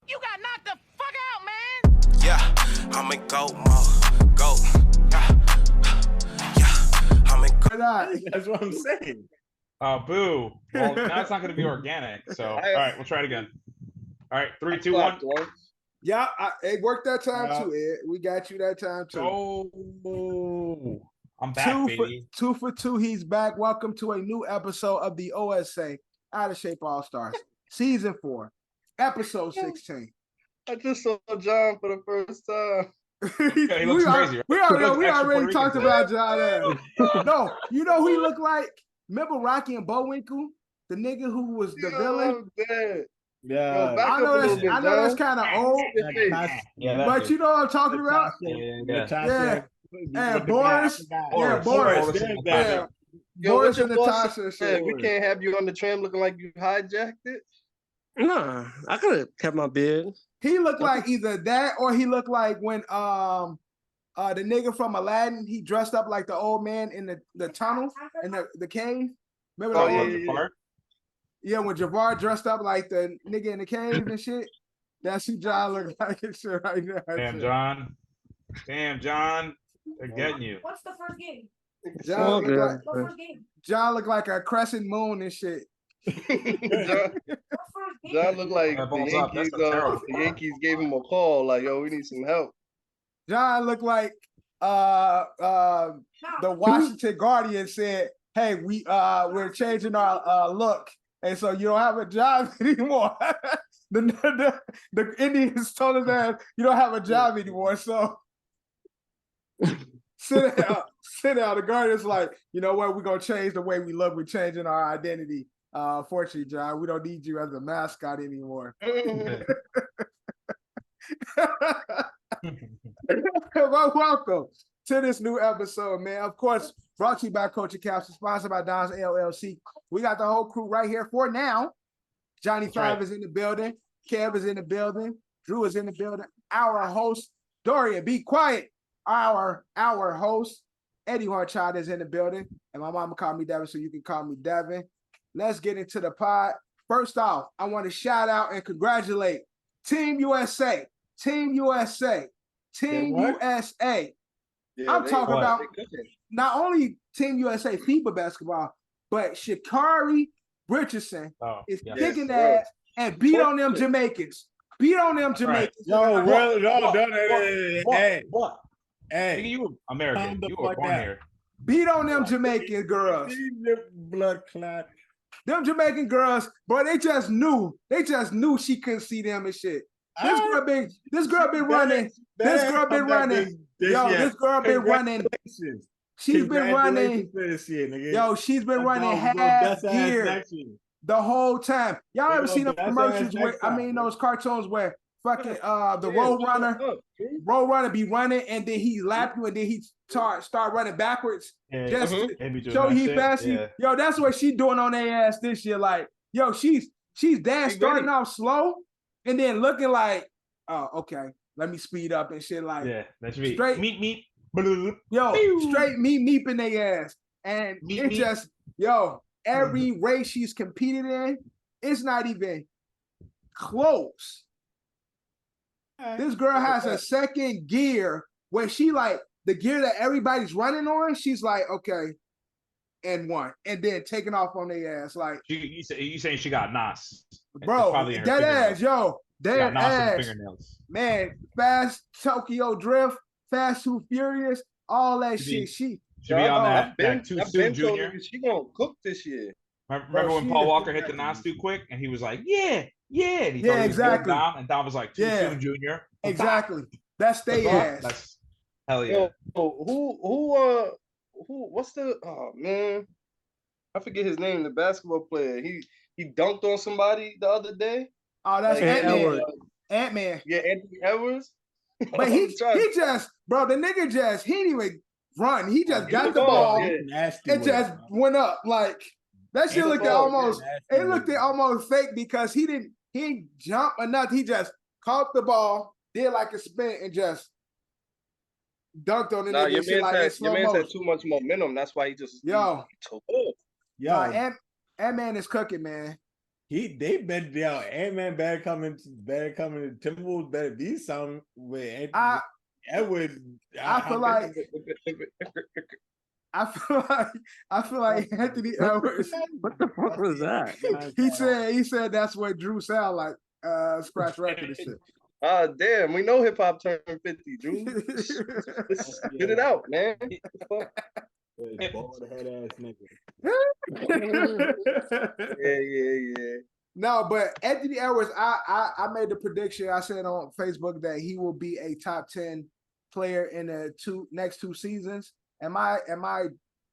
You got knocked the fuck out, man. Yeah, I'm in goat mode. Goat. Yeah, I'm in goat. That's what I'm saying. Boo. Well, now it's not going to be organic. So, all right, we'll try it again. All right, 3, 2, 1. Yeah, it worked that time too, Ed. We got you that time too. Oh, I'm back, baby. 2 for 2. He's back. Welcome to a new episode of the OSA Out of Shape All Stars, Season 4, Episode 16. I just saw John for the first time. Yeah, he looks crazy. Right? We already talked about John. No, you know who he looked like? Remember Rocky and Bullwinkle? The nigga who was the villain? Dead. Yeah, I know that's kind of old, yeah, but you know what I'm talking about? Yeah. And Boris. Yeah, Boris. Yeah. Boris and Natasha. We can't have you on the tram looking like you hijacked it. Nah, I could have kept my beard. He looked like either that or he looked like when the nigga from Aladdin, he dressed up like the old man in the tunnel in the cave. Remember that? Yeah, when Jafar dressed up like the nigga in the cave and shit. That's who John looked like and shit right now. Damn, John. Damn, John. They're getting you. What's the first game? John looked like a crescent moon and shit. John looked like the Yankees gave him a call, like, yo, we need some help. John looked like the Washington Guardian said, hey, we're changing our look. And so you don't have a job anymore. the Indians told us that you don't have a job anymore. So sit down. The Guardian's like, you know what? We're going to change the way we look. We're changing our identity. Fortunately, John, we don't need you as a mascot anymore. Well, welcome to this new episode, man. Of course, brought to you by Coach Capsule, sponsored by Don's LLC. We got the whole crew right here for now. Johnny Five is in the building. Kev is in the building. Drew is in the building. Our host, Dorian, be quiet. Our host, Eddie Hartchild is in the building. And my mama called me Devin, so you can call me Devin. Let's get into the pod. First off, I want to shout out and congratulate Team USA. Team USA. Team USA. Yeah, I'm talking about not only Team USA FIBA basketball, but Sha'Carri Richardson is kicking ass and beat on them Jamaicans. Beat on them Jamaicans. What? Hey, you American. You were born here. Beat on them Jamaican girls. Blood clot. Them Jamaican girls, bro, they just knew she couldn't see them and shit. This girl been running. She's been running. She's been running half gear the whole time. Y'all ever seen those commercials those cartoons where fucking the Roadrunner be running and then he lap you and then he start running backwards just to show he fast. Yeah. Yo, that's what she doing on their ass this year. Like, yo, she's starting off slow and then looking like, oh, okay, let me speed up and shit. Like, yeah, that's me. Straight meat. Yo, straight meat in their ass. And it's just, every race she's competed in, it's not even close. This girl has a second gear where she like the gear that everybody's running on. She's like, okay, and one, and then taking off on their ass. Like you saying she got Nas, bro? That ass, that ass, man. Fast Tokyo Drift, Fast Too Furious, all that shit. She be on that Too Soon Junior. She gonna cook this year. Remember when Paul Walker hit the Nas too quick and he was like, yeah. And he exactly. And Dom was like, Too Soon Junior. Exactly. That's they ass. That's hell yeah. Who what's the man? I forget his name, the basketball player. He dunked on somebody the other day. Oh, that's Ant-Man. Ant-Man. Yeah, Anthony Edwards. But he just, bro, the nigga he didn't even run. He just got the ball and just went up. Like, that shit looked almost fake because he didn't jump or nothing. He just caught the ball, did like a spin, and just dunked on it. Your man had too much momentum. That's why he just took off. Ant-Man is cooking, man. They better Ant-Man better coming to Timberwolves better be something with Edward. I feel like Anthony Edwards. What the fuck was that? He said that's what Drew sound like. Scratch record and shit. Damn, we know hip hop turned 50, Drew. Let's get it out, man. Bald head ass nigga. Yeah. No, but Anthony Edwards, I made the prediction. I said on Facebook that he will be a top 10 player in the next two seasons. Am I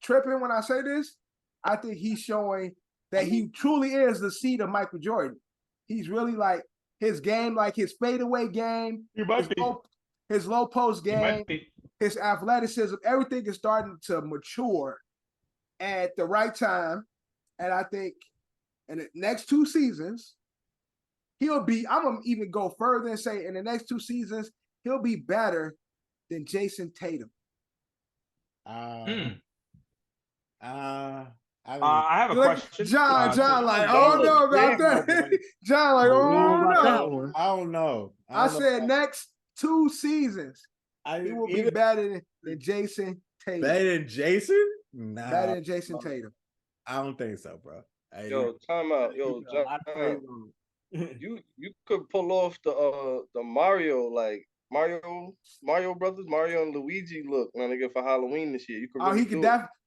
tripping when I say this? I think he's showing that he truly is the seed of Michael Jordan. He's really like his game, like his fadeaway game, his low post game, his athleticism, everything is starting to mature at the right time. And I think in the next two seasons, I'm gonna even go further and say in the next two seasons, he'll be better than Jason Tatum. I have a question. John, like, oh no about that. John, like, oh no. I don't know. I said next two seasons, he will be better than Jason Tatum. Better than Jason? Nah. Better than Jason Tatum. I don't think so, bro. Yo, time out. Yo, John, you could pull off the Mario Mario brothers, Mario and Luigi look, my nigga, for Halloween this year. You could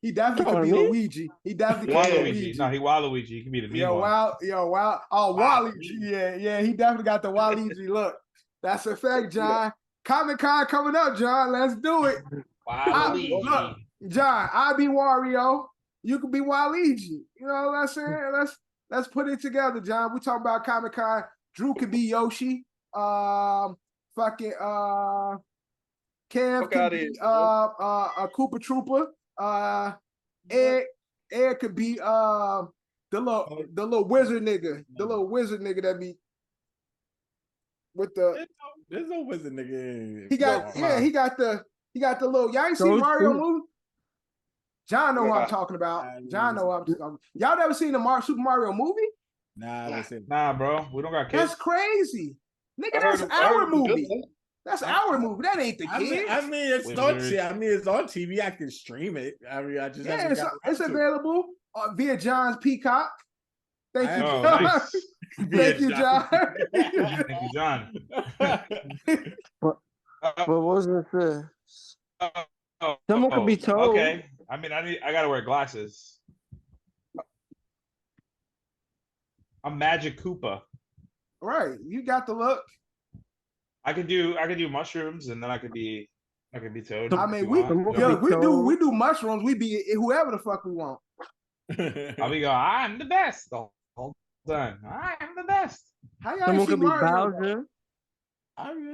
he definitely could be Luigi. He definitely could be Luigi. No, he Waluigi. He can be the mean one. Wow. Oh, Waluigi. Yeah. He definitely got the Waluigi look. That's a fact, John. Comic-Con coming up, John. Let's do it. Look, John, I'll be Wario. You could be Waluigi. You know what I'm saying? Let's put it together, John. We talking about Comic-Con. Drew could be Yoshi. Fucking Cam could be a Koopa Trooper. Ed could be the little wizard nigga. The little wizard nigga that be with the there's no wizard nigga. He got the little y'all ain't seen Mario movie? John know what I'm talking about. John know what I'm talking about. Y'all never seen the Super Mario movie? Nah, bro. We don't got kids. That's crazy. Nigga, that's our movie. That's our movie. That ain't the kid. I mean, it's on. It's on TV. I can stream it. I mean, I just it's available via John's Peacock. Thank you, John. Nice. Thank you, John. Thank you, John. What was it? Someone could be told. Okay. I mean, I gotta wear glasses. I'm Magic Koopa. Right, you got the look. I could do mushrooms, and then I could be Toad. I mean, we do mushrooms. We be whoever the fuck we want. I'll be going. I'm the best the whole time. I am the best. How y'all Someone see could be Mario? Bowser. I'm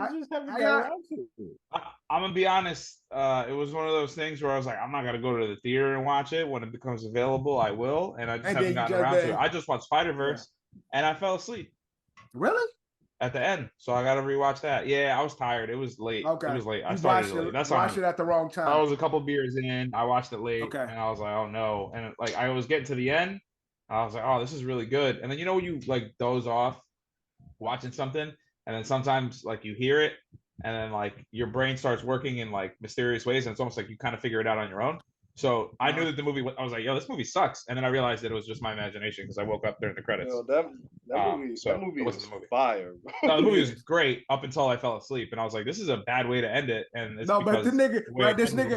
gonna be honest. It was one of those things where I was like, I'm not gonna go to the theater and watch it. When it becomes available, I will. And I just haven't gotten around to it. I just watched Spider-Verse, and I fell asleep. Really? At the end, so I gotta rewatch that. Yeah, I was tired. It was late. Okay, it was late. I started late. That's why watched it at the wrong time. I was a couple beers in. I watched it late, okay, and I was like, oh no. And like I was getting to the end, I was like, oh, this is really good. And then you know when you like doze off watching something, and then sometimes like you hear it, and then like your brain starts working in like mysterious ways, and it's almost like you kind of figure it out on your own. So I knew that the movie. I was like, yo, this movie sucks. And then I realized that it was just my imagination because I woke up during the credits. Yo, that movie was fire. No, the movie was great up until I fell asleep, and I was like, this is a bad way to end it. And it's but the nigga, right? This nigga,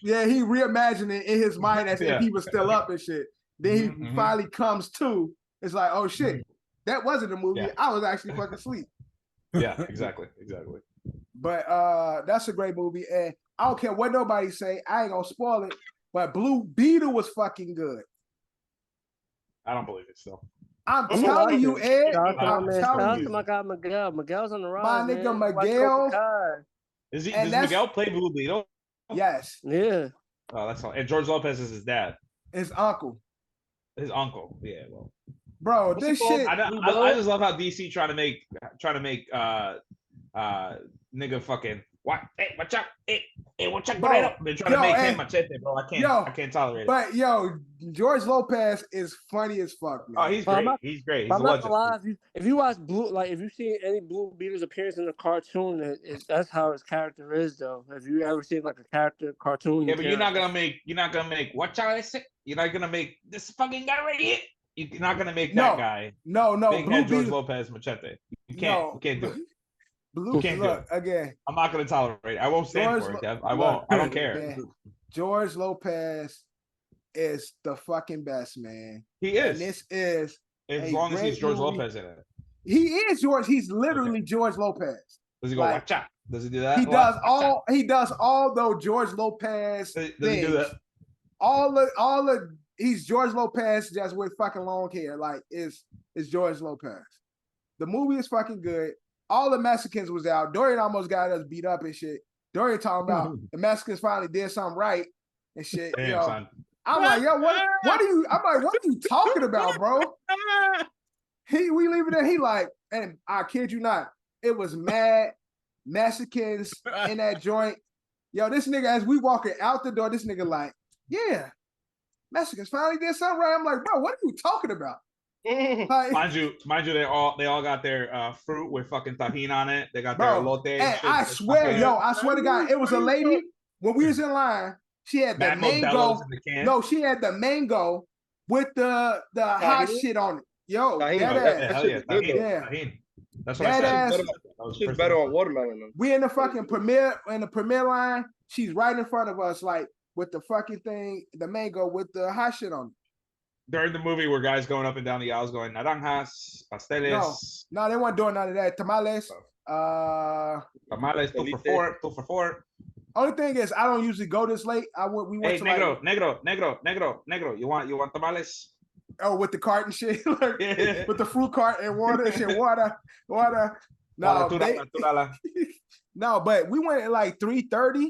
he reimagined it in his mind as if he was still up and shit. Then he finally comes to. It's like, oh shit, that wasn't a movie. I was actually fucking asleep. Yeah, exactly. But that's a great movie, and I don't care what nobody say. I ain't gonna spoil it. But Blue Beetle was fucking good. I don't believe it still. I'm telling you, Ed. I'm telling you. My God, Miguel. Miguel's on the rise. My nigga Miguel. Does Miguel play Blue Beetle? Yes. Yeah. Oh, that's all. And George Lopez is his dad. His uncle. His uncle. Yeah. Well. Bro, this shit. I just love how DC trying to make nigga fucking what? Hey, watch out! Hey, Hey, what you Bro, They're trying to make him hey, Machete, bro. I can't tolerate it. But George Lopez is funny as fuck, man. Oh, he's great. He's great. He's a I'm not legend. gonna lie. If you watch Blue, like if you've seen any Blue Beetle's appearance in a cartoon, that's how his character is, though. If you ever seen like a character cartoon, Yeah, but you're not gonna make what y'all say? You're not gonna make this fucking guy right here. You're not gonna make that guy. No, Big Blue head George Beetle. Lopez Machete. You can't. You can't do it. Blue, can't do it. Again. I'm not gonna tolerate it. I won't stand for it, Dev. I won't. I don't care. Man, George Lopez is the fucking best, man. He is. And this is as long as he's George Lopez in it. He is George. He's literally George Lopez. Does he go watch out? Does he do that? He does all those George Lopez Does things. he do that? He's George Lopez just with fucking long hair. Like is George Lopez. The movie is fucking good. All the Mexicans was out. Dorian almost got us beat up and shit. Dorian talking about the Mexicans finally did something right and shit. Damn, son. I'm like, what are you talking about, bro? We leave it there. He like, and I kid you not, it was mad Mexicans in that joint. Yo, this nigga, as we walking out the door, this nigga like, yeah, Mexicans finally did something right. I'm like, bro, what are you talking about? Like, mind you, they all got their fruit with fucking tahini on it. They got their elote. And I swear to God, it was a lady when we was in line. She had the mango. No, she had the mango with the hot shit on it. Yo, tahini. That's what I said. Shit's better on watermelon. Though. We in the fucking premiere line. She's right in front of us, like with the fucking thing, the mango with the hot shit on it. During the movie, were guys going up and down the aisles going No, naranjas, pasteles. they weren't doing none of that. Tamales. Tamales, 2 for 4. Only thing is, I don't usually go this late. We went to negro. You want tamales? Oh, with the cart and shit, like, with the fruit cart and water and shit. Water. No, no, but we went at like 3:30,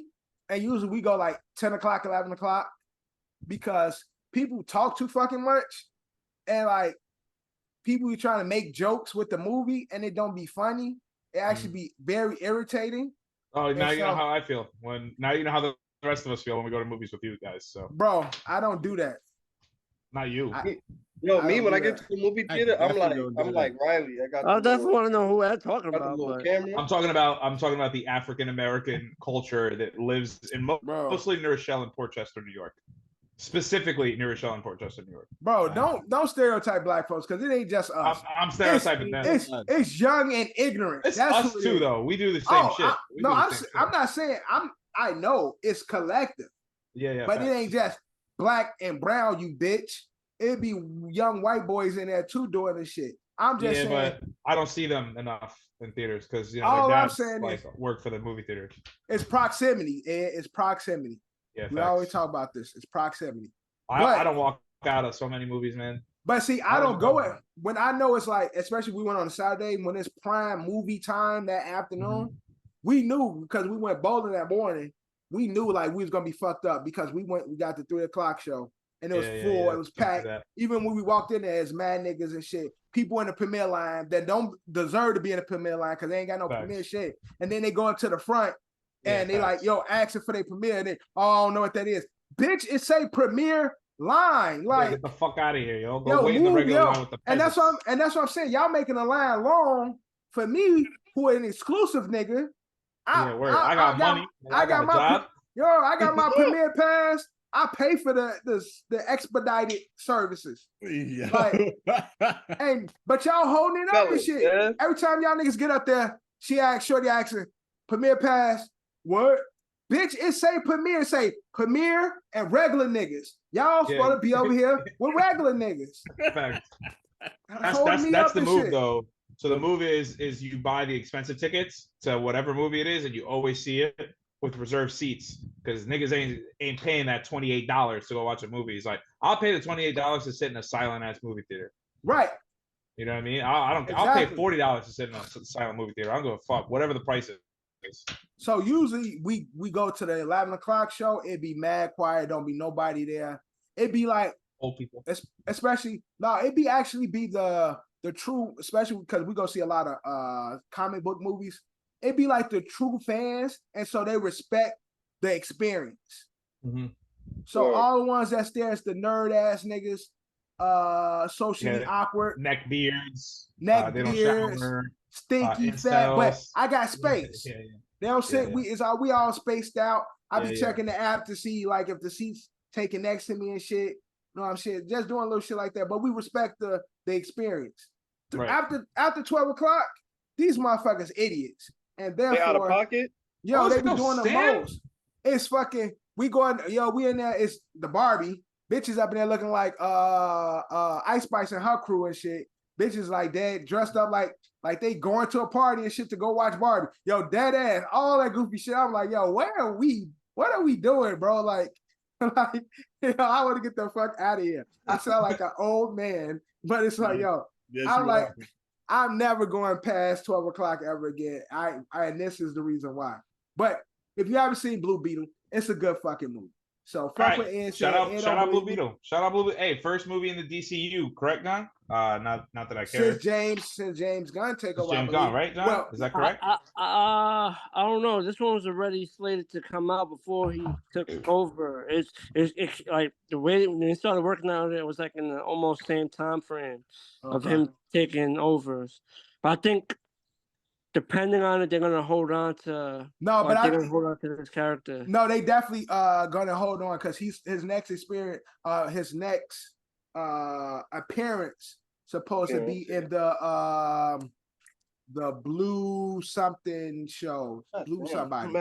and usually we go like 10 o'clock, 11 o'clock, because people talk too fucking much, and like people be trying to make jokes with the movie, and it don't be funny. It actually be very irritating. Oh, now you know how I feel. Now you know how the rest of us feel when we go to movies with you guys. So, bro, I don't do that. Not you. When I get to the movie theater, I'm like Riley. I definitely want to know who I'm talking about. I'm talking about the African American culture that lives in mostly New Rochelle and Port Chester, New York. Specifically, New Rochelle and Port Chester, New York. Bro, don't stereotype black folks, because it ain't just us. I'm stereotyping them. It's young and ignorant. It's us too, though. We do the same shit. I'm not saying I know it's collective. Yeah. But it ain't just black and brown, you bitch. It'd be young white boys in there too doing this shit. I'm just saying. But I don't see them enough in theaters because their dads work for the movie theaters. It's proximity. It's proximity. Yeah, we always talk about this. It's proximity. I don't walk out of so many movies, man. But see, I don't go it when I know it's like, especially we went on a Saturday when it's prime movie time that afternoon. Mm-hmm. We knew because we went bowling that morning. We knew like we was gonna be fucked up because we got the 3 o'clock show and it was full. It was packed. Even when we walked in there, it's mad niggas and shit. People in the premiere line that don't deserve to be in the premiere line because they ain't got no premiere shit. And then they go up to the front. And they like, yo, asking for their premiere. And they, I don't know what that is. Bitch, it say premiere line. Like, get the fuck out of here, yo. Go wait in the regular line with the peasants. And that's what I'm saying. Y'all making a line long for me, who an exclusive nigga. I got money. I got my job. I got my premiere pass. I pay for the expedited services. Yeah. Like, but y'all holding it up and shit. Yeah. Every time y'all niggas get up there, Shorty asking, premiere pass. What? Bitch, it say premiere and regular niggas. Y'all supposed to be over here with regular niggas. That's the move, though. So the move is you buy the expensive tickets to whatever movie it is, and you always see it with reserved seats because niggas ain't paying that $28 to go watch a movie. It's like, I'll pay the $28 to sit in a silent ass movie theater. Right. You know what I mean? I'll pay $40 to sit in a silent movie theater. I don't give a fuck, whatever the price is. So usually we go to the 11 o'clock show. It'd be mad quiet. Don't be nobody there. It'd be like old people, especially it'd be actually be the true, especially because we go see a lot of comic book movies. It'd be like the true fans, and so they respect the experience. Mhm. So Word. all the ones that's there is the nerd ass niggas, socially Yeah. awkward, Neck beards. neck They don't beards, shower. stinky fat. But Incels. I got space. Yeah. They don't sit. Yeah. We all spaced out. I be Yeah. checking the app to see like if the seats taking next to me and shit. You know what I'm saying? Just doing a little shit like that. But we respect the experience. Right. After 12 o'clock, these motherfuckers idiots. And They out of therefore, pocket. yo, they be let's go doing the stand. most. It's fucking, we going, yo, we in there, it's the Barbie. Bitches up in there looking like Ice Spice and her crew and shit. Bitches like that, dressed up like they going to a party and shit to go watch Barbie. Yo, dead ass, all that goofy shit. I'm like, yo, what are we doing, bro? Like, you know, I want to get the fuck out of here. I sound like an old man, but it's like, yo, Yes, I'm you like, are. I'm never going past 12 o'clock ever again. And this is the reason why. But if you haven't seen Blue Beetle, it's a good fucking movie. So fuck with Ed. Shout out Blue Beetle. Shout out Blue Beetle. Hey, first movie in the DCU, correct, John? Not that I care. Since James Gunn take over. James Gunn, right, John? Well, is that correct? I don't know. This one was already slated to come out before he took over. It's like the way when they started working on it, it was like in the almost same time frame of him taking over. But I think depending on it, they're gonna hold on to. No, but they're gonna hold on to this character. No, they definitely gonna hold on because his next experience, his next appearance supposed to be in the Blue something show. Blue somebody.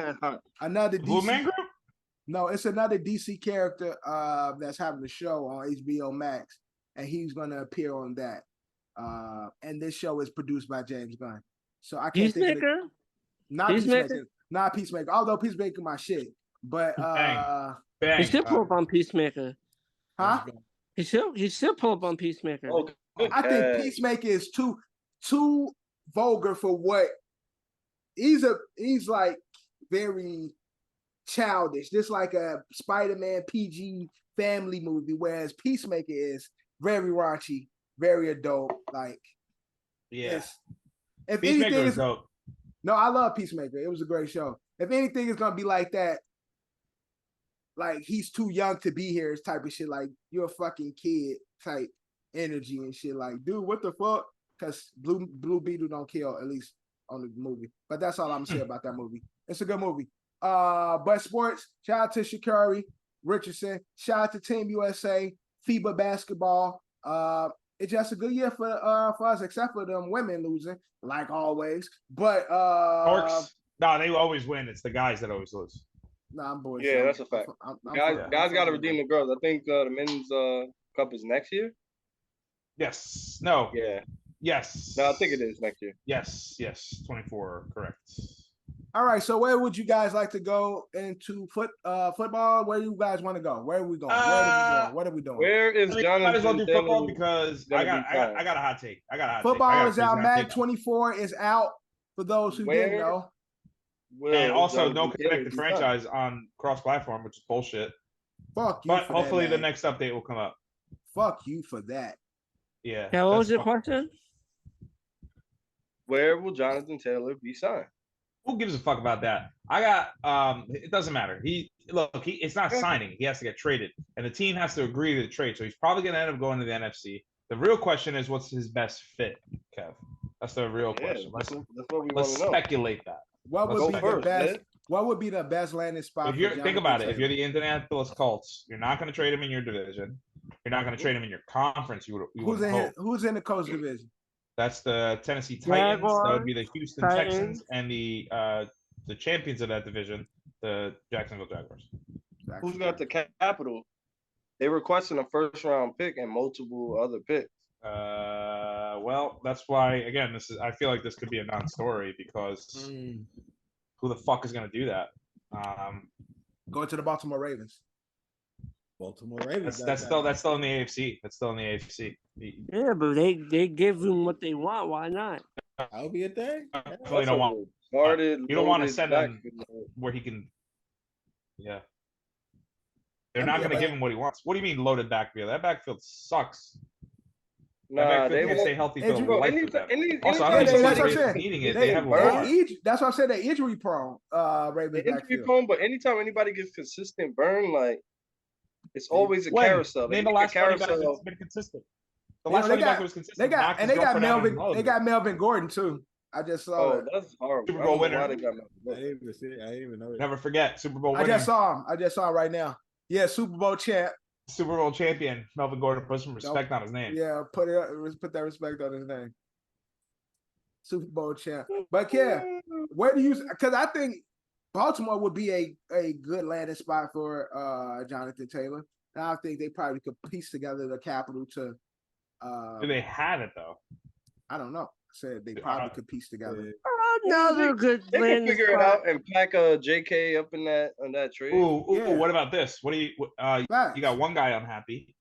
Another DC. Blue Man Group? No, it's another DC character that's having a show on HBO Max, and he's gonna appear on that. And this show is produced by James Gunn. So I can't think of it. Not Peacemaker. Not Peacemaker. Although Peacemaker my shit. But Bang. He still pull up on Peacemaker. Huh? He still pull up on Peacemaker. Oh, I think Peacemaker is too vulgar for what he's like very childish. Just like a Spider-Man PG family movie, whereas Peacemaker is very raunchy, very adult. Like, yeah. If Peacemaker anything is dope. No, I love Peacemaker. It was a great show. If anything is gonna be like that, like he's too young to be here, type of shit. Like you're a fucking kid type energy and shit. Like, dude, what the fuck? Because Blue Beetle don't kill, at least on the movie. But that's all I'm gonna say about that movie. It's a good movie. But sports. Shout out to Sha'Carri Richardson. Shout out to Team USA. FIBA basketball. It's just a good year for us, except for them women losing, like always. But Orcs, no, they always win. It's the guys that always lose. Nah, I'm boys. Yeah, that's a fact. Guys got to redeem the girls. I think the men's cup is next year. Yes. No. Yeah. Yes. No, I think it is next year. Yes. 24. Correct. All right. So where would you guys like to go into football? Where do you guys want to go? Where are we going? What are we doing? Where is Jonathan? Might as well do football because I got a hot take. Football is out. Mag 24 is out for those who didn't know. And also no connected franchise on cross-platform, which is bullshit. Fuck you. But hopefully the next update will come up. Fuck you for that. Yeah. Yeah, what was your question? Where will Jonathan Taylor be signed? Who gives a fuck about that? I got it doesn't matter. It's not signing. He has to get traded. And the team has to agree to the trade. So he's probably gonna end up going to the NFC. The real question is what's his best fit, Kev? That's the real question. That's what we want Let's to know. speculate that. What would be the best landing spot? If you're think about it, if you're the Indianapolis Colts, you're not gonna trade him in your division. You're not gonna trade him in your conference. Who's in the Colts division? That's the Tennessee Titans. Jaguars, That would be the Houston Texans and the champions of that division, the Jacksonville Jaguars. Who's got the capital? They requesting a first-round pick and multiple other picks. Well, that's why again, I feel like this could be a non-story because who the fuck is gonna do that? Go to the Baltimore Ravens. Baltimore Ravens. That's still in the AFC. That's still in the AFC. Yeah, but they give them what they want. Why not? That'll be a thing. You don't want. You don't want to send him where he can. Yeah. They're not going to give him what he wants. What do you mean loaded backfield? That backfield sucks. Nah, they can't won't. stay healthy for the Bro, life of them. Also, I Yeah, don't think that's what I'm somebody saying. needing it. They, They have they Lamar. that's why I said they're injury prone. Ravens Injury backfield. prone, but anytime anybody gets consistent burn, like it's always a When? carousel. Name They the make a last running back that's carousel. been consistent. The You know, last they running back got- that was consistent. knocked his They got girlfriend out of Melvin. his They husband. got Melvin Gordon too. I just saw Oh, it. that's horrible. Super I Bowl don't know why winner. they got I Melvin. didn't even see it. I didn't even know it. Never forget Super Bowl I winner. just saw him. I just saw him right now. Yeah, Super Bowl champ. Super Bowl champion Melvin Gordon. Put some respect on his name. Yeah, put that respect on his name. Super Bowl champ. But yeah, where do you? Because I think Baltimore would be a good landing spot for Jonathan Taylor. And I think they probably could piece together the capital to. Do they have it though? I don't know. I said they probably could piece together. Another good They can landing figure it spot. out and pack a JK up in that trade. Ooh, Yeah. what about this? What do you? You got one guy unhappy.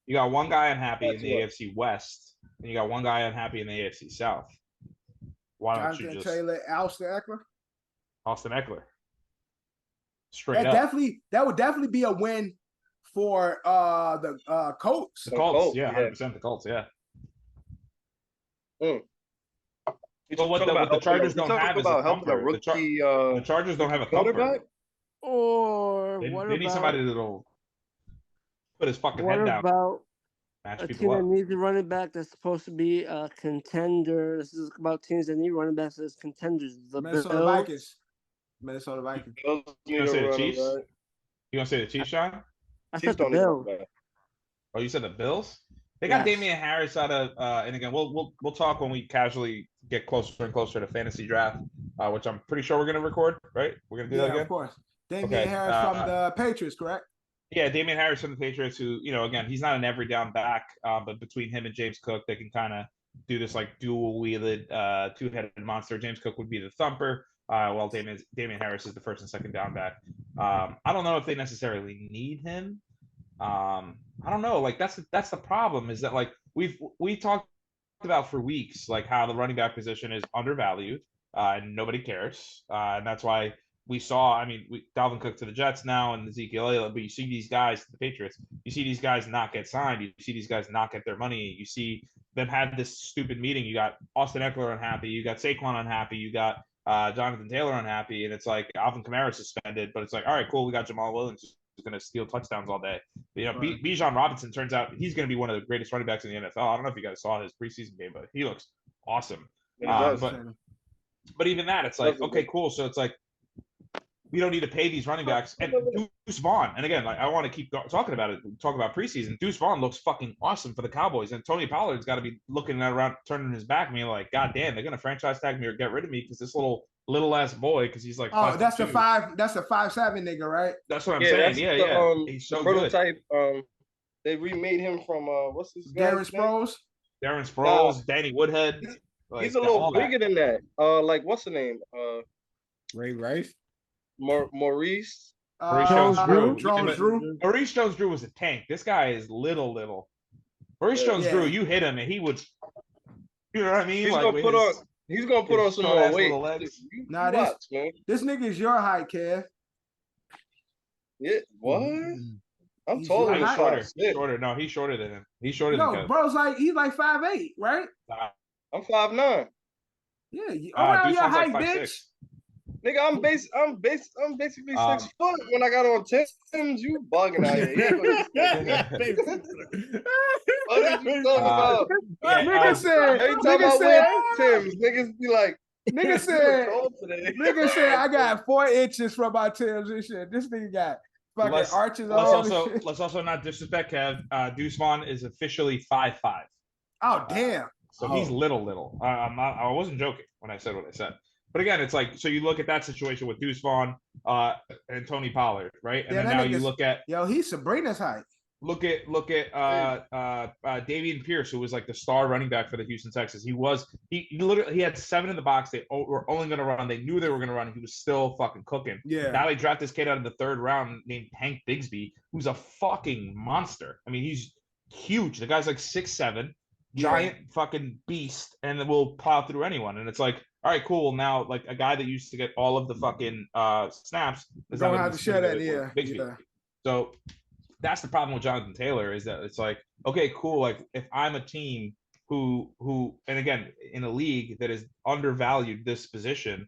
You got one guy unhappy in the AFC West, and you got one guy unhappy in the AFC South. Why don't Jonathan you just Taylor, Austin Eckler. Austin Eckler? Straight up. That would definitely be a win for the Colts. The Colts, yeah, yeah. 100% the Colts, yeah. But what the Chargers don't have is a thumper. rookie, The Chargers don't have a thumper. quarterback. Or They what need about somebody that'll put his fucking what head down, about match a people team that up. needs a running back that's supposed to be a contender? This is about teams that need running backs as contenders. The Minnesota Bills. Vikings. Minnesota Vikings. You gonna say the Chiefs? You gonna say the Chiefs, Sean? I Chiefs said the don't need a Bills. running back. Oh, you said the Bills? They got Yes. Damian Harris out of, and again, we'll talk when we casually get closer and closer to fantasy draft, which I'm pretty sure we're gonna record, right? We're gonna do that again. Of course. Damian Okay, Harris from the Patriots, correct? Yeah, Damian Harris from the Patriots, who, again, he's not an every down back, but between him and James Cook, they can kind of do this like dual-wielded, two-headed monster. James Cook would be the thumper, while Damian Harris is the first and second down back. I don't know if they necessarily need him. I don't know. Like that's the problem is that like we talked about for weeks like how the running back position is undervalued and nobody cares, and that's why we saw. I mean, Dalvin Cook to the Jets now and Ezekiel Elliott, but you see these guys to the Patriots. You see these guys not get signed. You see these guys not get their money. You see them had this stupid meeting. You got Austin Eckler unhappy. You got Saquon unhappy. You got Jonathan Taylor unhappy, and it's like Alvin Kamara suspended. But it's like, all right, cool. We got Jamal Williams who's going to steal touchdowns all day. Bijan Robinson turns out he's going to be one of the greatest running backs in the NFL. I don't know if you guys saw his preseason game, but he looks awesome. But even that, it's like, okay, cool. So it's like we don't need to pay these running backs. And Deuce Vaughn, and again, like I want to keep talking about it. Talk about preseason. Deuce Vaughn looks fucking awesome for the Cowboys, and Tony Pollard's got to be looking around, turning his back, me like, God damn, they're gonna franchise tag me or get rid of me because this little ass boy, because he's like, that's the 5'7" nigga, right? That's what I'm saying. Yeah. He's so prototype. good. They remade him from what's his Darren Sproles. Darren Sproles, Danny Woodhead. Like, he's a little bigger than that. Like what's the name? Ray Rice. Maurice. Maurice Jones-Drew. Maurice Jones-Drew was a tank. This guy is little. Maurice Jones-Drew, you hit him and he would. You know what I mean? He's gonna put on some more weight. Nah, this nigga is your height, Kev. Yeah, what? I'm taller than shorter. No, he's shorter than him. He's shorter than Kev. Bro's he's like 5'8", right? I'm 5'9". Yeah, around your height, like bitch. Nigga, I'm basically 6 foot when I got on Timbs. You bugging out here. What are you talking about? Nigga said, every time I wear Timbs, niggas be like, nigga said, I got 4 inches from my Timbs and shit. This nigga got fucking arches on. Let's also not disrespect Kev. Deuce Vaughn is officially 5'5". Oh damn! So he's little. I wasn't joking when I said what I said. But again, it's like, so you look at that situation with Deuce Vaughn and Tony Pollard, right? And then now you look at he's Sabrina's height. Look at Davian Pierce, who was like the star running back for the Houston Texans. He literally had 7 in the box. They were only going to run. They knew they were going to run. He was still fucking cooking. Yeah. Now they draft this kid out of the 3rd round named Hank Bigsby, who's a fucking monster. I mean, he's huge. The guy's like 6'7", giant fucking beast, and will plow through anyone. And it's like, all right, cool. Now, like a guy that used to get all of the fucking snaps is don't have to share that. Yeah. Bigsby. So that's the problem with Jonathan Taylor is that it's like, okay, cool. Like if I'm a team who, and again, in a league that is undervalued this position,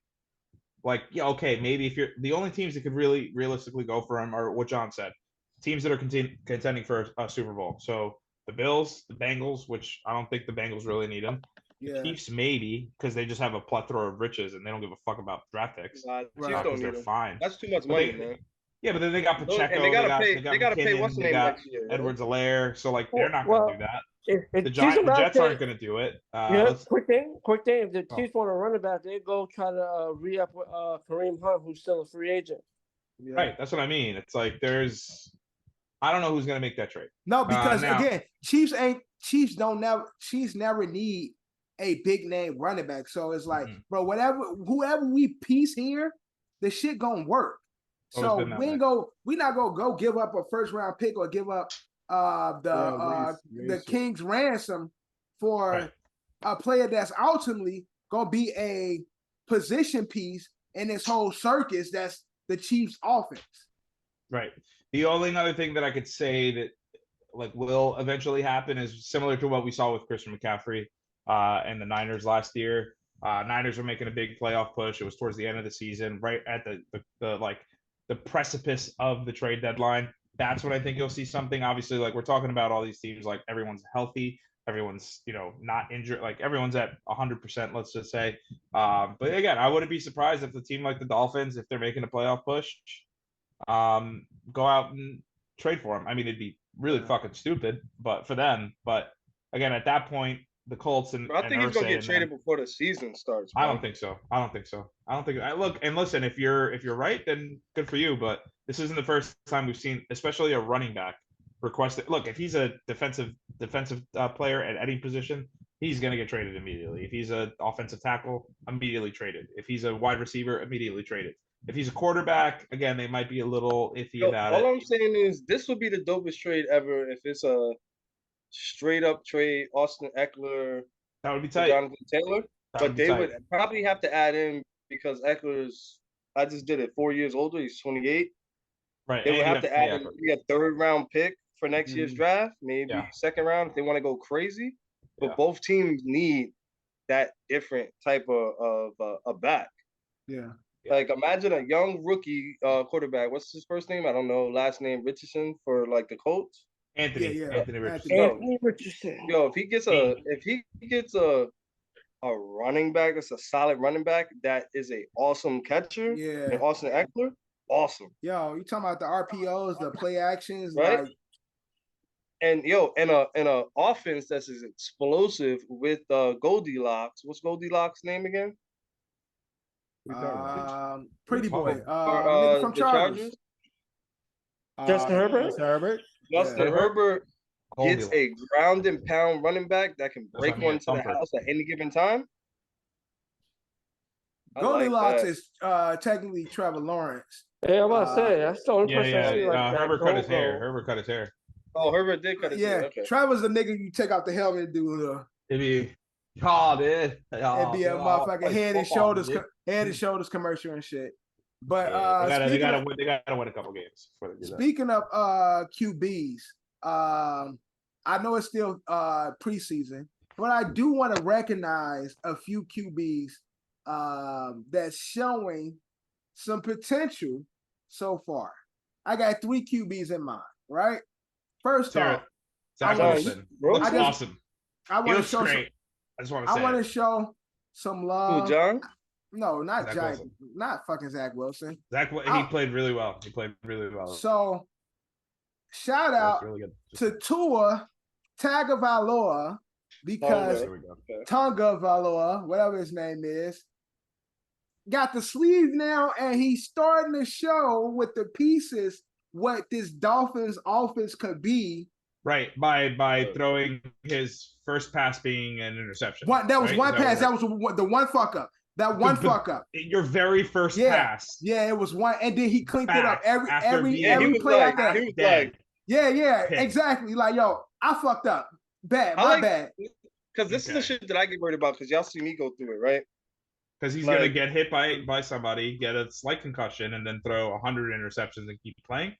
like, yeah, okay, maybe if you're the only teams that could really realistically go for him are what John said, teams that are contending for a Super Bowl. So the Bills, the Bengals, which I don't think the Bengals really need him. Yeah. Chiefs maybe because they just have a plethora of riches and they don't give a fuck about draft picks. Nah, Right. Chiefs don't Because need they're him. fine. That's too much But money, they- man. Yeah, but then they got Pacheco, And they gotta pay. they got They gotta pay. McKinnon, What's the they name got next year? Edwards-Helaire. So like they're not Well, gonna do that. If The Chiefs Jets about to- aren't gonna do it. Yeah, let's- quick thing. If the Oh. Chiefs want to run it back, they go try to re-up with Kareem Hunt, who's still a free agent. Yeah. Right, that's what I mean. It's like I don't know who's gonna make that trade. No, because now- again, Chiefs never need a big name running back. So it's like, bro, whoever we piece here, the shit gonna work. Always So been that we not gonna go give up a first round pick or give up the King's ransom for Right. a player that's ultimately gonna be a position piece in this whole circus that's the Chiefs offense. Right. The only other thing that I could say that like will eventually happen is similar to what we saw with Christian McCaffrey and the Niners last year. Niners were making a big playoff push. It was towards the end of the season, right at the precipice of the trade deadline. That's when I think you'll see something. Obviously, like we're talking about all these teams, like everyone's healthy, everyone's not injured, like everyone's at 100%. Let's just say. But again, I wouldn't be surprised if the team like the Dolphins, if they're making a playoff push, go out and trade for him. I mean, it'd be really fucking stupid, but for them. But again, at that point, the Colts and I think he's gonna get traded before the season starts. I bro. don't think so. I don't think so. Look and listen. If you're right, then good for you. But this isn't the first time we've seen, especially a running back, request it. Look, if he's a defensive player at any position, he's gonna get traded immediately. If he's an offensive tackle, immediately traded. If he's a wide receiver, immediately traded. If he's a quarterback, again, they might be a little iffy about it. All I'm saying is this would be the dopest trade ever if it's a straight up trade, Austin Eckler, That would be to tight. Jonathan Taylor. That But be they tight. would probably have to add in because Eckler's, I just did it, 4 years older. He's 28. Right. They would and have you to add pay in Eckler. maybe a third round pick for next year's draft, maybe Yeah. second round if they want to go crazy. But Yeah. both teams need that different type of a back. Yeah. Like imagine a young rookie quarterback. What's his first name? I don't know. Last name Richardson for like the Colts. Anthony Yeah. Anthony Richardson. Anthony. Anthony Richardson. Yo, if he gets a running back that's a solid running back that is a awesome catcher, Yeah. and Austin Eckler, awesome. Yo, you talking about the RPOs, the play actions, Right? like And and a offense that's as explosive with Goldilocks. What's Goldilocks' name again? Pretty boy, For nigga from the Chargers. Justin Herbert? Justin Herbert. Justin Herbert gets Goldilocks. a ground and pound running back that can That's break what I mean, one a to the thumper. house at any given time. I like Goldilocks that. is technically Trevor Lawrence. Yeah, I'm about to say that's the only person I see like that. Herbert cut his go-go. hair. Herbert cut his hair. Oh, Herbert did cut his Yeah, hair. Okay. Trevor's the nigga you take out the helmet and do the It'd be, oh, dude. it'd be a motherfucking head and shoulders commercial and shit. But they gotta win a couple games before they do that. speaking of QBs, I know it's still preseason, but I do want to recognize a few QBs that's showing some potential so far. I got 3 QBs in mind, right? First Sarah, off, Zach I Wilson looks I just- awesome. I He want to looks show some, great. I just want to say I want to it. show some Who, love. John? No, not Zach Jack, Wilson. not fucking Zach Wilson. He played really well. He played really well. So shout That's out really good. to Tua Tagovailoa because There we go. Tonga Valoa, whatever his name is, got the sleeve now, and he's starting to show with the pieces what this Dolphins offense could be. Right, by throwing his first pass being an interception. That was right? one Is pass. what- That was the one fuck up. That one fuck up. Your very first Yeah. pass. Yeah, it was one, and then he cleaned it up Back every after being- Yeah, he every was play like, after he that. was like, Yeah, Pick. exactly. Like, yo, I fucked up. Bad, I my like- bad. because this is Okay. the shit that I get worried about because y'all see me go through it, right? Because he's Like- gonna get hit by somebody, get a slight concussion, and then throw 100 interceptions and keep playing.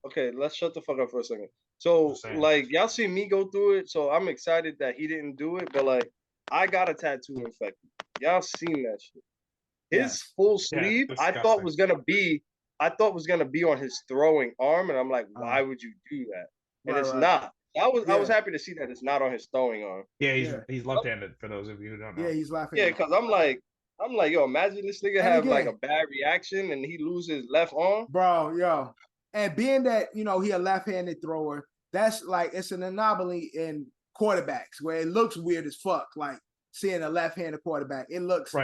okay, let's shut the fuck up for a second. So Just saying. like y'all see me go through it, so I'm excited that he didn't do it, but like I got a tattoo infected. Y'all seen that shit. His full sleeve, I thought was gonna be on his throwing arm, and I'm like, why would you do that? And it's not. I was happy to see that it's not on his throwing arm. Yeah, he's left-handed for those of you who don't know. Yeah, he's laughing. Yeah, because I'm like, yo, imagine this nigga have like a bad reaction and he loses left arm. Bro, yo. And being that, he a left-handed thrower, that's like, it's an anomaly in quarterbacks where it looks weird as fuck, like seeing a left-handed quarterback. It looks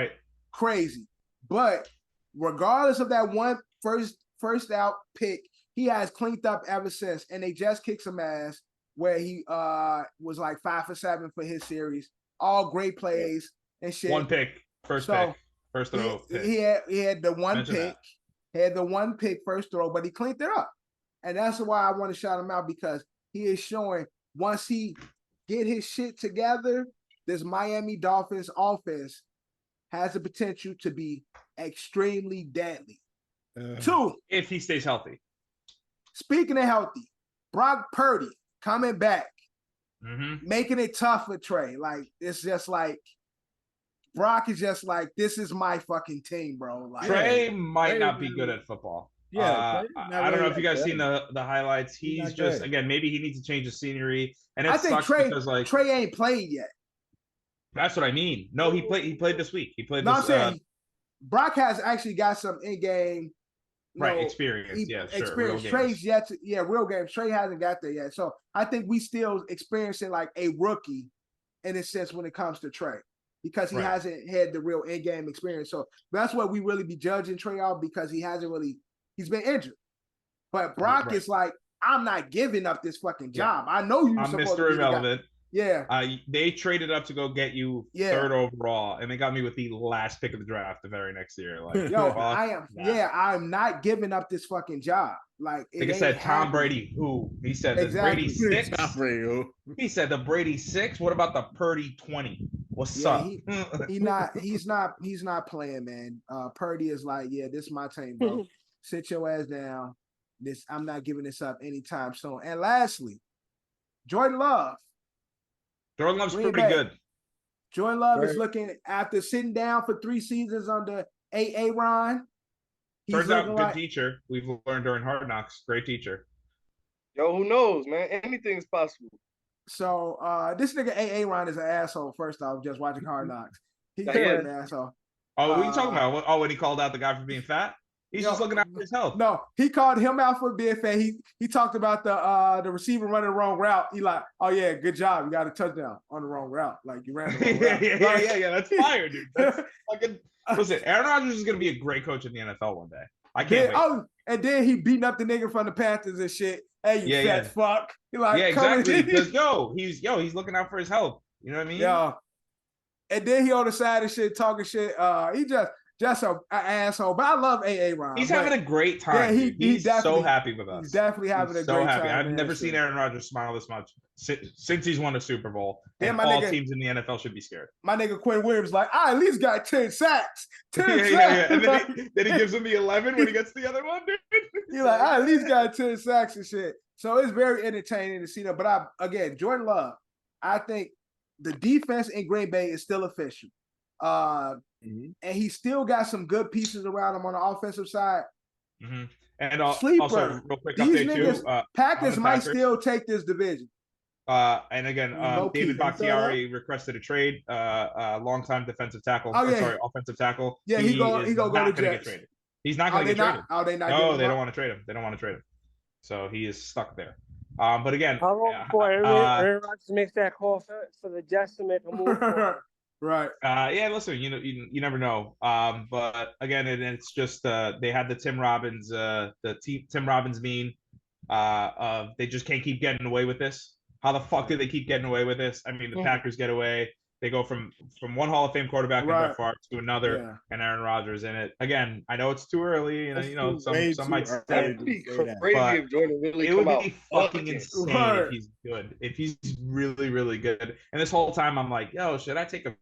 crazy. But regardless of that one first out pick, he has cleaned up ever since. And they just kicked some ass where he was like 5 for 7 for his series. All great plays and shit. One pick, first throw. He had the one pick. Had the one pick first throw, but he cleaned it up. And that's why I want to shout him out, because he is showing once he get his shit together, this Miami Dolphins offense has the potential to be extremely deadly. 2, if he stays healthy. Speaking of healthy, Brock Purdy coming back, making it tough for Trey. Like, it's just like, Brock is just like, this is my fucking team, bro. Like, Trey might not be good at football. Yeah, I don't know if you guys seen the highlights. He's just good. Again, maybe he needs to change the scenery. And I think Trey ain't played yet. That's what I mean. No, he played this week. He played. I'm saying Brock has actually got some in-game experience. Experience. Trey's yet to, real games. Trey hasn't got there yet. So I think we still experiencing like a rookie in a sense when it comes to Trey, because he hasn't had the real in-game experience. So that's what we really be judging Trey off, because he's been injured. But Brock is like, I'm not giving up this fucking job. I know you're supposed to be irrelevant. Yeah. They traded up to go get you 3rd overall, and they got me with the last pick of the draft the very next year. Like, I'm not giving up this fucking job. Like I said, Tom Brady, who? He said the Brady 6. Tom Brady, who? He said the Brady 6. What about the Purdy 20? What's up? He's not playing, man. Purdy is like, this is my team, bro. Sit your ass down. I'm not giving this up anytime soon. And lastly, Jordan Love. Jordan Love's pretty good. Jordan Love is looking, after sitting down for 3 seasons under Ron. Turns out, good teacher. We've learned during Hard Knocks. Great teacher. Yo, who knows, man? Anything's possible. So this nigga Ron is an asshole. First off, just watching Hard Knocks, he's an asshole. Oh, what are you talking about? Oh, when he called out the guy for being fat? He's just looking out for his health. No, he called him out for being fat. He talked about the receiver running the wrong route. He like, oh yeah, good job. You got a touchdown on the wrong route. Like, you ran the wrong route. Yeah. That's fire, dude. That's fucking. Listen, Aaron Rodgers is gonna be a great coach in the NFL one day. I can't wait. Oh, and then he beating up the nigga from the Panthers and shit. Hey, you fat fuck. He like, exactly. Because he's looking out for his health. You know what I mean? Yeah. And then he on the side of shit talking shit. He just an asshole. But I love Ron. He's having a great time. Yeah, he's so happy with us. He's definitely having a great time. I've never seen Aaron Rodgers smile this much since he's won a Super Bowl. And all teams in the NFL should be scared. My nigga Quinn Williams like, I at least got 10 sacks. 10 sacks. Yeah. And then he gives him the 11 when he gets the other one, dude. He's like, I at least got 10 sacks and shit. So it's very entertaining to see that. But again, Jordan Love, I think the defense in Green Bay is still official. And he still got some good pieces around him on the offensive side. And also, real quick update too. Packers might still take this division. And again, David Bakhtiari requested a trade. Longtime defensive tackle. Offensive tackle. Yeah, he go to Jets. Traded. He's not going to get traded. Oh, they not? No, they don't want to trade him. They don't want to trade him. So he is stuck there. But again, how long before Aaron Rodgers makes that call for the Jets to make a move? Right. Listen, you never know. But again, it's just they had the Tim Robbins meme. They just can't keep getting away with this. How the fuck did they keep getting away with this? I mean, the Packers get away. They go from one Hall of Fame quarterback in Brett Favre to another, and Aaron Rodgers in it. Again, I know it's too early, and some might say it'd be crazy if Jordan really it would be fucking insane if he's good. If he's really, really good. And this whole time I'm like, yo, should I take a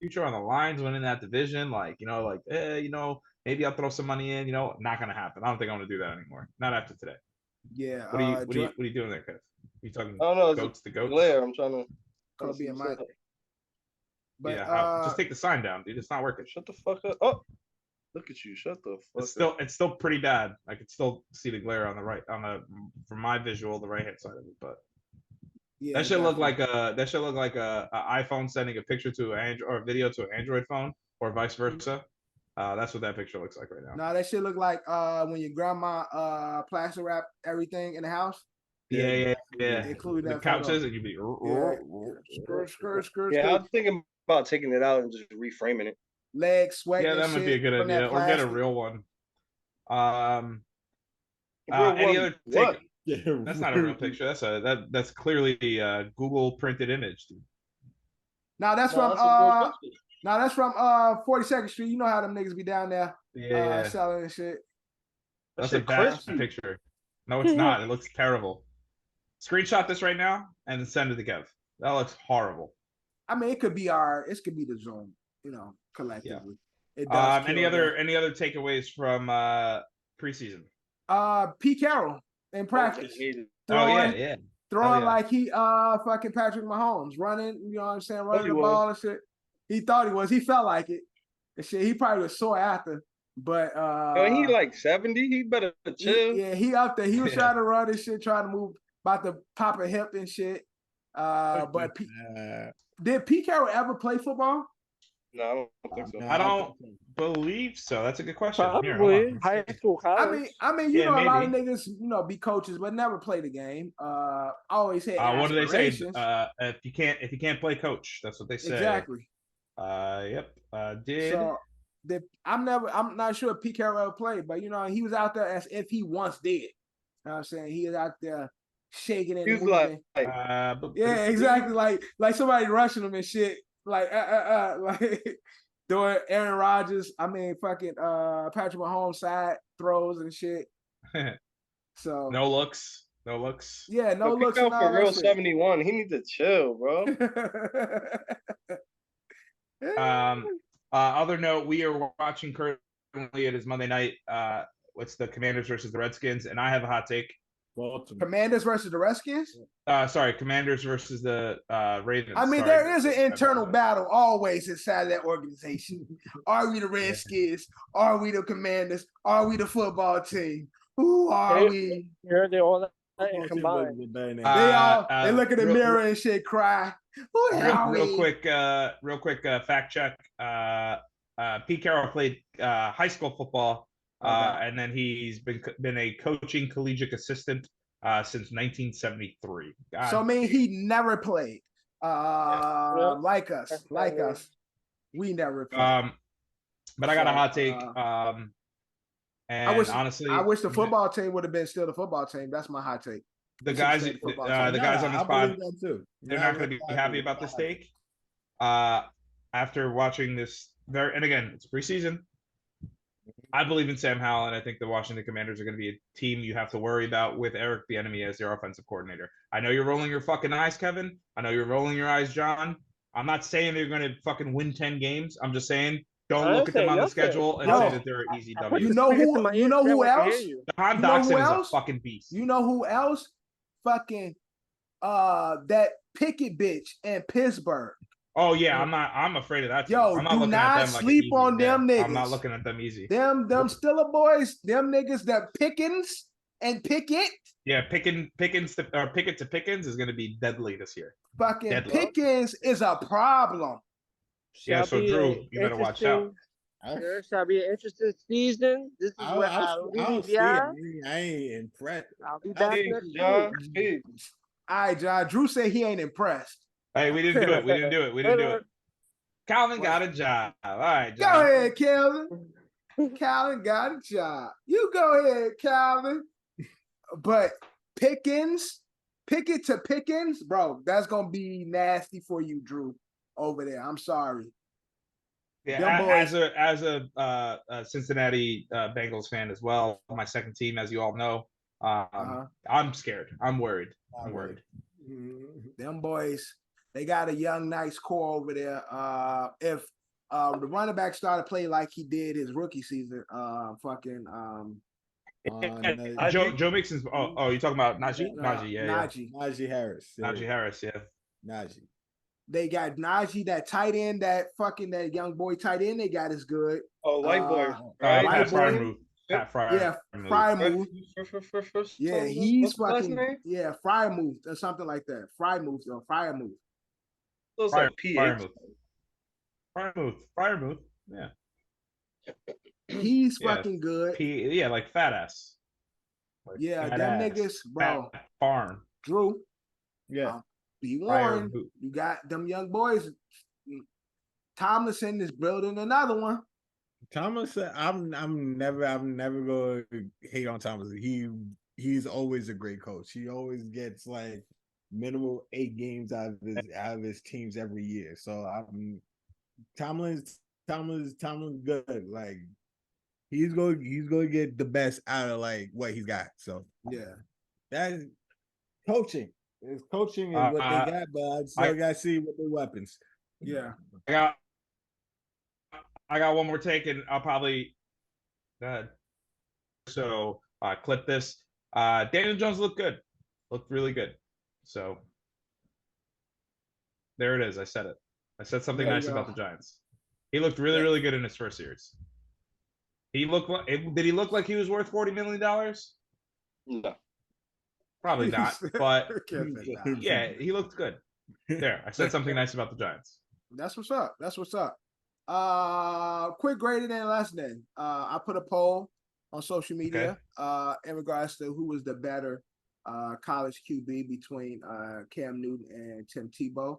future on the Lions winning that division? maybe I'll throw some money in. Not gonna happen. I don't think I'm gonna do that anymore. Not after today. Yeah. What are you doing there, Kev? You talking I don't know. goats to goats? Glare. I'm trying to. Kobe and Mike. But just take the sign down, dude. It's not working. Shut the fuck up. Oh, look at you. Shut the fuck up. It's still pretty bad. I can still see the glare on the right, from my visual, the right hand side of it. But yeah, that should look like a iPhone sending a picture to an Android or a video to an Android phone, or vice versa. That's what that picture looks like right now. No, that shit look like when your grandma plastic wrap everything in the house. Yeah. Include the that couches, photo. and you'd be. Skirt. Yeah, I'm thinking about taking it out and just reframing it. Legs sweating. Yeah, that might be a good idea. Or get a real one. Any other take? That's not a real picture. That's clearly a Google printed image, dude. Now that's from 42nd Street. You know how them niggas be down there selling and shit. That's a bad picture. No, it's not. It looks terrible. Screenshot this right now and then send it to Kev. That looks horrible. I mean, it could be the Zoom, collectively. Yeah. Any other takeaways from preseason? Pete Carroll in practice. Throwing like he fucking Patrick Mahomes, running, you know what I'm saying, running the ball and shit. He thought he was. He felt like it. And shit, he probably was sore after. But he like 70. He better chill. He up there. He was trying to run and shit, trying to move, about to pop a hip and shit. But did Pete Carroll ever play football? No, I don't think so. I don't believe so. That's a good question. Probably high school, college. I mean, a lot of niggas, be coaches, but never played the game. Always had what do they say? aspirations. If you can't play, coach. That's what they say. Exactly. Yep. I'm not sure if Pete Carroll ever played, but he was out there as if he once did. You know what I'm saying? He was out there shaking and moving. Like, yeah, exactly. Like somebody rushing him and shit. Like doing Aaron Rodgers. I mean, fucking Patrick Mahomes side throws and shit. So no looks. Yeah, no looks. For real 71. He needs to chill, bro. Other note, we are watching currently, it is Monday night. What's the Commanders versus the Redskins? And I have a hot take. Commanders versus the Redskins? Sorry, Commanders versus the Ravens. I mean, there is an internal battle always inside that organization. Are we the Redskins? Are we the Commanders? Are we the football team? Who are we? They all combined. They look in the mirror and shit, cry. Who are we? Real quick fact check. Pete Carroll played high school football. And then he's been a coaching collegiate assistant since 1973. So I mean, he never played. Like us, we never played. But I got a hot take. And honestly, I wish the football team would have been still the football team. That's my hot take. The guys on the spot, they're not going to be happy about this take. After watching this, and again, it's preseason. I believe in Sam Howell, and I think the Washington Commanders are going to be a team you have to worry about with Eric Bieniemy as their offensive coordinator. I know you're rolling your fucking eyes, Kevin. I know you're rolling your eyes, John. I'm not saying they're going to fucking win 10 games. I'm just saying don't look at them on the schedule and say that they're an easy W. You know who else? John Doxson is a fucking beast. You know who else? Fucking that Pickett bitch in Pittsburgh. Oh yeah, I'm afraid of that. Yo, I'm not do not sleep on them niggas. I'm not looking at them easy. Them Stiller boys, them niggas that Pickens and Pickett. Yeah, Pickens to Pickens is gonna be deadly this year. Fucking deadly. Pickens is a problem. Yeah, so Drew, you better watch out. There shall be an interesting season. This is what I'll see it. I ain't impressed. I'll be back next week. All right, John. Drew said he ain't impressed. Hey, we didn't do it. Calvin got a job. All right, John. Go ahead, Calvin. Calvin got a job. You go ahead, Calvin. But Pickett to Pickens, bro, that's gonna be nasty for you, Drew, over there. I'm sorry. Yeah, as a Cincinnati Bengals fan as well, my second team, as you all know, I'm scared. I'm worried. Them boys, they got a young, nice core over there. If The running back started playing like he did his rookie season. Joe Mixon's. Oh, you talking about Najee? Najee, yeah. Najee Harris. Yeah. Najee Harris, yeah. Najee. They got Najee, that tight end, that young boy tight end. They got is good. Oh, white boy. White Pat Fryer boy. move. Pat Fryer. Yeah, Fryer move. Yeah, he's what's his fucking. name? Yeah, Fryer move or something like that. Fryer move or Fryer move. Those Fryer like PH. move. Fryer move. Yeah. He's Yeah. fucking good. Yeah, like fat ass. Like Yeah, fat them ass. niggas, bro. Fat farm. Drew, Yeah. be Fryer warned. move. You got them young boys. Tomlinson is building another one. Tomlinson, I'm never gonna hate on Tomlinson. He's always a great coach. He always gets like minimal 8 games out of his teams every year. So Tomlin's good. Like he's going to get the best out of like what he's got. So Yeah, that's coaching. It's coaching is what they got, but I still got to see what their weapons. yeah. I got one more take, and I'll probably clip this. Daniel Jones looked good, looked really good. So there it is. I said it. I said something There you nice go. about the Giants. He looked really good in his first series. Did he look like he was worth $40 million? No. Probably not, but Can't say that. yeah, he looked good. There, I said something nice about the Giants. That's what's up. That's what's up. Quick grading and lesson. I put a poll on social media in regards to who was the better college QB between Cam Newton and Tim Tebow.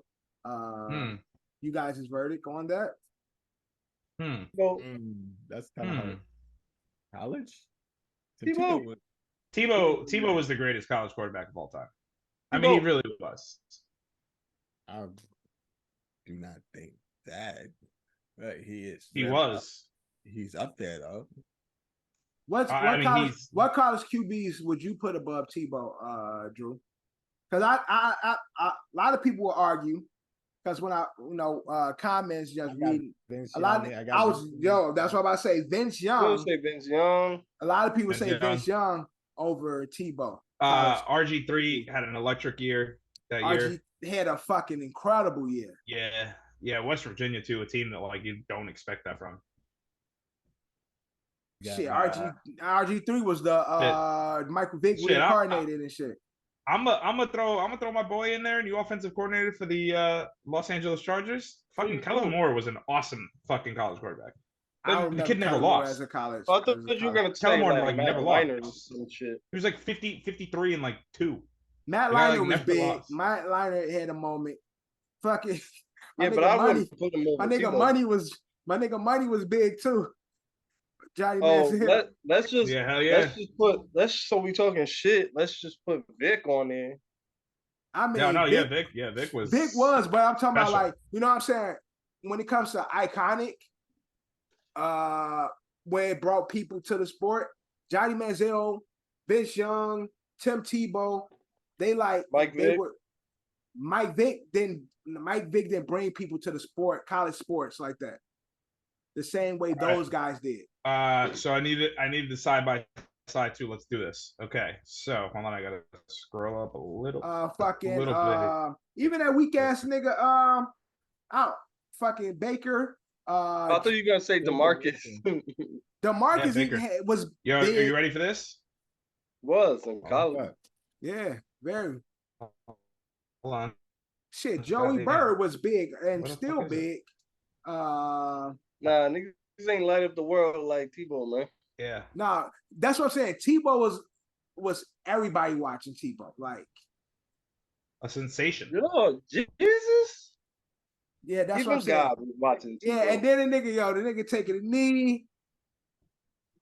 You guys' verdict on that? Well, That's kind of hard. College? Tebow was the greatest college quarterback of all time. I mean, he really was. I do not think that. But he is. He was. He's up there though. What college QBs would you put above Tebow, Drew? Because a lot of people will argue. Because when comments just reading a lot. That's what I'm about to say. Vince Young. A lot of people say Vince Young over Tebow. RG3 had an electric year that year. RG had a fucking incredible year. Yeah, West Virginia too, a team that like you don't expect that from. Shit, RG3 was the Michael Vick reincarnated and shit. I'm gonna throw my boy in there, new offensive coordinator for the Los Angeles Chargers. Fucking Kellen Moore was an awesome fucking college quarterback. The kid never lost. As a college. I thought you were gonna tell Kellen Moore like never lost. He was like 53 and like 2. Matt Leinart was big. Lost. Matt Leinart had a moment. Fucking but I wouldn't put him over. My nigga money was big too. Johnny let's just so we talking shit. Let's just put Vic on there. I mean, Vic was. Vic was, but I'm talking about like, you know what I'm saying? When it comes to iconic, where it brought people to the sport, Johnny Manziel, Vince Young, Tim Tebow, Mike Vick didn't bring people to the sport, college sports like that. The same way those guys did. So I needed the side by side too. Let's do this. Okay. So hold on, I gotta scroll up a little. Even that weak ass nigga. Fucking Baker. I thought you were gonna say DeMarcus. DeMarcus was. Yo, are you ready for this? Was in college. Yeah, very. Hold on. Shit, Joey Bird was big and still big. Nah, niggas ain't light up the world like Tebow, man. Yeah. Nah, that's what I'm saying. Tebow was everybody watching Tebow, like a sensation. Yo, Jesus. Yeah, that's what I'm saying. God watching Tebow. Yeah, and then the nigga taking a knee,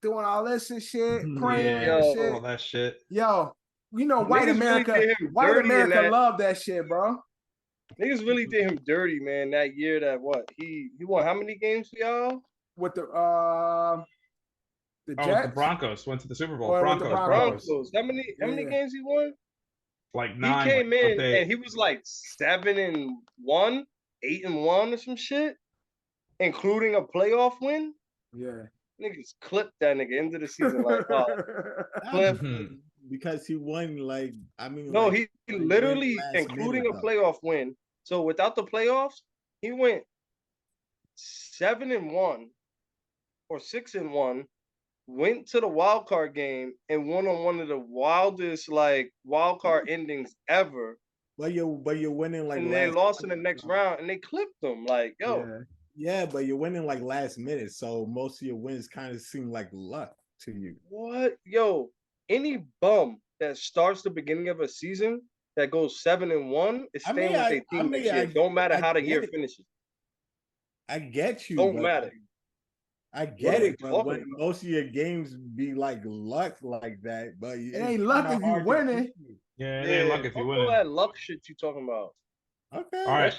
doing all this and shit, praying and shit. All that shit. Yo, you know, white America love that shit, bro. Niggas really did him dirty, man. That year, he won how many games for y'all? With the Jets? The Broncos went to the Super Bowl. Broncos. How many games he won? Like 9. He came in and he was like 7-1, 8-1 or some shit. including a playoff win, Yeah. niggas clipped that nigga into the season like, Cliff. Because he won, like, I mean, No, like, he literally, last including minute, a playoff win. So without the playoffs, he went 7-1 or 6-1. Went to the wild card game and won on one of the wildest like wild card endings ever. But you're winning like, and they lost in the next round, and they clipped them. Like, yo, yeah, but you're winning like last minute, so most of your wins kind of seem like luck to you. what, yo? Any bum that starts the beginning of a season that goes 7-1 is staying with their team next year. Don't matter how the year finishes. I get you. Don't matter. I get it, but when most of your games be like luck like that, but it ain't luck if you winning. Yeah, it ain't luck if you winning. All that luck shit you talking about. Okay. All right.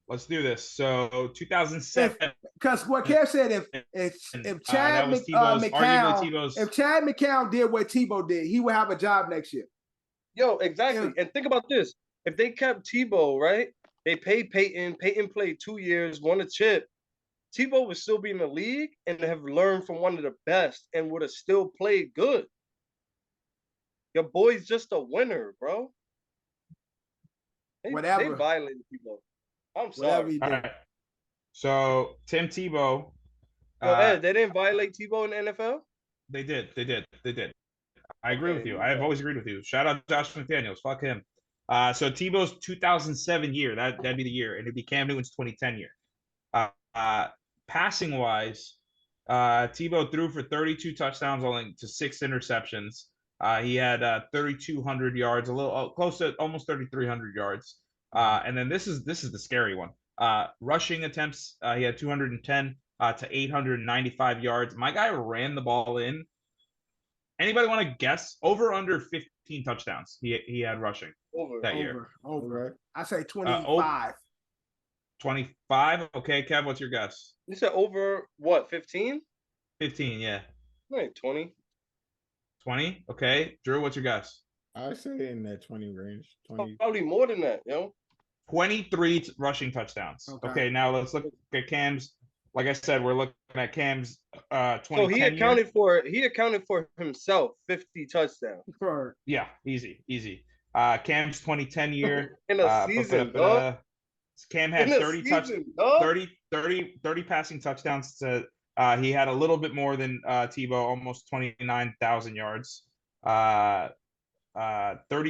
Let's do this. So 2007. Because what Kev said, if Chad McCown did what Tebow did, he would have a job next year. Yo, exactly. And think about this: if they kept Tebow, right? They paid Peyton. Peyton played 2 years, won a chip. Tebow would still be in the league and have learned from one of the best and would have still played good. Your boy's just a winner, bro. They violated Tebow. I'm sorry. All right. So Tim Tebow. Ed, they didn't violate Tebow in the NFL? They did. I agree with you. I have always agreed with you. Shout out Josh McDaniels. Fuck him. So Tebow's 2007 year, that'd be the year, and it'd be Cam Newton's 2010 year. Passing wise, Tebow threw for 32 touchdowns, only to 6 interceptions. He had 3,200 yards, a little close to almost 3,300 yards. And then this is the scary one. Rushing attempts, he had 210 to 895 yards. My guy ran the ball in. Anybody want to guess over under 15 touchdowns he had rushing that year? Over. I say 25. 25. Okay, Kev, what's your guess? You said over what? 15? 15, yeah. Wait, 20. 20. Okay, Drew, what's your guess? I say in that 20 range. 20. Probably more than that, yo. 23 rushing touchdowns. Okay, now let's look at Cam's. Like I said, we're looking at Cam's 2010 So he accounted for himself 50 touchdowns. Yeah, easy. Cam's 2010 year. In a season, dog. Cam had 30 passing touchdowns to he had a little bit more than Tebow, almost 29,000 yards. 30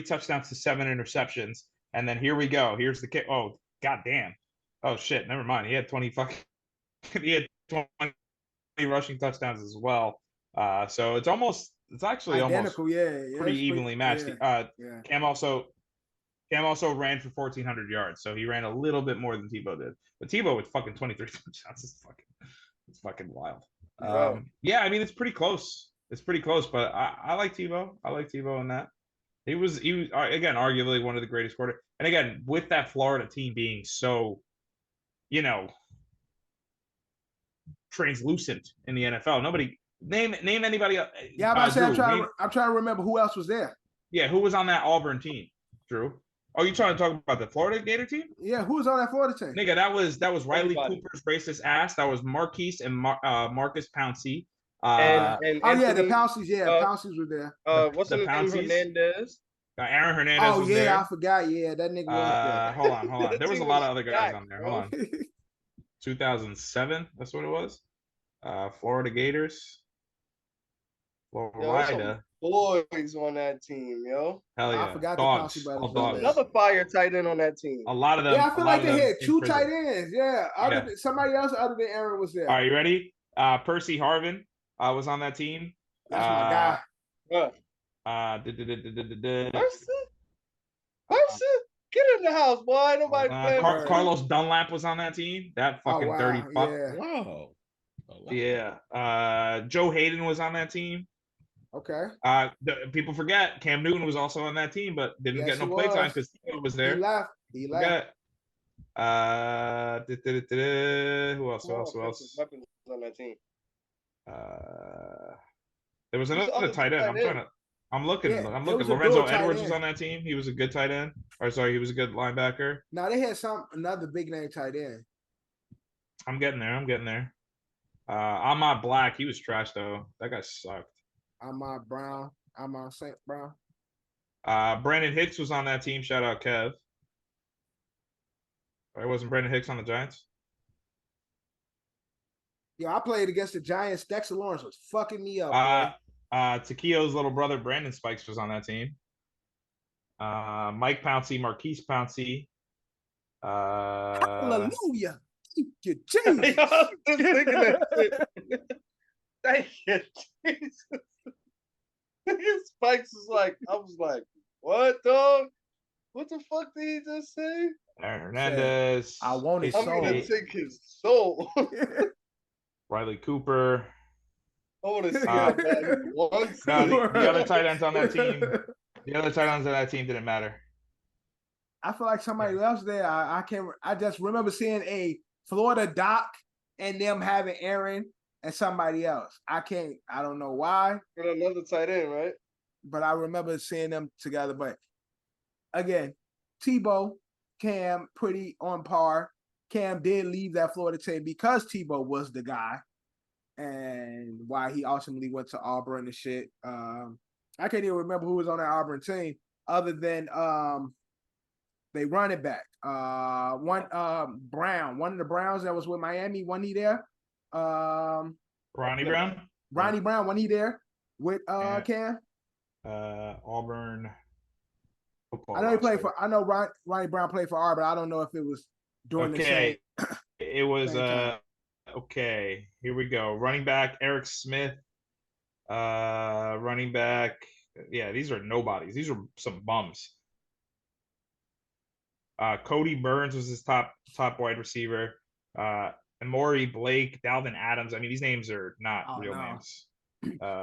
touchdowns to 7 interceptions. And then here we go. Here's the kick. Oh, goddamn. Oh shit, never mind. He had 20 rushing touchdowns as well. So it's actually identical, almost pretty evenly matched. Cam also ran for 1,400 yards, so he ran a little bit more than Tebow did. But Tebow with fucking 23 touchdowns it's fucking wild. Yeah, I mean it's pretty close. But I like Tebow. I like Tebow in that. He was again arguably one of the greatest quarterbacks. And again, with that Florida team being so, translucent in the NFL, nobody name anybody else. Yeah, I'm trying to remember who else was there. Yeah, who was on that Auburn team, Drew? Oh, you trying to talk about the Florida Gator team? Yeah, who was on that Florida team? Nigga, that was Riley Cooper's racist ass. That was Marquise and Marcus Pouncey. The Pouncies. Yeah, Pouncies were there. What's the name? Hernandez. Aaron Hernandez. Oh yeah, I forgot. Yeah, that nigga was there. Hold on. There was a lot of other guys on there. Hold on. 2007. That's what it was. Florida Gators. Florida. Boys on that team, yo. Hell yeah. I forgot dogs. the Pouncey Dogs. Another fire tight end on that team. A lot of them. Yeah, I feel like they had 2 tight ends. Yeah. Somebody else other than Aaron was there. All right, you ready? Percy Harvin was on that team. That's my guy. Percy, get in the house, boy. Nobody playing. Carlos Dunlap was on that team. That fucking dirty fuck. Yeah. Wow. Yeah. Joe Hayden was on that team. Okay. People forget Cam Newton was also on that team, but didn't get no play time because he was there. He left. Who else? Weapons on that team. There was another tight end. I'm looking. Lorenzo Edwards was on that team. He was a good tight end. He was a good linebacker. Now they had another big name tight end. I'm getting there. I'm getting there. Ahmad Black, he was trash though. That guy sucked. Ahmad Brown. Ahmad St. Brown. Brandon Hicks was on that team. Shout out Kev. Right, wasn't Brandon Hicks on the Giants? Yeah, I played against the Giants. Dexter Lawrence was fucking me up, boy. Taquio's little brother Brandon Spikes was on that team. Mike Pouncey, Marquise Pouncey. Hallelujah. Thank you, Jesus. I was just thinking that shit. Thank you, Jesus. Spikes is like, I was like, what, dog? What the fuck did he just say? Hernandez. I want his I'm soul. gonna take his soul. Riley Cooper. I want to see him back once. No, the other tight ends on that team. The other tight ends on that team didn't matter. I feel like somebody else there. I can't. I just remember seeing a Florida Doc and them having Aaron and somebody else. I don't know why. Another tight end, right? But I remember seeing them together. But again, Tebow, Cam, pretty on par. Cam did leave that Florida team because Tebow was the guy, and why he ultimately went to Auburn and shit. I can't even remember who was on that Auburn team other than they running back. Brown, one of the Browns that was with Miami. Wasn't he there? Ronnie Brown. Ronnie Brown. Wasn't he there with Cam? Auburn. I know he played for. I know Ronnie Brown played for Auburn. But I don't know if it was during the same. It was same time. okay. Here we go. Running back Eric Smith. Running back. Yeah, these are nobodies. These are some bums. Cody Burns was his top wide receiver. Amori Blake, Dalvin Adams. I mean, these names are not real names.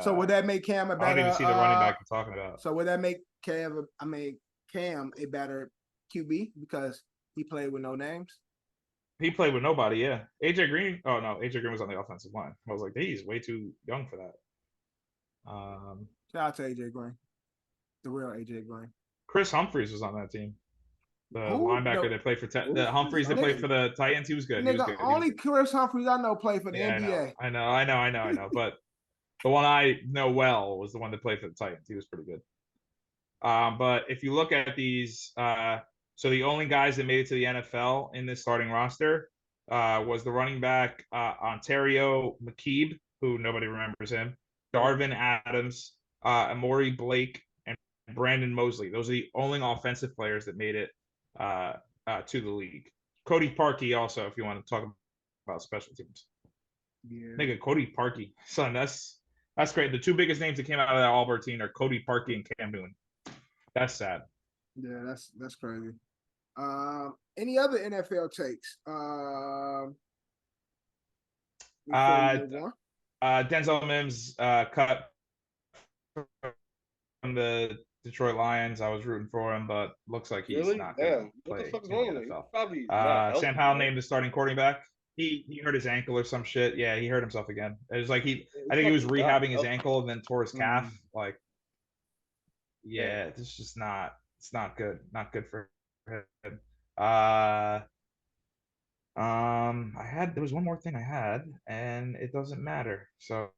So would that make Cam a better? I don't even see the running back I'm talking about. So would that make Cam a better QB because he played with no names? He played with nobody, yeah. AJ Green. Oh no, AJ Green was on the offensive line. I was like, he's way too young for that. Shout out to AJ Green, the real AJ Green. Chris Humphries was on that team. The Who? linebacker that played for the Humphries that played for the Titans. He was good. He was good. Only Chris Humphries I know played for the NBA. I know. But the one I know well was the one that played for the Titans. He was pretty good. But if you look at these, so the only guys that made it to the NFL in this starting roster was the running back Ontario McKeeb, who nobody remembers him, Darvin Adams, Amori Blake, and Brandon Mosley. Those are the only offensive players that made it to the league. Cody Parkey also, if you want to talk about special teams. Yeah. Nigga, Cody Parkey. Son, that's great. The two biggest names that came out of that Auburn team are Cody Parkey and Cam Newton. That's sad. Yeah, that's crazy. Any other NFL takes? Denzel Mims cut from the Detroit Lions. I was rooting for him, but looks like he's not going to play in the NFL. Probably Sam Howell named the starting quarterback. He hurt his ankle or some shit. Yeah, he hurt himself again. It was like I think he was rehabbing his ankle and then tore his calf. Like, yeah, it's just not. It's not good. Not good for him. There was one more thing I had, and it doesn't matter. So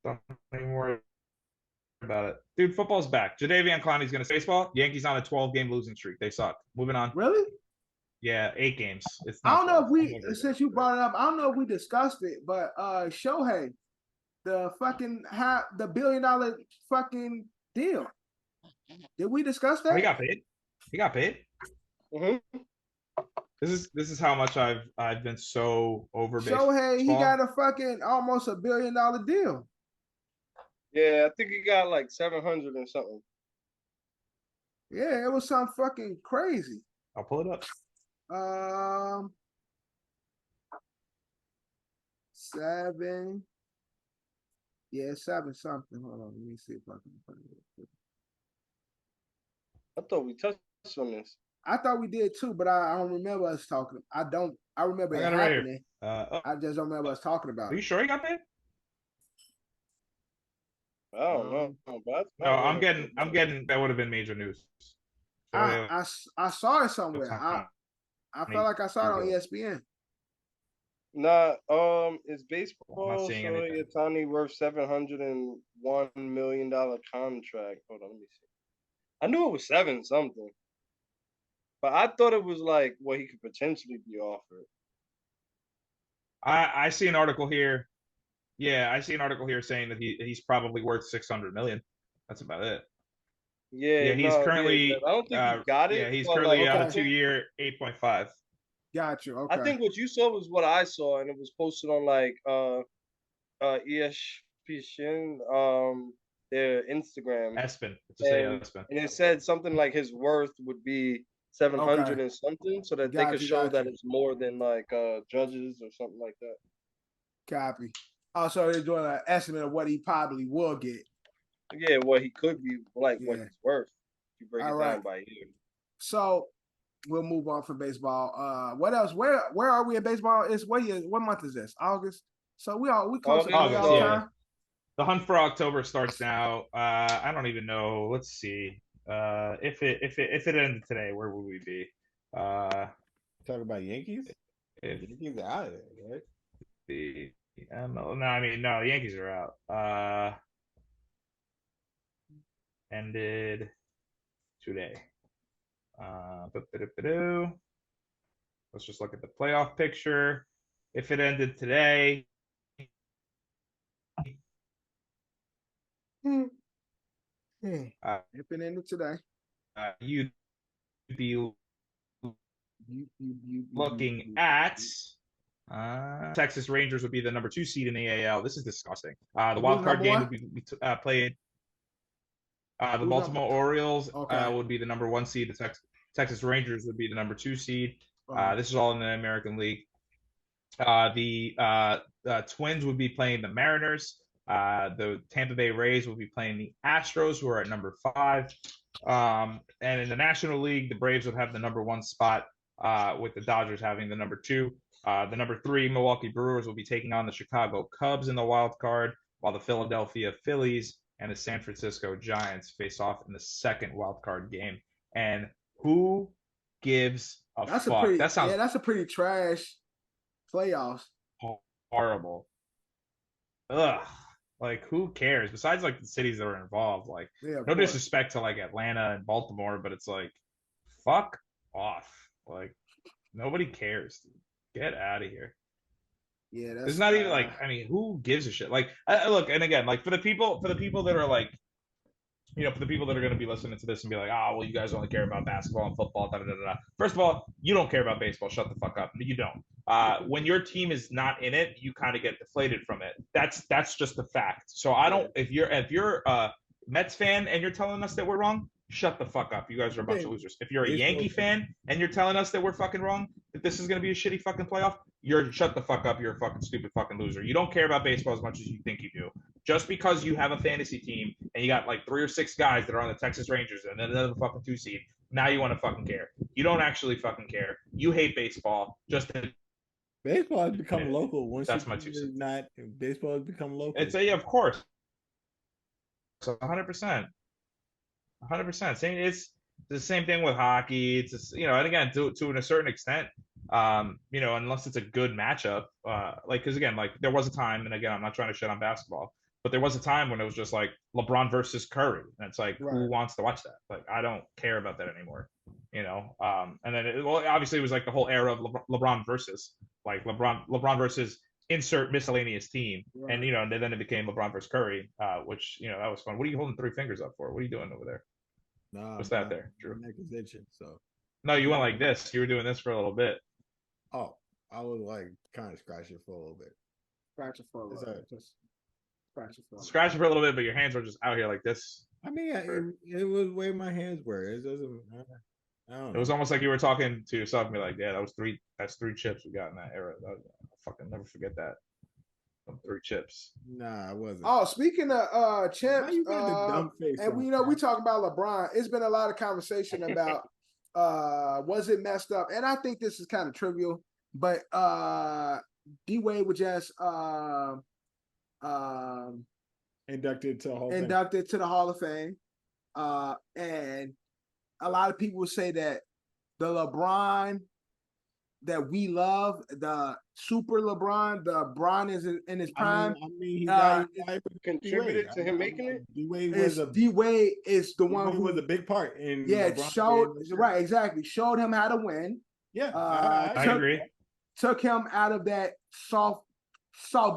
don't even worry about it. Dude, football's back. Jadeveon Clowney's gonna say baseball. Yankees on a 12-game losing streak. They suck. Moving on. Really? Yeah, 8 games. It's I don't know 12. if since you brought it up, I don't know if we discussed it, but Shohei, the $1 billion fucking deal. Did we discuss that? He got paid. He got paid. Mm-hmm. This is how much I've been so over baseball. Shohei, he got a fucking almost $1 billion deal. Yeah, I think he got like 700 and something. Yeah, it was something fucking crazy. I'll pull it up. 7. Yeah, 7 something. Hold on, let me see if I can find it. I thought we touched on this. I thought we did too, but I don't remember us talking. I remember it happening. I just don't remember us talking about it. Are you sure he got paid? I don't know. No, I'm getting that would have been major news. I saw it somewhere. I felt like I saw it on Google. ESPN. Nah, is I'm not baseball seeing Shohei anything. Ohtani worth $701 million contract? Hold on, let me see. I knew it was 7 something, but I thought it was like what he could potentially be offered. I see an article here. Yeah, I see an article here saying that he's probably worth 600 million. That's about it. Yeah, Yeah, he's no, yeah, currently I don't think he got it, he's but currently like on Okay. a 2-year 8.5. Got you. I Okay. think what you saw was what I saw, and it was posted on like ESPN, their Instagram, Espen. It's just say and Espen. it said something like his worth would be 700 and something, so that they could show that it's more than like judges or something like that. Copy. Also, they're doing an estimate of what he probably will get. Yeah, what he could be like, what Yeah. he's worth. If you break All it right. down by year. So we'll move on from baseball. What else? Where are we in baseball? It's what month is this? August. So we close to August, playoff yeah. time. The hunt for October starts now. I don't even know. Let's see. If it ended today, where would we be? Talk about Yankees. If Yankees are out of there, right? no, I mean no, the Yankees are out. Ended today. Let's just look at the playoff picture. If it ended today, If it ended today, you'd be looking at Texas Rangers would be the number 2 seed in the AL. This is disgusting. The wild card game would be played. The Baltimore Orioles would be the number 1 seed. The Texas Rangers would be the number 2 seed. This is all in the American League. The Twins would be playing the Mariners. The Tampa Bay Rays will be playing the Astros, who are at number 5. And in the National League, the Braves would have the number 1 spot, with the Dodgers having the number 2. The number 3 Milwaukee Brewers will be taking on the Chicago Cubs in the wild card, while the Philadelphia Phillies and the San Francisco Giants face off in the second wild card game. And who gives a fuck? That sounds that's a pretty trash playoffs. Horrible. Ugh. Like, who cares? Besides, like, the cities that are involved, like, no disrespect to like Atlanta and Baltimore, but it's like, fuck off. Like, nobody cares. Dude. Get out of here. Yeah, that's it's not even like, I mean, who gives a shit? Like, look, and again, like for the people that are like, you know, for the people that are going to be listening to this and be like, oh, well, you guys only care about basketball and football. Da, da, da, da. First of all, you don't care about baseball. Shut the fuck up. You don't. When your team is not in it, you kind of get deflated from it. That's just a fact. So I don't. If you're a Mets fan and you're telling us that we're wrong, shut the fuck up. You guys are a bunch of losers. If you're a Yankee fan and you're telling us that we're fucking wrong, that this is going to be a shitty fucking playoff, shut the fuck up. You're a fucking stupid fucking loser. You don't care about baseball as much as you think you do. Just because you have a fantasy team and you got like 3 or 6 guys that are on the Texas Rangers and then another fucking 2 seed, now you want to fucking care. You don't actually fucking care. You hate baseball. Baseball has become local. Once that's my 2 cents. Baseball has become local. It's of course. So 100%. 100%. It's the same thing with hockey. It's just, you know, and again, to a certain extent, you know, unless it's a good matchup, like, because again, like there was a time, and again, I'm not trying to shit on basketball, but there was a time when it was just like LeBron versus Curry, and it's like, who wants to watch that? Like, I don't care about that anymore, you know. And then obviously it was like the whole era of LeBron versus insert miscellaneous team, and you know, and then it became LeBron versus Curry, which, you know, that was fun. What are you holding 3 fingers up for? What are you doing over there? What's that there, Drew? My neck is itching, so. No, you went like this. You were doing this for a little bit. Oh, I was like kind of scratching for a little bit. Scratching for a little bit. Scratching for a little bit, but your hands were just out here like this. I mean, it was where my hands were. It doesn't. I don't know. It was almost like you were talking to yourself and be like, "Yeah, that's 3 chips we got in that era. I'll fucking never forget that. 3 chips." Nah, I wasn't. Oh, speaking of chips, you got the dumb face and we we talk about LeBron. It's been a lot of conversation about was it messed up? And I think this is kind of trivial, but D Wade was just inducted to the Hall of Fame. And a lot of people would say that the LeBron that we love, the super LeBron, the Bron is in his prime. He contributed to him making it. D-Wade was D-Wade is the one who was a big part in right, exactly. Showed him how to win. Yeah, I agree. Took him out of that soft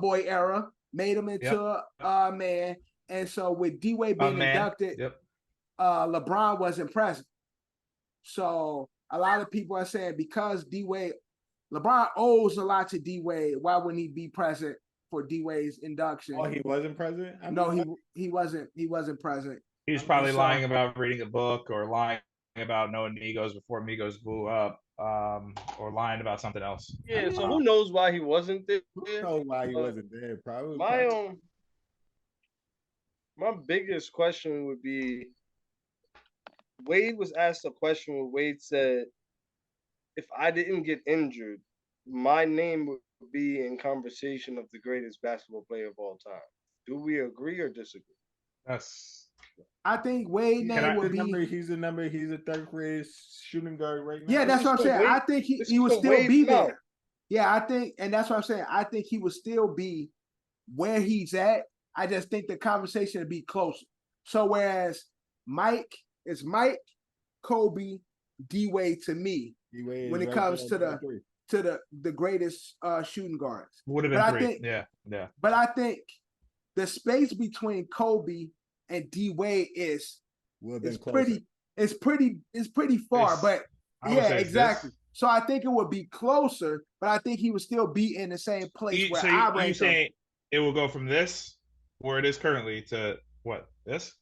boy era, made him into a man. And so with D-Wade being inducted, LeBron wasn't present. So a lot of people are saying because D-Wade, LeBron owes a lot to D-Wade. Why wouldn't he be present for D-Wade's induction? Oh, he wasn't present? He wasn't present. He was probably lying about reading a book or lying about knowing Migos before Migos blew up, or lying about something else. Yeah, so who knows why he wasn't there? Who knows why he wasn't there? Probably. My biggest question would be, Wade was asked a question where Wade said, if I didn't get injured, my name would be in conversation of the greatest basketball player of all time. Do we agree or disagree? I think Wade name would be. He's the third greatest shooting guard right now. Yeah, that's what I'm saying. I think he would still be there. Yeah, I think, and that's what I'm saying. I think he would still be where he's at. I just think the conversation would be closer. So whereas Mike is Mike, Kobe, D-Wade to me when it comes to the greatest shooting guards. Would have been great. Yeah. But I think the space between Kobe and D-Wade is pretty far. But yeah, exactly. So I think it would be closer, but I think he would still be in the same place where I rank him. You saying it will go from this where it is currently to what, this?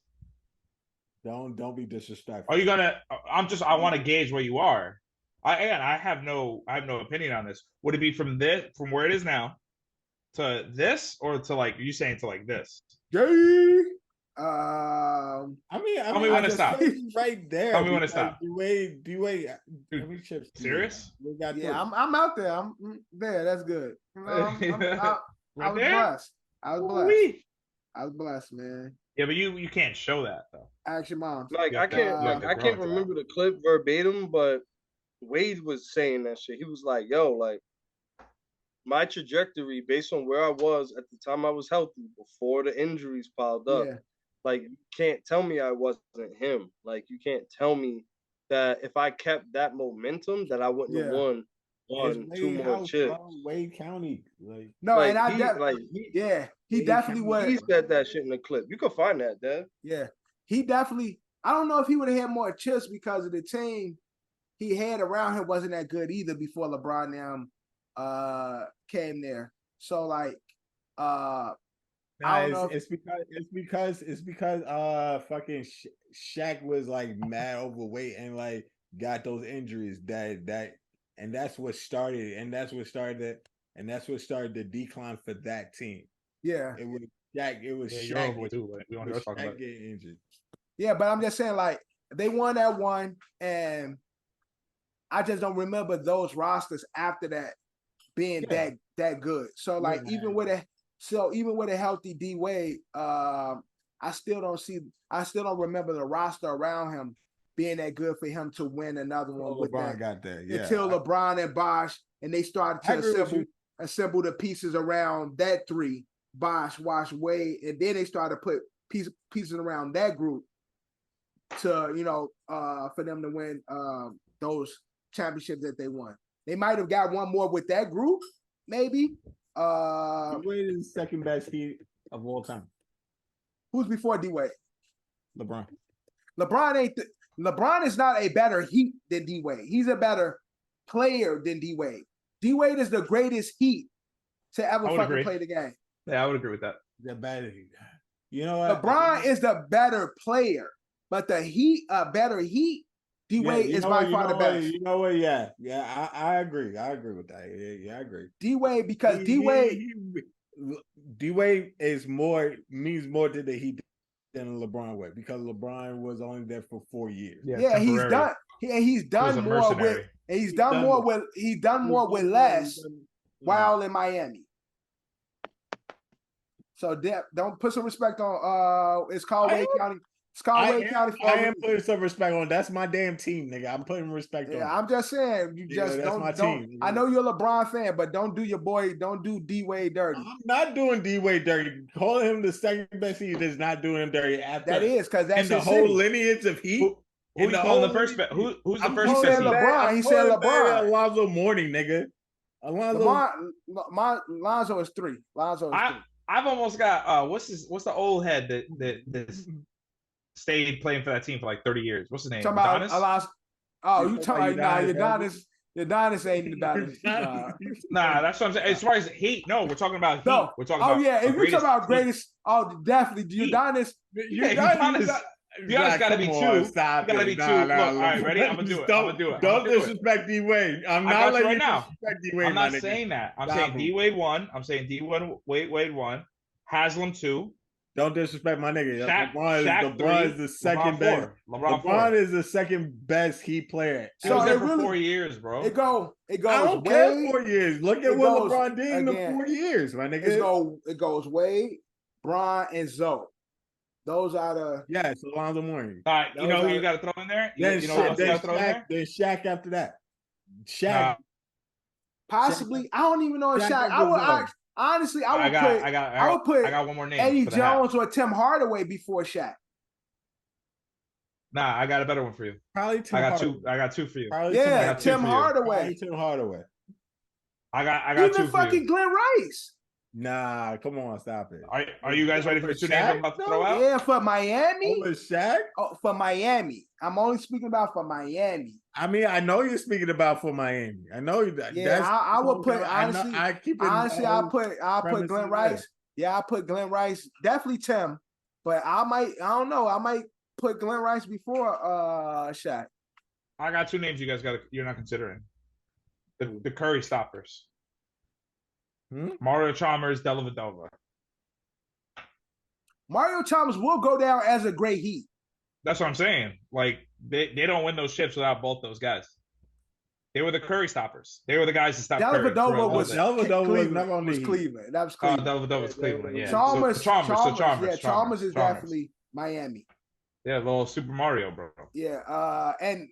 Don't be disrespectful. Are you gonna? I want to gauge where you are. I have no opinion on this. Would it be from where it is now to this, or to like you saying to like this? I mean, tell me when to stop. Right there. Tell me when to stop. D-Wade. Dude, serious? Yeah, I'm out there. I'm there. That's good. I was blessed. I was blessed, man. Yeah, but you can't show that though. Ask your mom. Like I can't remember the clip verbatim, but Wade was saying that shit. He was like, "Yo, like my trajectory based on where I was at the time I was healthy before the injuries piled up. Yeah. Like you can't tell me I wasn't him. Like you can't tell me that if I kept that momentum that I wouldn't have won two more chips. Wade County, like no, like, and he definitely would. He said that shit in the clip. You can find that, Dad. Yeah, he definitely. I don't know if he would have had more chips because of the team he had around him wasn't that good either before LeBron came there. So like, I don't know. It's because fucking Shaq was like mad overweight and like got those injuries and that's what started the decline for that team. Yeah, it was Shaq. It was Shaq. We want to talk about getting injured. Yeah, but I'm just saying, like, they won that one, and I just don't remember those rosters after that being that good. So, like, even with a healthy D Wade, I still don't remember the roster around him being that good for him to win another one. With LeBron that. got that, yeah. Until LeBron and Bosh, and they started to assemble the pieces around that three, Bosh, Wash, Wade, and then they started to put pieces around that group to, for them to win those championships that they won. They might have got one more with that group, maybe. D-Wade is the second best Heat of all time. Who's before D-Wade? LeBron. LeBron is not a better Heat than D-Wade. He's a better player than D-Wade. D-Wade is the greatest Heat to ever fucking play the game. Yeah, I would agree with that. The better Heat. You know what? LeBron is the better player, but the Heat, better Heat, D-Wade is by far the best. You know what? Yeah, I agree. I agree with that. Yeah, I agree. D-Wade, because D-Wade means more to the Heat than LeBron Wade, because LeBron was only there for 4 years. Yeah, he's done more with less while in Miami. So don't put some respect on. It's called Wade County. Skyway County. I am putting some respect on. That's my damn team, nigga. I'm putting respect on. Yeah, I'm just saying. You just that's my don't. team. I know you're a LeBron fan, but don't do your boy. Don't do D-Wade dirty. I'm not doing D-Wade dirty. Calling him the second best Heat is not doing him dirty. After That is because that's in the his whole city. lineage of Heat. Who you calling the first best? Who's the I'm first calling best? LeBron. He said LeBron. Alonzo Mourning, nigga. Lonzo is 3. Lonzo is 3. I've almost got what's the old head that stayed playing for that team for like 30 years? What's his name? Talking about Adonis? Alonzo. Oh, you talking about Udonis? Udonis ain't Udonis. Nah, that's what I'm saying. As far as Heat, no, we're talking about Heat. No. We're talking about if you're talking about greatest, definitely Udonis. Udonis got to be 2. Got to be 2. Look, all right, ready? I'm gonna do it. Don't disrespect D-Wade. I'm not letting you disrespect D-Wade. I'm not saying that. I'm saying D-Wade 1. I'm saying Wade 1. Haslam 2. Don't disrespect my nigga. LeBron is the second best. LeBron is the second best Heat player. He was there for 4 years, bro. It goes. I don't care 4 years. Look at what LeBron did in the 4 years, my nigga. It goes Wade, Bron, and Zoe. Those are the Alonzo Mourning. All right, you know who you got to throw in there? Then Shaq after that. Shaq. Possibly. I don't even know if Shaq. Honestly, I would put I got one more name. Eddie Jones or Tim Hardaway before Shaq. Nah, I got a better one for you. Probably Tim Hardaway. I got 2 for you. Tim Hardaway. Tim Hardaway. I got even 2 for you. fucking Glenn Rice. Nah, come on, stop it. Are you guys ready for the 2 names I'm about to throw out? Yeah, for Miami. Over Shaq? Oh, for Miami. I'm only speaking about for Miami. I mean, I know you're speaking about for Miami. I know that. Yeah, I would put honestly. I'll put Glenn Rice. Yeah, I'll put Glenn Rice. Definitely Tim, but I don't know. I might put Glenn Rice before Shaq. I got 2 names you're not considering. The Curry stoppers. Mario Chalmers, Dellavedova. Mario Chalmers will go down as a great Heat. That's what I'm saying. Like they don't win those chips without both those guys. They were the Curry stoppers. They were the guys that stopped Curry. Dellavedova was never on the Cleveland. That was Cleveland. Dellavedova was Cleveland. Yeah. Chalmers Chalmers is definitely Miami. Yeah, little Super Mario, bro. Yeah, and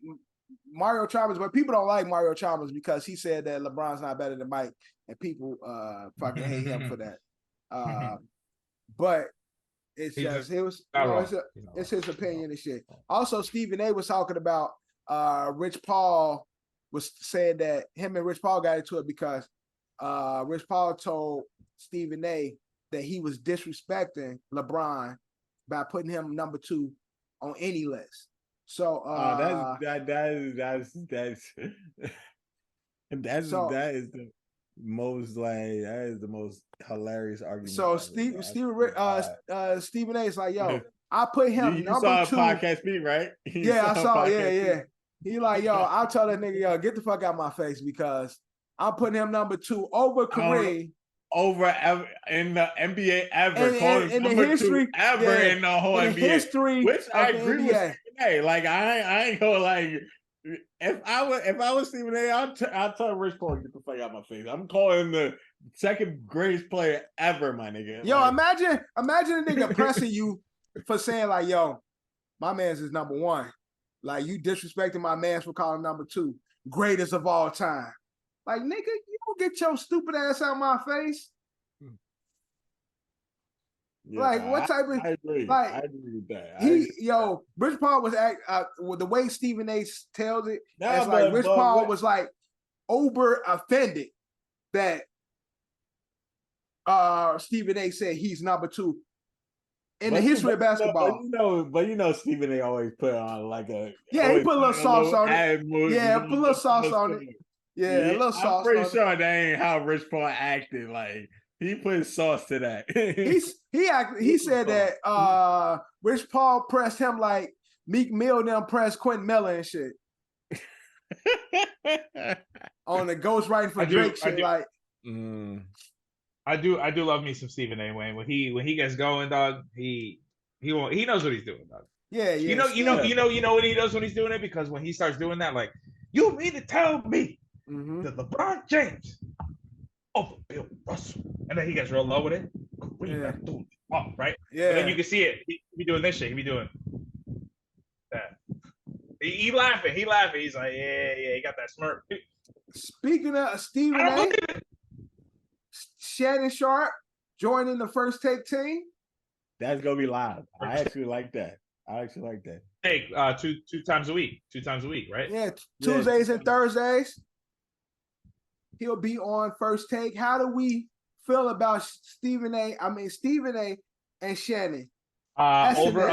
Mario Chalmers, but people don't like Mario Chalmers because he said that LeBron's not better than Mike, and people fucking hate him for that. But it's it's his opinion and shit. Also, Stephen A was talking about Rich Paul was saying that him and Rich Paul got into it because Rich Paul told Stephen A that he was disrespecting LeBron by putting him number 2 on any list. So that is the most hilarious argument. So Stephen A is like, yo, I put him you number saw 2. Podcast speak, right? I saw. Yeah. He like, yo, I'll tell that nigga, yo, get the fuck out of my face because I'm putting him number 2 over Kareem. Over ever in the NBA ever, in the history ever in the whole NBA history, which I agree with NBA. Stephen A. Like I ain't gonna like if I was Stephen A, I'll tell Rich Paul get the fuck out of my face. I'm calling him the second greatest player ever, my nigga. Yo, like, imagine a nigga pressing you for saying like, yo, my man's is number 1. Like you disrespecting my man's for calling number 2, greatest of all time. Like, nigga, you don't get your stupid ass out of my face. yeah, like, what type of... I agree. Like, I agree with that. Rich Paul was with the way Stephen A tells it, it's like Rich Paul was like over offended that Stephen A said he's number 2 in the history of basketball. But you know Stephen A always put on like a... Yeah, he put a little sauce on it. Yeah, put a little sauce on it. Yeah, a little sauce. I'm pretty sure that ain't how Rich Paul acted. Like he put sauce to that. he said that Rich Paul pressed him like Meek Mill them pressed Quentin Miller and shit on the ghostwriting for Drake shit. Like, I do love me some Stephen A. Wayne. When he gets going, dog, he knows what he's doing, dog. Yeah. You know what he does when he's doing it, because when he starts doing that, like, you mean to tell me that LeBron James over Bill Russell, and then he gets real low with it. Right? Yeah. And then you can see it. He be doing this shit. He be doing. He laughing. He laughing. He's like, yeah. He got that smirk. Speaking of Stephen I don't A, believe it. Shannon Sharp joining the First Take team. That's gonna be live. I actually like that. Hey, two times a week. 2 times a week, right? Yeah, Tuesdays and Thursdays. He'll be on First Take. How do we feel about Stephen A and Shannon? Over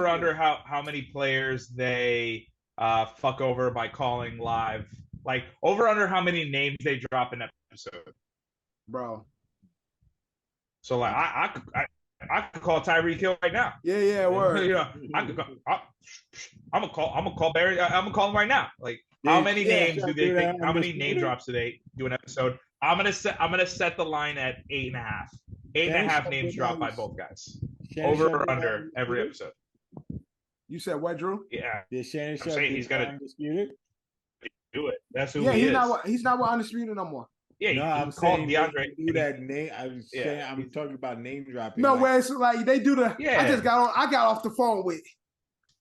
under how many players they fuck over by calling live. Like over under how many names they drop in episode. Bro. So like I could call Tyreek Hill right now. Yeah, word. You know, I'm gonna call Barry. I'm gonna call him right now. Like how many names do they think? How many name drops do they do an episode? I'm gonna set the line at 8.5. 8.5 names dropped by both guys. Over or under every episode. You said what, Drew? Yeah. Did Shannon I'm saying he's gotta undisputed? do it. That's who Yeah, he is. he's not with Undisputed no more. Yeah, No, I'm I'm calling saying DeAndre. do that name. I'm Yeah. talking about name dropping. No, like, where it's like they do the. Yeah. I got off the phone with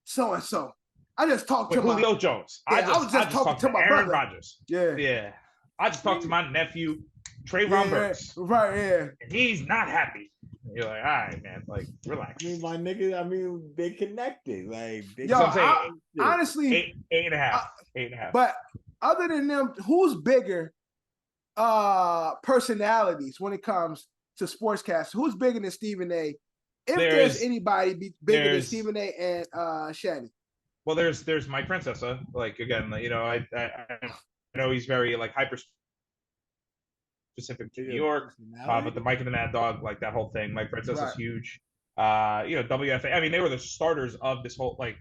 so and so. I just talked With to Julio my. Jones. Yeah, I was just talking to my Aaron brother. Rodgers. Yeah. Yeah. I just talked to my nephew, Trayvon Burks. Right. Yeah. And he's not happy. You're like, all right, man. Like, relax. I mean, my niggas. They connected. Like, they Yo, what I'm saying. honestly, 8.5. 8.5. but other than them, who's bigger personalities when it comes to sportscast? Who's bigger than Stephen A? If there's anybody bigger than Stephen A and Shannon. Well, there's Mike Francesa. Like again, you know, I know he's very like hyper specific to New York, but the Mike and the Mad Dog, like that whole thing. Mike Francesa is huge. You know, WFA. I mean, they were the starters of this whole like.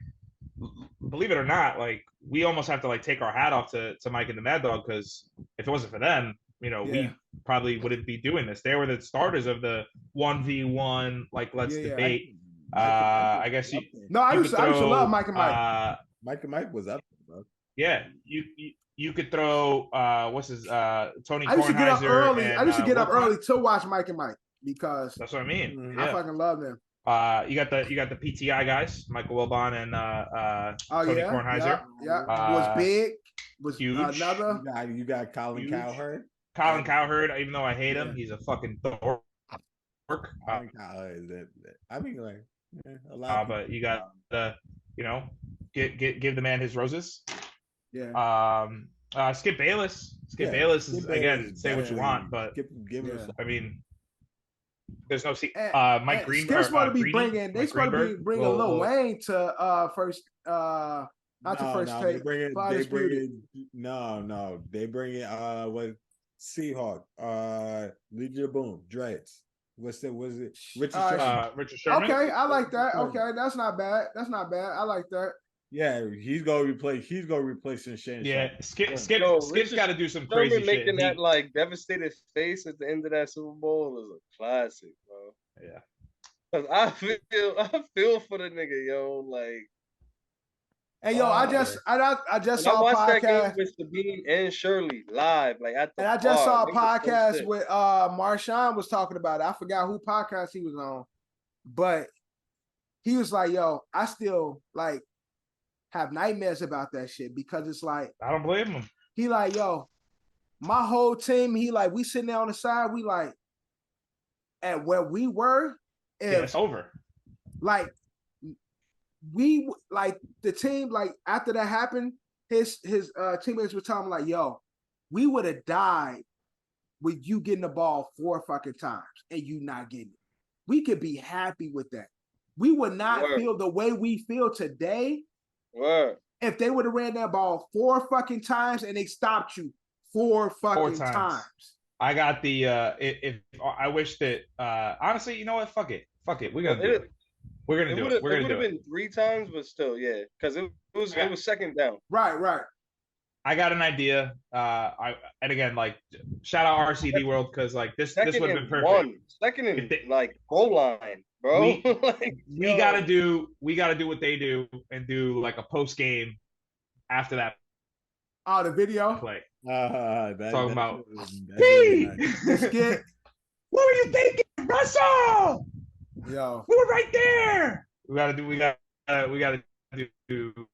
Believe it or not, like we almost have to like take our hat off to Mike and the Mad Dog because if it wasn't for them, you know, we probably wouldn't be doing this. They were the starters of the 1v1, like let's debate. I guess you. No, I used to love Mike and Mike. Mike and Mike was up, bro. Yeah, you could throw what's his Tony. I used to get up early. And, I used to get up early to watch Mike and Mike because that's what I mean. I fucking love them. You got the PTI guys, Michael Wilbon and Tony Kornheiser. Yeah, was big, was huge. Another. You got Colin Cowherd. Colin Cowherd, even though I hate him, he's a fucking dork. I mean, like a lot. But you got the, you know, give the man his roses. Yeah. Skip Bayless. Skip Bayless is again. Say what you want, but give us. I mean. There's no Mike Green. They're supposed to be bringing. They supposed to be bringing Lil Wayne to first. Not to first take. They bring it. What Seahawk? Legion Boom. Dreads. Was it Richard Sherman? Okay, I like that. Okay, that's not bad. I like that. Yeah, he's gonna replace Shane. Yeah, Skip's got to do some crazy shit. Making that like devastated face at the end of that Super Bowl is a classic, bro. Yeah, cause I feel for the nigga, yo. Like, hey, yo, I just saw a podcast that game with Sabine and Shirley live, like at the and I just saw a podcast with Marshawn was talking about it. I forgot who podcast he was on, but he was like, "Yo, I still like." Have nightmares about that shit because it's like I don't blame him. He like, yo, my whole team, he like, we sitting there on the side, we like at where we were, it's over. Like we like the team, like after that happened, his teammates were telling him, like, yo, we would have died with you getting the ball 4 fucking times and you not getting it. We could be happy with that. We would not feel the way we feel today. If they would have ran that ball 4 fucking times and they stopped you 4 fucking times. I got the if I wish that honestly, you know what? Fuck it. We're gonna do it. We're gonna do it. We're gonna do it. It would have been 3 times, but still, yeah, because it was second down. Right. I got an idea. And again, like shout out RCD World because like this would have been perfect. Second and like goal line. Bro, we gotta do what they do and do like a post game after that. Oh, the video play. Talking about the skit. What were you thinking, Russell? Yo, we were right there. We gotta do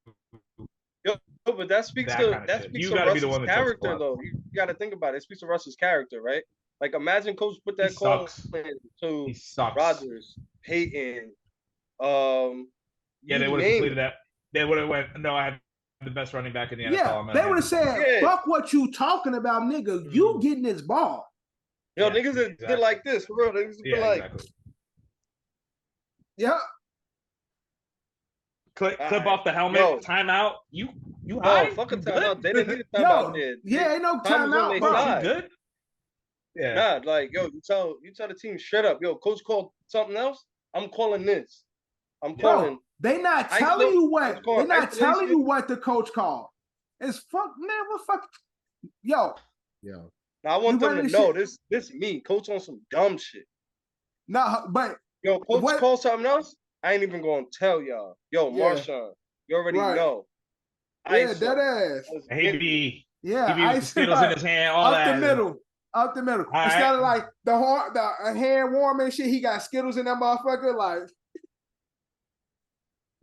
but that speaks That to kind of that shit. speaks You to gotta be the Russell's one that takes character, blood. though. You got to think about it. It speaks to Russell's character, right? Like, imagine Coach put He that call sucks. to He sucks. Rodgers, Peyton, Yeah, they you would have name completed it. that. They would have went, no, I have the best running back in the NFL. Yeah, I'm gonna they would hand have it to him." said, Yeah. "Fuck what you talking about, nigga. You getting this ball." Yo, Yeah, niggas that did like this, for real. Niggas Yeah, been like, exactly. Yeah. Clip Alright. off the helmet, Yo. timeout. You no, high? fuck a You timeout. good? They didn't need a Yo, timeout there. yeah, ain't no Time was on timeout, their bro. side. You good? Yeah. Nah, like, yo, you tell the team straight up, yo, coach called something else. I'm calling this. I'm calling. Bro, they not ISO, telling you I'm what. calling They not telling isolation. you what the coach called. It's fuck, man. What fuck? Yo, Yo, Now I want You them to running know shit. this me. Coach on some dumb shit. no, but Yo, coach What- called something else. I ain't even gonna tell y'all. Yo, Yeah. Marshawn, you already Right. know. yeah, ISO. that ass. Let's And he'd get it. be, Yeah, he'd be with the ice- Skittles in his hand, all up that. the middle, up the middle. All Instead right. of like the hand warm and shit, he got Skittles in that motherfucker. Like,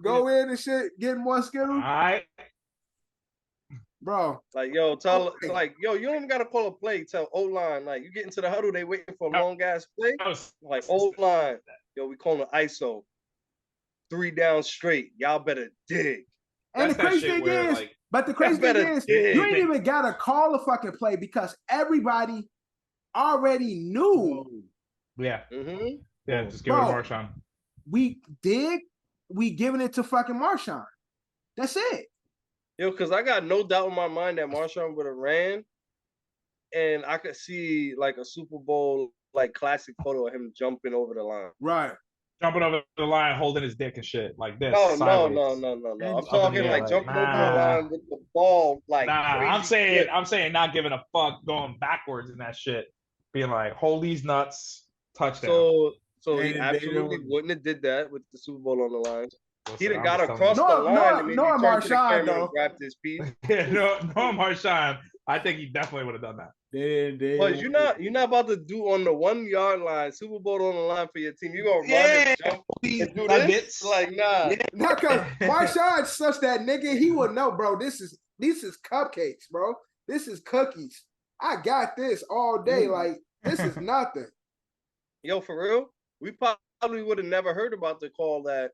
go in and shit, get more All Skittles, right. bro. Like, yo, tell Okay. like, yo, you don't even gotta call a play. Tell O-line, like, you get into the huddle, they waiting for a long ass play. That was- Like, O-line, yo, we calling it ISO. 3 down straight. Y'all better dig. And That's the that crazy shit thing where, is, like, but the crazy thing better is, dig. you ain't even gotta call a fucking play because everybody already knew. yeah, Mm-hmm. yeah, just give it to Bro. Marshawn. We giving it to fucking Marshawn. That's it. Yo, because I got no doubt in my mind that Marshawn would have ran, and I could see like a Super Bowl like classic photo of him jumping over the line. Right. Jumping over the line, holding his dick and shit like this. No, sideways. no. And I'm up in talking the air, like like, jumping over nah. the line with the ball, like Nah, crazy. I'm saying not giving a fuck, going backwards in that shit, being like, hold these nuts, touchdown. So he And they absolutely don't- wouldn't have did that with the Super Bowl on the line. Listen, He'd have I'm got just telling across you. the No, line no, and maybe no, turned to the Marshawn, camera though. and grabbed his piece. Yeah, no, Marshawn. I think he definitely would have done that. they But you're not about to do on the 1 yard line, Super Bowl on the line for your team. You gonna run Yeah, and jump these and do nuggets. this? Like, nah. Not because Marshawn's such that nigga, he would know, bro. This is cupcakes, bro. This is cookies. I got this all day. Like, this is nothing. Yo, for real, we probably would have never heard about the call that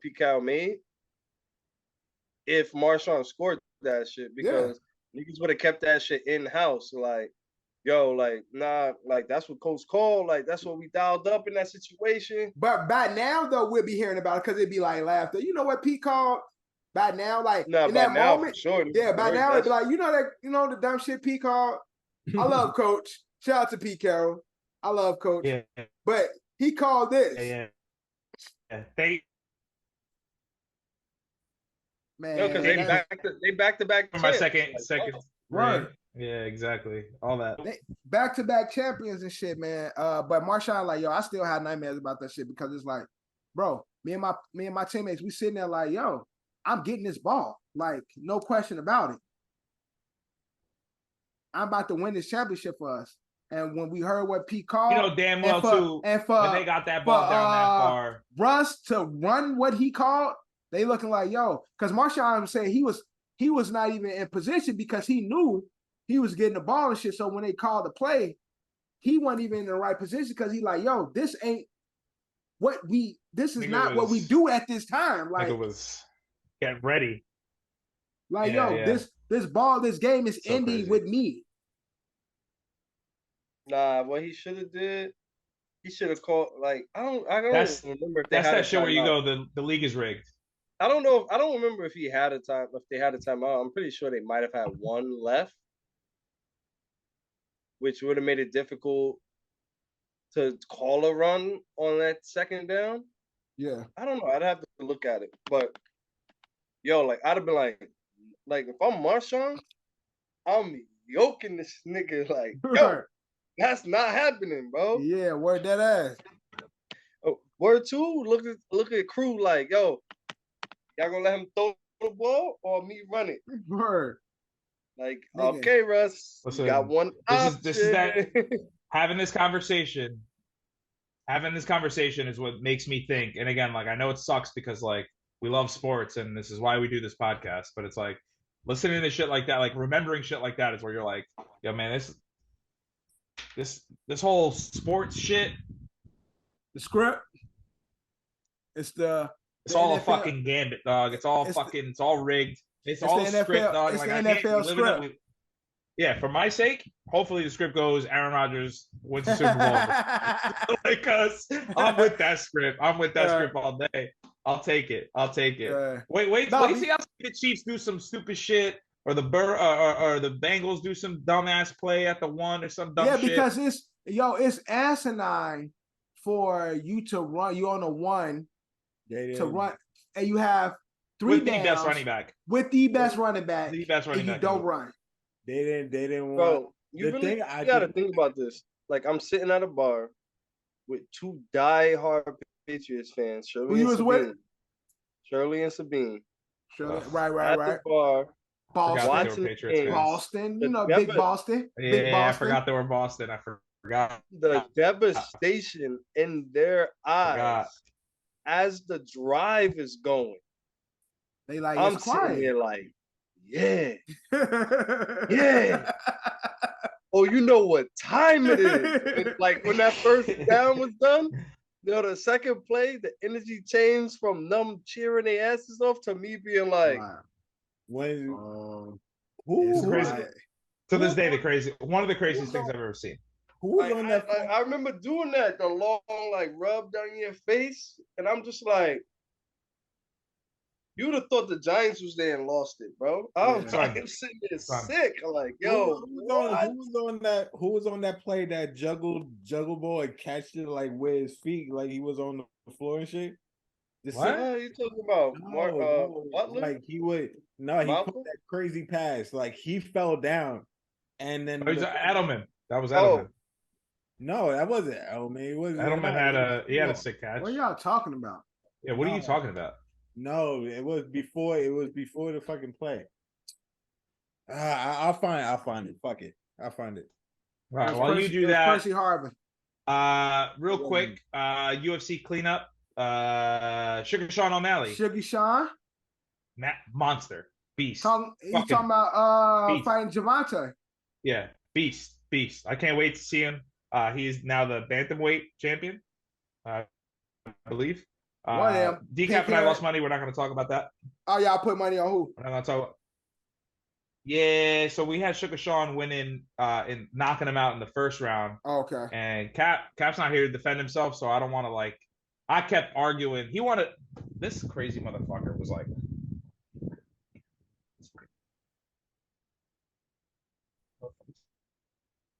Pete Carroll made if Marshawn scored that shit, because niggas would have kept that shit in house. Like, yo, like, nah, like that's what coach called. Like, that's what we dialed up in that situation. But by now, though, we'll be hearing about it because it'd be like laughter. You know what Pete called? By now, like Nah, in by that now, moment, for sure. yeah, by Heard now that it'd be like, the dumb shit Pete called. I love Coach. Shout out to Pete Carroll. I love Coach. Yeah, But he called this. yeah. They Man, Yo, because they back to back. my second. Right. Yeah, exactly. All that. back-to-back champions and shit, man. But Marshawn, like, yo, I still have nightmares about that shit because it's like, bro, me and my teammates, we sitting there like, yo, I'm getting this ball. Like, no question about it. I'm about to win this championship for us. And when we heard what Pete called, You know damn well too. and When they got that ball down that far. Russ to run what he called, they looking like, yo, because Marshawn said he was not even in position because he knew he was getting the ball and shit. So when they called the play, he wasn't even in the right position because he like, yo, this is not what we do at this time. Like, it was get ready. like, Yeah, yo, yeah. this game is So ending crazy. with me. Nah, what he should have did, he should have called, like, I don't That's- remember if they That's had a that shit where you timeout. go, the league is rigged. I don't know. I don't remember if they had a timeout. I'm pretty sure they might have had one left, which would have made it difficult to call a run on that second down. Yeah. I don't know. I'd have to look at it. But yo, like, I'd have been like if I'm Marshawn, I'm yoking this nigga. Like, yo, that's not happening, bro. Yeah, word that ass. Oh, word two. Look at crew. Like, yo, y'all gonna let him throw the ball or me run it? Word. Like, Nigga. okay, Russ, Listen, you got one. this is that- option. Having this conversation is what makes me think. And again, like, I know it sucks because, like, we love sports, and this is why we do this podcast. But it's like listening to shit like that, like remembering shit like that, is where you're like, yo, man, this whole sports shit. The script. It's all NFL. a fucking gambit, dog. It's all it's all rigged. It's all the NFL, script, dog. It's like, the NFL script. Yeah, for my sake, hopefully the script goes Aaron Rodgers wins the Super Bowl. Because I'm with that script. I'm with that script all day. I'll take it. Wait see how the Chiefs do some stupid shit, or the or the Bengals do some dumbass play at the one or some dumb shit. Yeah, because it's asinine for you to run. You on a one to run, and you have three with downs the best running back. With the best running back. The best running and back. You don't run. They didn't want. Bro, you gotta think about this. Like, I'm sitting at a bar with two die-hard Patriots fans. Shirley and Sabine. Right. At the bar. Boston. Boston. You know, big Boston. Yeah, big Boston. I forgot they were Boston. I forgot. The devastation in their eyes as the drive is going. They like, I'm sitting here like, yeah. Yeah. Oh, you know what time it is. Like, when that first down was done, the second play, the energy changed from them cheering their asses off to me being like, who crazy? To this day, one of the craziest things I've ever seen. Who's on that? I remember doing that, the long like rub down your face, and I'm just like, you would have thought the Giants was there and lost it, bro. I'm sitting there sick. I'm like, yo, who was on that play that juggle ball and catched it like with his feet, like he was on the floor and shit? What are you talking about? Butler? Like he put that crazy pass. Like he fell down, and then Edelman. That was Edelman. No, that wasn't Edelman. Edelman had a sick catch. What are y'all talking about? Yeah, what are you talking about? No, it was before the fucking play. I'll find it. Fuck it. I'll find it. All right, while you do that, Percy Harvin. Real quick, UFC cleanup. Sugar Sean O'Malley. Sugar Sean? Monster. Beast. He's talking about fighting Javante. Yeah, beast. I can't wait to see him. He's now the bantamweight champion, I believe. Decap and I lost money. We're not going to talk about that. Oh, y'all put money on who? We're not going to talk about. Yeah, so we had Sugar Sean winning and knocking him out in the first round. Okay. And Cap's not here to defend himself, so I don't want to I kept arguing. This crazy motherfucker was like,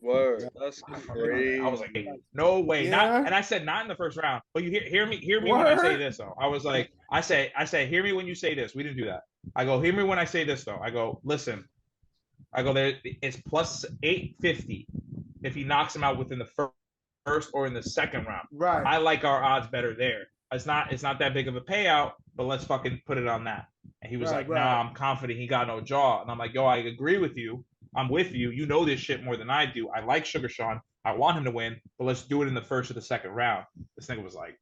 word, that's crazy. I was like, no way, not. And I said not in the first round. But you hear me when I say this though. I was like, I say, hear me when you say this. We didn't do that. I go, hear me when I say this though. I go, listen. I go, it's plus 850 if he knocks him out within the first or in the second round. Right. I like our odds better there. It's not that big of a payout, but let's fucking put it on that. And he was nah, I'm confident he got no jaw. And I'm like, yo, I agree with you. I'm with you. You know this shit more than I do. I like Sugar Sean. I want him to win, but let's do it in the first or the second round. This nigga was like,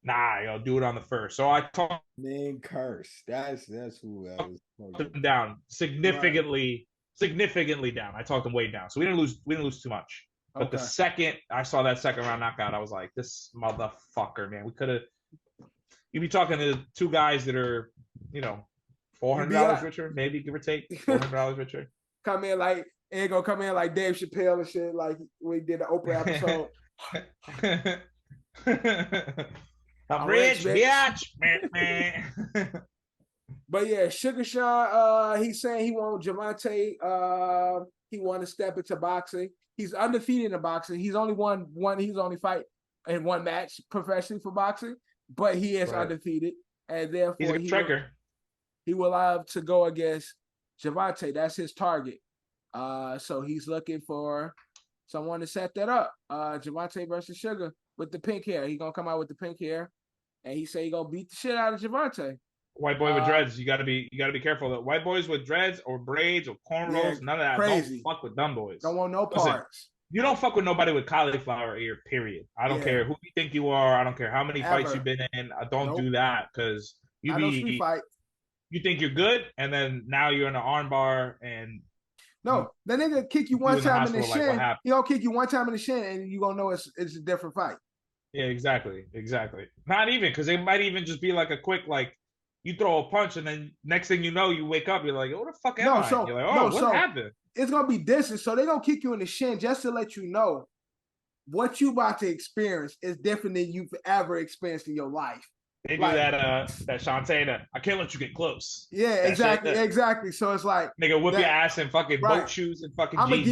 nah, yo, do it on the first. So I talked curse. That's who I was him down significantly down. I talked him way down. So we didn't lose too much. But the second I saw that second round knockout, I was like, this motherfucker, man. We could have. You'd be talking to two guys that are, $400 richer, maybe give or take, $400 richer. Come in like Dave Chappelle and shit, like we did the Oprah episode. I'm rich, bitch. But yeah, Sugar Sean, he's saying he wants Javante. He want to step into boxing. He's undefeated in boxing. He's only won one. He's only fight in one match professionally for boxing, but he is undefeated, and therefore he's a striker. He will have to go against Javante. That's his target. So he's looking for someone to set that up. Javante versus Sugar with the pink hair. He's gonna come out with the pink hair, and he say he gonna beat the shit out of Javante. White boy with dreads. You gotta be careful. That white boys with dreads or braids or cornrows, none of that. Crazy. Don't fuck with dumb boys. Don't want no parts. You don't fuck with nobody with cauliflower ear. Period. I don't care who you think you are. I don't care how many fights you've been in. I don't do that because You I know street fight. You think you're good, and then now you're in an armbar, and no, that nigga kick you one in the time in the hospital, like, what shin. happened? He don't kick you one time in the shin, and you gonna know it's a different fight. Yeah, exactly. Not even, because it might even just be like a quick, like, you throw a punch, and then next thing you know, you wake up, you're like, what the fuck am I? You're like, oh, what happened? It's gonna be distance, so they're gonna kick you in the shin just to let you know what you about to experience is different than you've ever experienced in your life. They do that Shantae, that I can't let you get close. Yeah, exactly. So it's like, nigga, whip your ass in fucking boat shoes and fucking I'm jeans.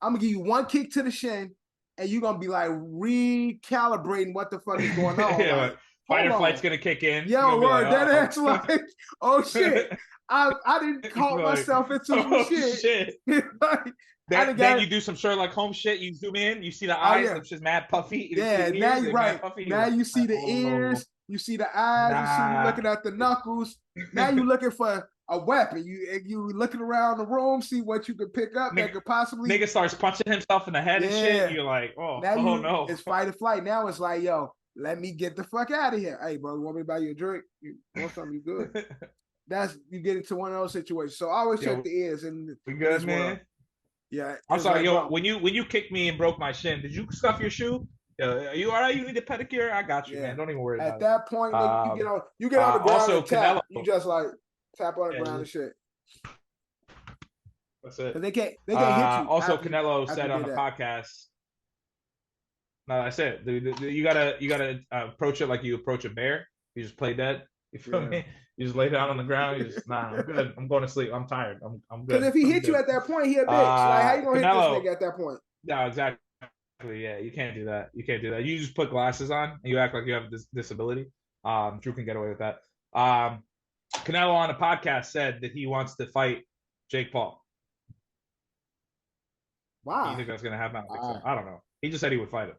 gonna give you one kick to the shin, and you're gonna be like recalibrating what the fuck is going on. Yeah, like, fight or flight's gonna kick in. Yo, word, that ass like, oh shit. I didn't call myself into some shit. Like, then you do some Sherlock Holmes shit. You zoom in, you see the eyes, it's just mad puffy. Yeah, now you're right. Now you see the ears, you see the eyes, you see you looking at the knuckles. Now you're looking for a weapon. You looking around the room, see what you could pick up that could possibly. Nigga starts punching himself in the head and shit. You're like, no. It's fight or flight. Now it's like, yo, let me get the fuck out of here. Hey, bro, you want me to buy you a drink? You want something? You good? You get into one of those situations. So always check the ears. And we good, man. World. Yeah. I'm sorry, yo. When you kicked me and broke my shin, did you scuff your shoe? Are you all right? You need a pedicure? I got you, man. Don't even worry about it. At that point, you get on the ground also, and tap. Canelo, you just like tap on the ground and shit. That's it. They can't hit you. Also, Canelo said on the podcast. No, that's it. You gotta approach it like you approach a bear. You just play dead. You feel me? You just lay down on the ground. You just I'm good. I'm going to sleep. I'm tired. I'm good. Because if he hit you at that point, he a bitch. Like how you gonna hit this nigga at that point? No, exactly. Yeah, you can't do that. You just put glasses on and you act like you have this disability. Drew can get away with that. Canelo on a podcast said that he wants to fight Jake Paul. Wow. You think that's gonna happen? I don't know. He just said he would fight him.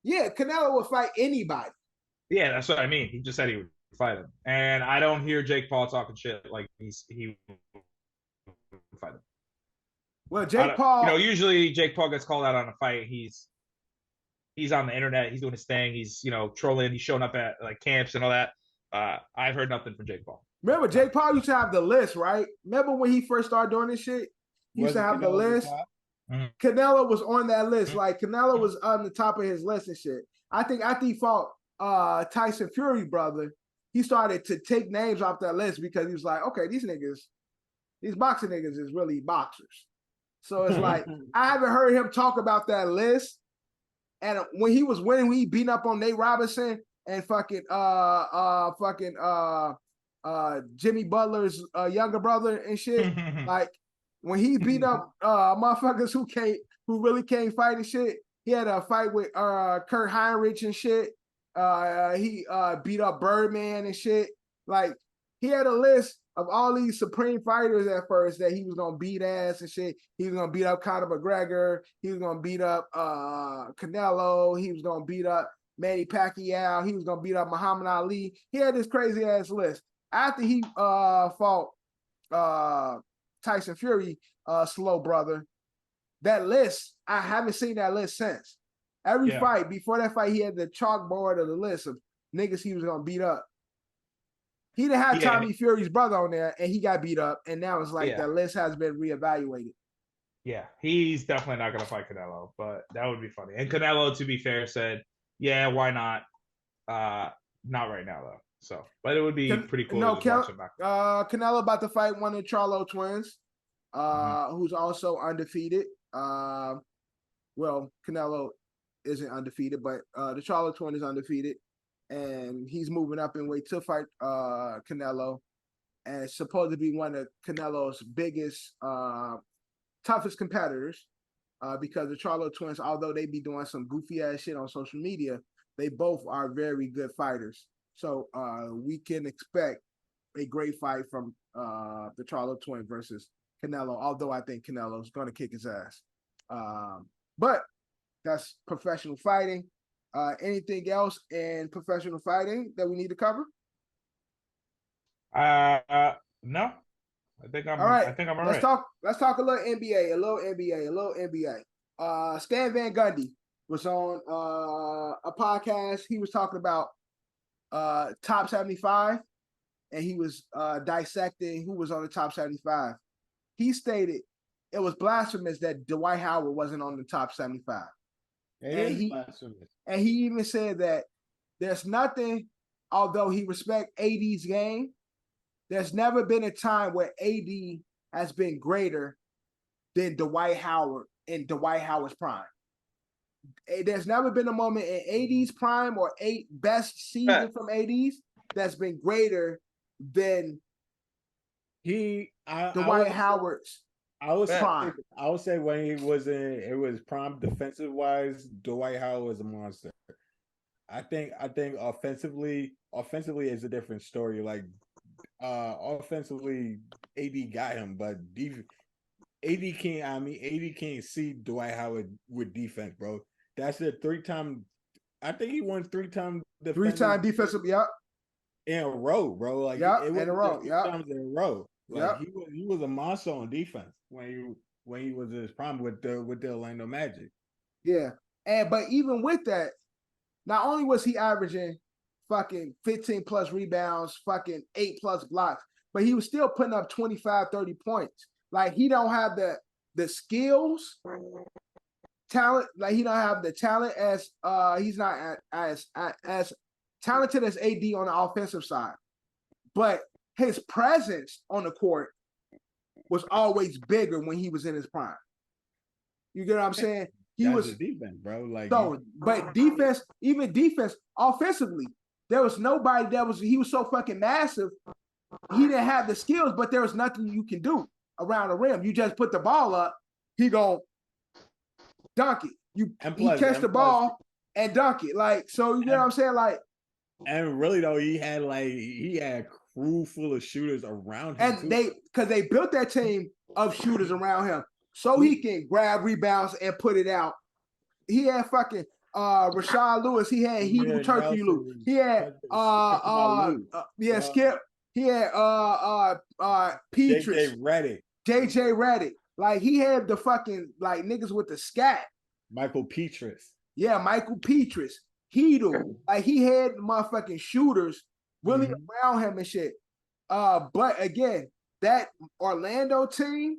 Yeah, Canelo would fight anybody. Yeah, that's what I mean. He just said he would fight him, and I don't hear Jake Paul talking shit like he would fight him. Well, Jake Paul, usually Jake Paul gets called out on a fight. He's on the internet. He's doing his thing. He's trolling. He's showing up at like camps and all that. I've heard nothing from Jake Paul. Remember, Jake Paul used to have the list, right? Remember when he first started doing this shit? He used to have the list. Mm-hmm. Canelo was on that list. Mm-hmm. Like Canelo was on the top of his list and shit. I think after he fought Tyson Fury, brother, he started to take names off that list because he was like, okay, these boxing niggas is really boxers. So it's like, I haven't heard him talk about that list. And when he was winning, he beat up on Nate Robinson and Jimmy Butler's younger brother and shit. Like when he beat up motherfuckers who really can't fight and shit. He had a fight with Kurt Heinrich and shit. He beat up Birdman and shit. Like he had a list of all these supreme fighters at first that he was gonna beat ass and shit. He was gonna beat up Conor McGregor. He was gonna beat up Canelo. He was gonna beat up Manny Pacquiao. He was gonna beat up Muhammad Ali. He had this crazy ass list. After he fought Tyson Fury, slow brother, that list, I haven't seen that list since. Every fight, before that fight, he had the chalkboard of the list of niggas he was gonna beat up. He didn't have Tommy Fury's brother on there, and he got beat up, and now it's like the list has been reevaluated. Yeah, he's definitely not gonna fight Canelo, but that would be funny. And Canelo, to be fair, said, "Yeah, why not? Not right now though." So, but it would be pretty cool. No, Canelo about to fight one of the Charlo twins, who's also undefeated. Well, Canelo isn't undefeated, but the Charlo twin is undefeated. And he's moving up in weight to fight Canelo, and it's supposed to be one of Canelo's biggest, toughest competitors, because the Charlo twins, although they be doing some goofy ass shit on social media, they both are very good fighters. So we can expect a great fight from the Charlo twin versus Canelo, although I think Canelo's going to kick his ass. But that's professional fighting. Anything else in professional fighting that we need to cover? No. I think I'm all right. Let's talk a little NBA, a little NBA. Stan Van Gundy was on a podcast. He was talking about top 75 and he was dissecting who was on the top 75. He stated it was blasphemous that Dwight Howard wasn't on the top 75. And he even said that there's nothing, although he respect AD's game, there's never been a time where AD has been greater than Dwight Howard in Dwight Howard's prime. There's never been a moment in AD's prime or best season from AD's that's been greater than Dwight Howard's. I would say when he was it was prime defensive wise, Dwight Howard was a monster. I think offensively is a different story. Like offensively, AD got him, but AD can't see Dwight Howard with defense, bro. That's a 3-time. I think he won 3-time defensive, yeah, in a row, bro. Like in a row, times in a row. Like he was a monster on defense when he was in his prime with the Orlando Magic. Yeah, but even with that, not only was he averaging fucking 15 plus rebounds, fucking 8 plus blocks, but he was still putting up 25, 30 points. Like he don't have the skills, talent. Like he don't have the talent as he's not as talented as AD on the offensive side, but his presence on the court was always bigger when he was in his prime. You get what I'm saying? That's defense, bro. Like but defense, even defense, offensively, there was nobody he was so fucking massive. He didn't have the skills, but there was nothing you can do around the rim. You just put the ball up, he gonna dunk it. He catch the ball and dunk it. Like, so you know what I'm saying? Like, and really though, he had a crew full of shooters around him. And because they built that team of shooters around him so he can grab rebounds and put it out. He had fucking Rashad Lewis. He had Hebrew Turkey Lou. He had Skip. He had Petrus. JJ Redick. Like he had the fucking like niggas with the scat. Michael Petrus. Yeah, Michael Petrus. Heedle. Like he had motherfucking shooters really around him and shit. But again, that Orlando team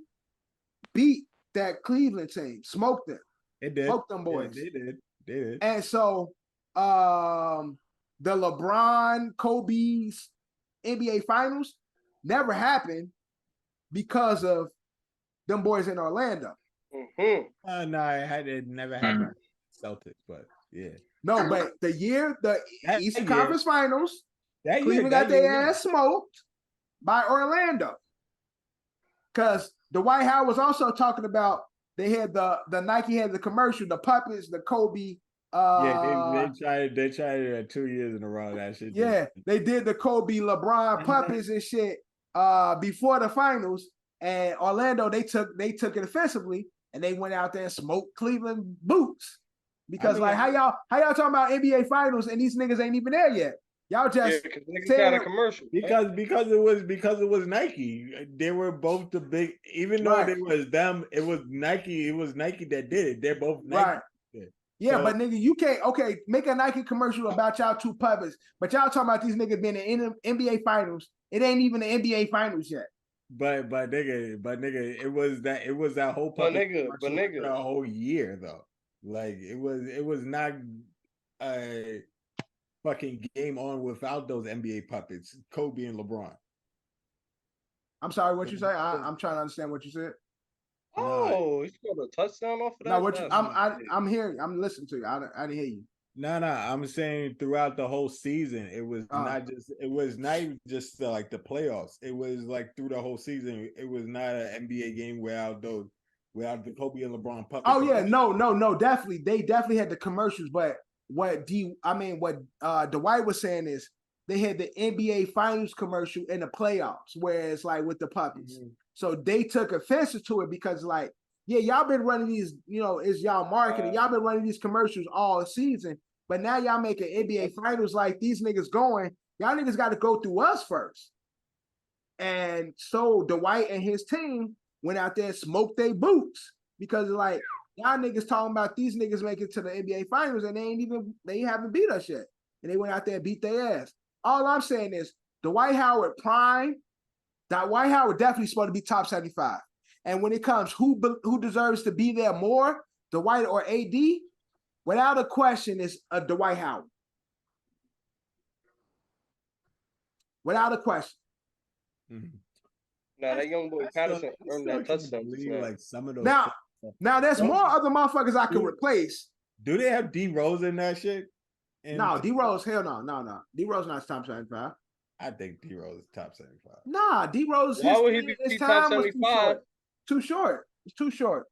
beat that Cleveland team, smoked them. It did. Smoked them boys. Yeah, they did. And so the LeBron, Kobe's NBA Finals never happened because of them boys in Orlando. No, it never happened. Celtics, but yeah. No, but the Eastern Conference Finals, Cleveland got their ass smoked by Orlando. Because Dwight Howard was also talking about they had the Nike had the commercial, the puppets, the Kobe. They tried it 2 years in a row. That shit. Yeah, they did the Kobe LeBron puppets and shit before the finals. And Orlando, they took it offensively and they went out there and smoked Cleveland boots. Because how y'all talking about NBA finals and these niggas ain't even there yet? Y'all just niggas got a commercial. Because it was Nike. They were both the big, even though it was them, it was Nike. It was Nike that did it. They're both Nike. Right. Yeah, but nigga, you can't make a Nike commercial about y'all two puppets, but y'all talking about these niggas being in NBA finals. It ain't even the NBA finals yet. But nigga, it was that whole puppet the whole year though. Like it was not a fucking game on without those NBA puppets, Kobe and LeBron. I'm sorry, what you say? I'm trying to understand what you said. Oh, he scored a touchdown off of that. No, I'm hearing. I'm listening to you. I didn't hear you. No. I'm saying throughout the whole season, it was not even just like the playoffs. It was like through the whole season. It was not an NBA game without the Kobe and LeBron puppets. Oh yeah, no, definitely. They definitely had the commercials, but what Dwight was saying is they had the NBA Finals commercial in the playoffs, whereas like with the puppies. Mm-hmm. So they took offense to it because like, yeah, y'all been running these, it's y'all marketing. Y'all been running these commercials all season, but now y'all making NBA Finals like these niggas going, y'all niggas got to go through us first. And so Dwight and his team went out there and smoked their boots because like, y'all niggas talking about these niggas making it to the NBA Finals and they haven't beat us yet. And they went out there and beat their ass. All I'm saying is Dwight Howard prime, Dwight Howard definitely supposed to be top 75. And when it comes who deserves to be there more, Dwight or AD, without a question, is a Dwight Howard. Without a question. Mhm. Now that young boy Patterson earned that touchdown. Like some of those Now there's more other motherfuckers I could replace. Do they have D Rose in that shit? No, D Rose, hell no. D Rose not top 75. I think D Rose is top 75. Nah, D Rose. Why would he be top 75? Too short. It's too short.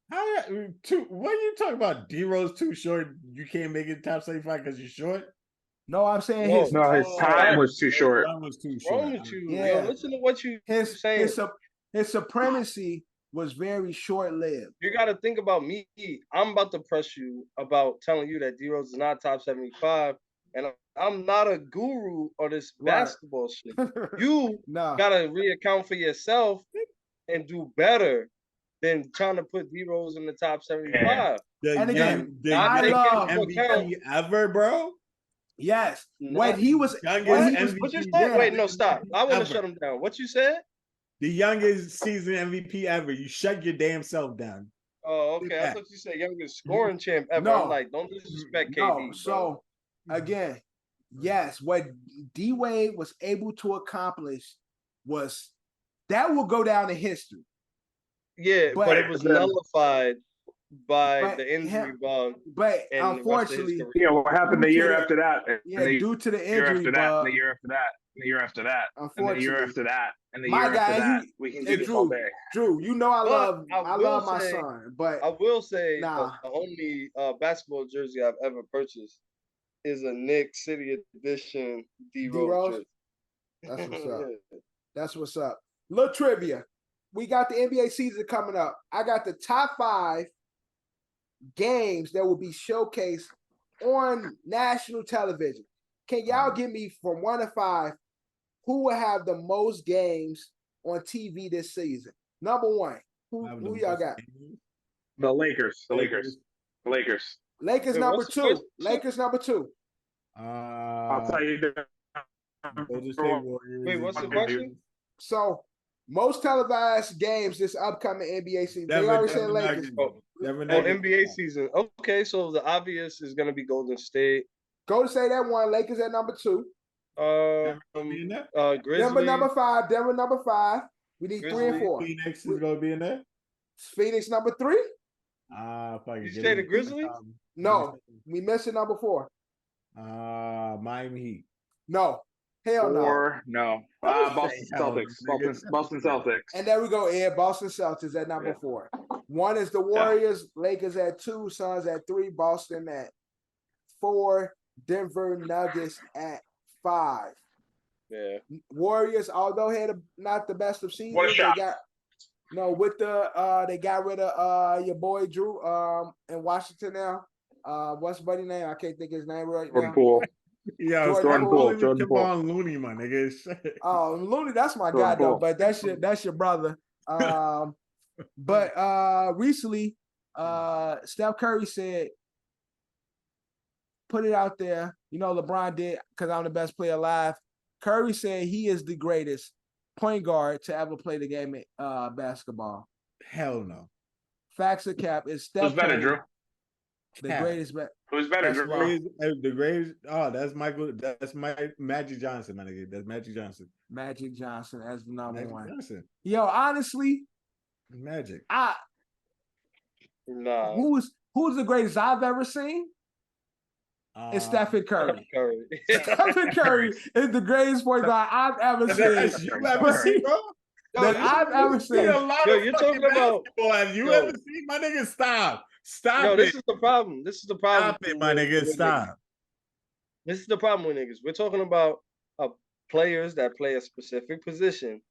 What are you talking about? D Rose too short. You can't make it top 75 because you're short. No, I'm saying his time was too short. Time was too short. Wrong with you? Yeah. Yo, listen to what you saying. His supremacy was very short-lived. You got to think about me. I'm about to press you about telling you that D Rose is not top 75, and I'm not a guru on this basketball shit. You got to reaccount for yourself and do better than trying to put D Rose in the top 75. And again, I love MVP ever, bro. Yes, when he was youngest what you said? Wait, no, stop. I want to shut him down. What you said? The youngest season MVP ever. You shut your damn self down. Oh, okay. I thought you said youngest scoring champ ever. No. I'm like, don't disrespect KD. No. So again, yes, what D Wade was able to accomplish was that will go down in history. Yeah, but it was nullified by the injury bug. But unfortunately, what happened the year after that? Due to the injury bug. The year after that. The year after that. And the year after that. And the my year guy, after that. We can do this all day. Drew, you know I love my son, but I will say the only basketball jersey I've ever purchased is a Nick City Edition D Rose jersey. That's what's up. That's what's up. Little trivia. We got the NBA season coming up. I got the top 5 games that will be showcased on national television. Can y'all give me from 1 to 5 who will have the most games on TV this season? Number 1, who y'all got? The Lakers. The Lakers. The Lakers. Lakers number 2. Lakers number 2. I'll tell you. Wait, what's the question? So, most televised games this upcoming NBA season. They already said Lakers. NBA season. Okay, so the obvious is going to be Golden State. Golden State at 1. Lakers at number 2. Grizzlies. Denver number 5. Denver number 5. We need Grizzlies. 3 and 4. Phoenix is going to be in there. Phoenix number 3. You say the Grizzlies? No, we missing number 4. Miami Heat. No. Hell no. No. Boston Celtics. Boston Celtics. And there we go, Ed. Boston Celtics at number 4. 1 is the Warriors. Lakers at 2. Suns at 3. Boston at 4. Denver Nuggets at 5. Yeah. Warriors, although had not the best of seasons, What a shot. they got rid of your boy Drew in Washington now. What's his buddy name? I can't think his name right now. Poole. Yeah, Jordan Poole. On Looney, my nigga. Oh, Looney, that's my guy though, but that's your brother. But recently, Steph Curry said, put it out there. You know, LeBron did because I'm the best player alive. Curry said he is the greatest point guard to ever play the game of basketball. Hell no. Facts or cap is Steph Who's better, Curry, Drew? the greatest. Who's better, Drew? The greatest. Oh, that's Michael. That's Magic Johnson, my nigga. That's Magic Johnson. Magic Johnson as the number 1. Johnson. Yo, honestly, Magic. Nah. Who's the greatest I've ever seen? It's Stephen Curry. Stephen Curry is the greatest point guard I've ever seen. You ever seen, bro? That I've ever seen. Yo, you're talking about. Have you ever seen my nigga? Stop. Yo, this is the problem. This is the problem. Stop it, my nigga. Stop. This is the problem with niggas. We're talking about players that play a specific position.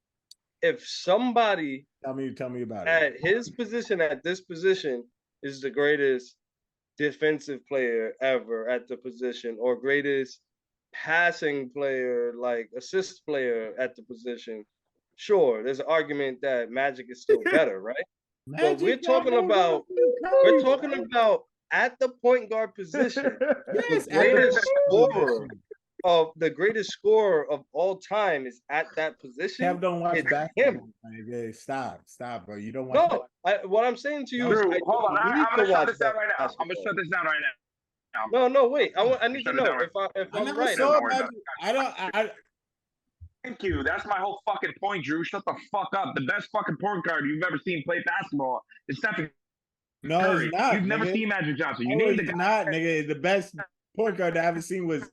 If somebody tell me about at his position, at this position, is the greatest defensive player ever at the position, or greatest passing player, like assist player at the position, sure, there's an argument that Magic is still better, right? But we're talking about at the point guard position, yes, the greatest scorer of the greatest scorer of all time is at that position, Kev don't watch it's basketball. him. Nigga. Stop, bro. You don't watch. No, what I'm saying to you Drew, is I hold on. don't I'm need gonna to shut watch this down right now. I'm gonna basketball. shut this down right now. No, wait. I need to Shut it know down right if I I'm never right. saw Don't worry Magic. I don't. Thank you. That's my whole fucking point, Drew. Shut the fuck up. The best fucking point guard you've ever seen play basketball is Steph No, Curry. it's not. You've never nigga. seen Magic Johnson. You No, need the it's guy. not, nigga. The best point guard I ever seen was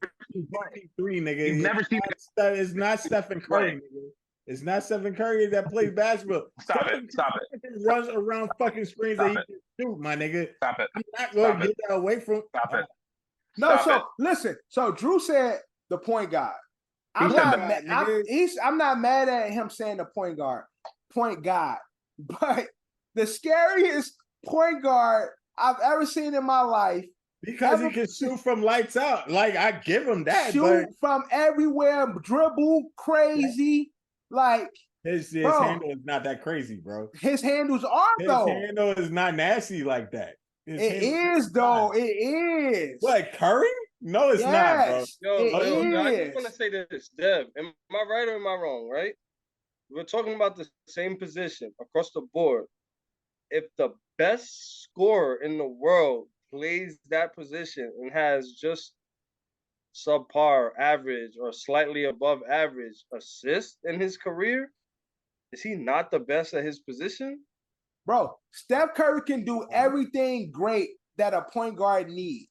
3, nigga. You've never seen. It's not Stephen Curry, nigga. It's not Stephen Curry that plays basketball. Stop Stephen it. Stop it. Curry runs around fucking screens Stop that he can shoot, my nigga. Stop it. I'm not going Stop to it. get that away from. Stop it. No, Stop so it. listen. So Drew said the point guard. I'm Point not guard, mad. nigga. I'm not mad at him saying the point guard, but the scariest point guard I've ever seen in my life. Because he can shoot from lights out. Like, I give him that, Shoot but from everywhere, dribble crazy. Like his bro, handle is not that crazy, bro. his handles are His though. handle is not nasty like that. His It handle is though. not. It is. What, Curry? No, it's not, bro. Yes, Yo, it I is. just want to say this, Dev. Am I right or am I wrong? Right? We're talking about the same position across the board. If the best scorer in the world plays that position and has just subpar, average, or slightly above average assists in his career, is he not the best at his position? Bro, Steph Curry can do everything great that a point guard needs.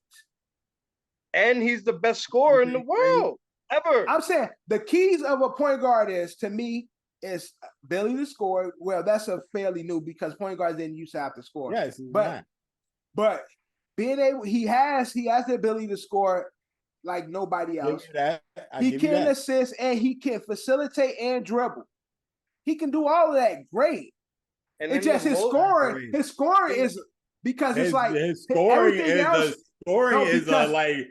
And he's the best scorer in the world ever. I'm saying the keys of a point guard is, to me, is ability to score. Well, that's a fairly new because point guards didn't used to have to score. Yes, but being able, he has the ability to score like nobody else. He can assist and he can facilitate and dribble. He can do all of that great. And It's just his scoring. His scoring is because it's like his scoring everything is else.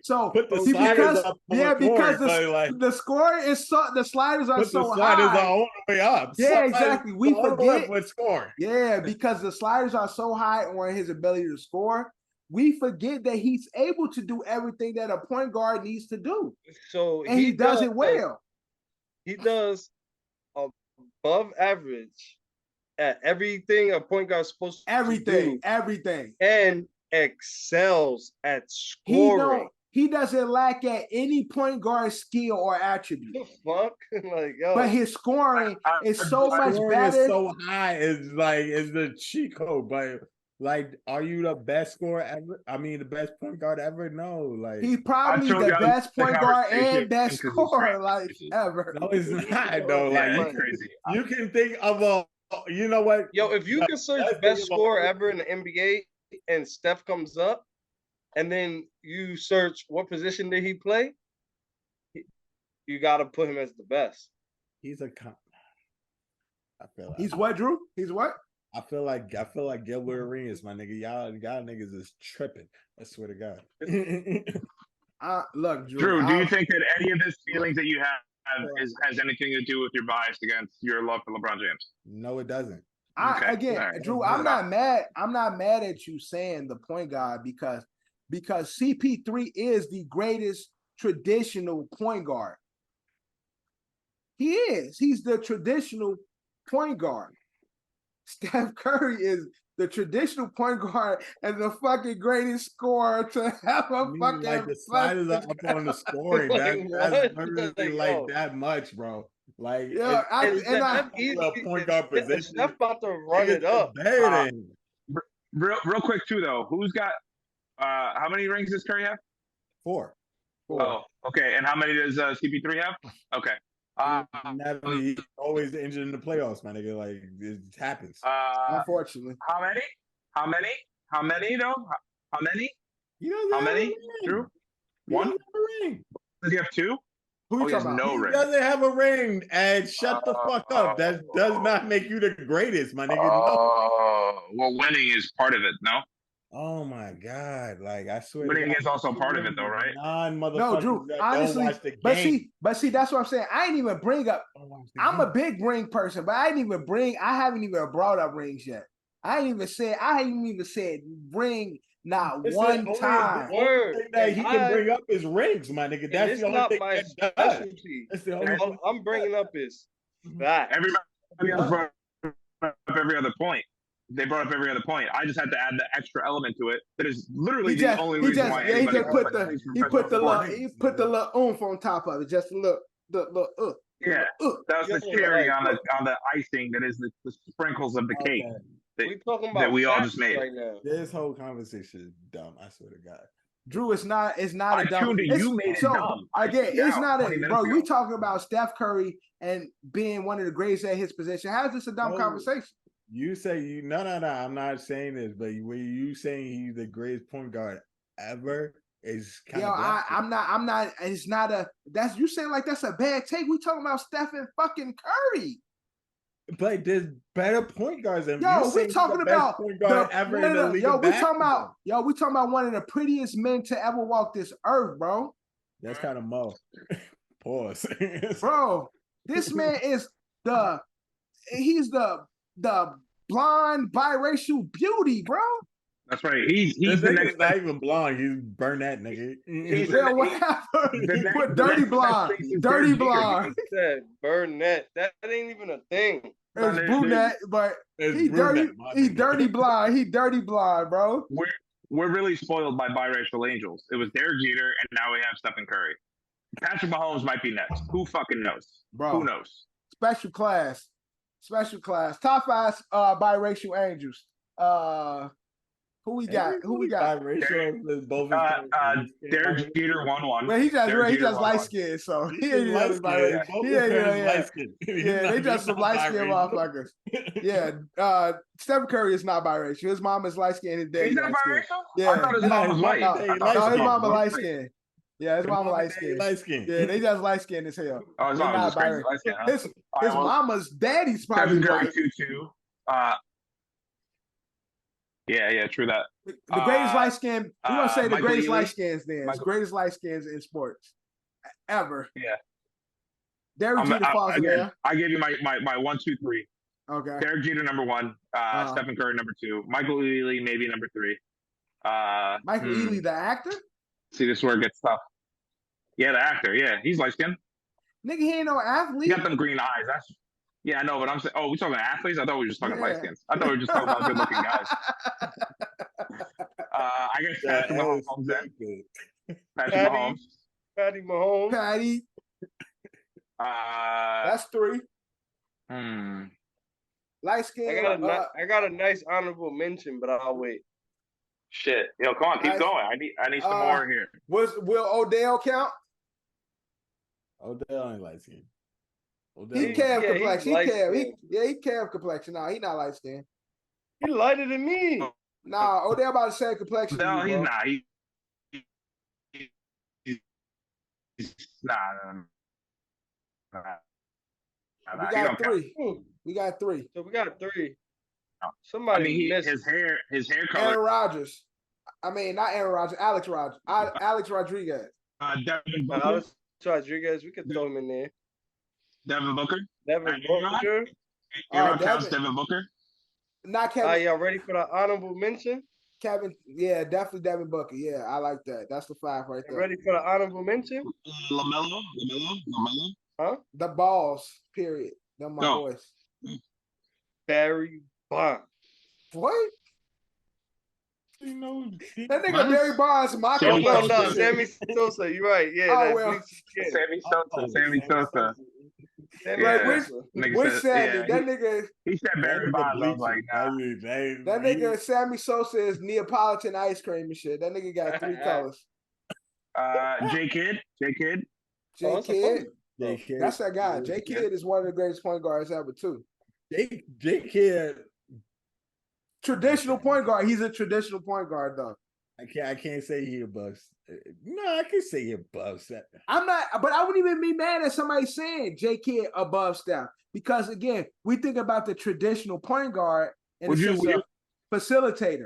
So put the sliders up. Because the scoring is so the sliders are so the sliders high. are all the way up. Yeah, exactly. We forget with scoring. Yeah, because the sliders are so high on his ability to score. We forget that he's able to do everything that a point guard needs to do. So and he does it well. He does above average at everything a point guard's supposed to do. Everything. And excels at scoring. He doesn't lack at any point guard skill or attribute. The fuck? Like, yo. But his scoring is so much Scoring better. is so high. It's the cheat code. But like, are you the best scorer ever? I mean, the best point guard ever? No. Like, he probably the best point guard and best scorer like ever. No, it's not though. Like, you can think of a. You know what? Yo, if you can search best scorer ever in the NBA and Steph comes up, and then you search what position did he play, you got to put him as the best. He's a. I feel like he's what, Drew? He's what? I feel like Gilbert Arenas, my nigga. Y'all niggas is tripping. I swear to God. Look, Drew. Do you think that any of this feelings that you have has anything to do with your bias against your love for LeBron James? No, it doesn't. Drew, I'm not mad. I'm not mad at you saying the point guard because CP3 is the greatest traditional point guard. He is. He's the traditional point guard. Steph Curry is the traditional point guard and the fucking greatest scorer to have a fucking. Like the sliders are up on the scoring. That's literally like that much, bro. Like, yeah, point guard position. Steph about to run it up. Real quick too, though. Who's got? How many rings does Curry have? 4. Oh, okay. And how many does CP3 have? Okay. He's always injured in the playoffs, my nigga. Like, it happens. Unfortunately. How many? Though? How many? How many? Drew? 1? Does he have 2? Who you talking about? No ring. He doesn't have a ring, and shut the fuck up. That does not make you the greatest, my nigga. No. Well, winning is part of it, no? Oh my God! Like, I swear, winning is also part of it, though, right? No, Drew. Honestly, but see, that's what I'm saying. I ain't even bring up. I'm a big ring person, but I haven't even brought up rings yet. I ain't even said ring Not It's one the only- time. The only thing that he can I- bring up is rings, my nigga. And That's it's the only not thing my that does. specialty. That's the only All thing. I'm bringing up is facts. Everybody else brought up every other point. They brought up every other point. I just had to add the extra element to it. That is literally the only reason why anybody put the little oomph on top of it. Just look, Yeah, that was the cherry on the icing. That is the sprinkles of the cake We talking about that we all facts just made. right now. This whole conversation is dumb. I swear to God. Drew, it's not a I dumb. tuned it. It's- You made it so, dumb. Again, Yeah, it's not 20 a minutes bro. ago. We talking about Steph Curry and being one of the greatest at his position. How's this a dumb No. conversation? You say you no. I'm not saying this, but when you saying he's the greatest point guard ever is kind Yo, of. I'm not. It's not a. That's you saying like that's a bad take. We talking about Steph and fucking Curry. But there's better point guards than Yo, you're we saying he's talking the best about point guard ever in the league. Yo, of we talking basketball. about one of the prettiest men to ever walk this earth, bro. That's kind of mo. Pause. Bro, this man is he's the blonde biracial beauty, bro. That's right. He's This the nigga's next. not even blonde. He's brunette, nigga. He's Yeah, the- whatever. the next- Put the dirty next blonde, best thing is dirty Derek Jeter. blonde. Said Burnett. That ain't even a thing. It's brunette, but It's he brunette, dirty. my He nigga. dirty blonde. He dirty blonde, bro. We're really spoiled by biracial angels. It was Derek Jeter, and now we have Stephen Curry. Patrick Mahomes might be next. Who fucking knows? Bro. Who knows? Special class. Top 5 biracial angels. Who we got? Biracial is both his parents. Derek Jeter 1-1. Well, he Derek Jeter just 1-1. light skinned, so he He's ain't light really skinned. biracial. Both He his ain't parents really, light skinned. Yeah, they just some light skinned motherfuckers. Yeah, Stephen Curry is not biracial. His mom is light skinned. His dad He's is not light skinned. biracial? Yeah, I thought his mom was white. No, his mama light skinned. Yeah, his mama light skinned. Light skinned. Yeah, they just light skinned as hell. Oh, his They're mom not was just crazy biracial. light skin, huh? His All right, well, mama's daddy's probably Stephen Curry white. 2-2. Yeah, true that. The greatest light skin. We're gonna say the Michael greatest Ealy. light skins then. It's greatest light skins in sports ever. Yeah. Derek Jeter falls in again, there. I gave you my 1, 2, 3. Okay. Derek Jeter number 1. Stephen Curry number 2. Michael Ealy maybe number 3. Michael Ealy, the actor? See, this is where it gets tough. Yeah, the actor. Yeah, he's light skinned. Nigga, he ain't no He athlete. got them green eyes. Yeah, I know, but I'm saying, we talking athletes? I thought we were just talking light skins. I thought we were just talking about good looking guys. I guess Patrick Mahomes then. Patrick Mahomes. Patty Mahomes. Patty. That's 3. Light skin. I got a nice honorable mention, but I'll wait. Shit. Yo, come on, keep going. I need some more here. Will Odell count? Odell ain't light skinned. He Cav complexion. He He Cav complexion. Nah, he not light skinned. He lighter than me. Nah, Odell about the same complexion. No, as you, he's bro. not. Nah. We got 3. We got 3. So we got 3. I Somebody mean, missed. his hair color. Aaron Rodgers. I mean, not Aaron Rodgers. Alex Rodgers. Alex Rodriguez. Devin Booker. Alex Rodriguez, we could throw him in there. Devin Booker. Devin Booker. Aaron counts Devin Booker. Not Kevin. Y'all ready for the honorable mention? Kevin. Yeah, definitely Devin Booker. Yeah, I like that. That's the 5 right there. Ready for the honorable mention? LaMelo. Huh? The balls. Period. Them my boys. Barry Bonds. What? You know, That nigga Barry Bonds, my Sammy complexion. No, Sammy Sosa. You're right. Yeah. Oh, that well. bleachy skin. Sammy Sosa. Sammy Like, Sosa. which Sammy? yeah, that nigga. He said Barry Bonds. I was like, nah. That nigga Sammy Sosa is Neapolitan ice cream and shit. That nigga got 3 colors. J Kidd. J that's a Kidd. J-Kidd. That's that guy. J Kidd is one of the greatest point guards ever too. J-Kidd. Traditional point guard. He's a traditional point guard though. I can't say he above. No, I can say he above. I'm not, but I wouldn't even be mad at somebody saying J Kidd above Steph because again, we think about the traditional point guard and the facilitator.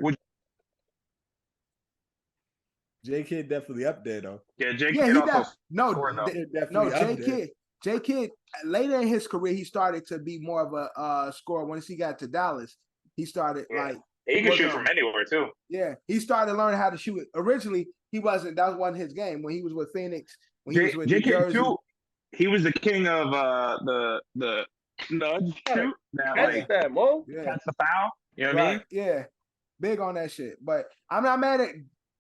J Kidd definitely up there though. Yeah, J Kidd also. J Kidd later in his career he started to be more of a scorer. Once he got to Dallas, he started He could shoot from anywhere too. Yeah, he started learning how to shoot. Originally, he wasn't. That wasn't his game when he was with Phoenix. When he was with New Jersey. too. He was the king of the nudge shoot. That Catch that, Mo. Catch the foul. You know what I mean? Yeah, big on that shit. But I'm not mad at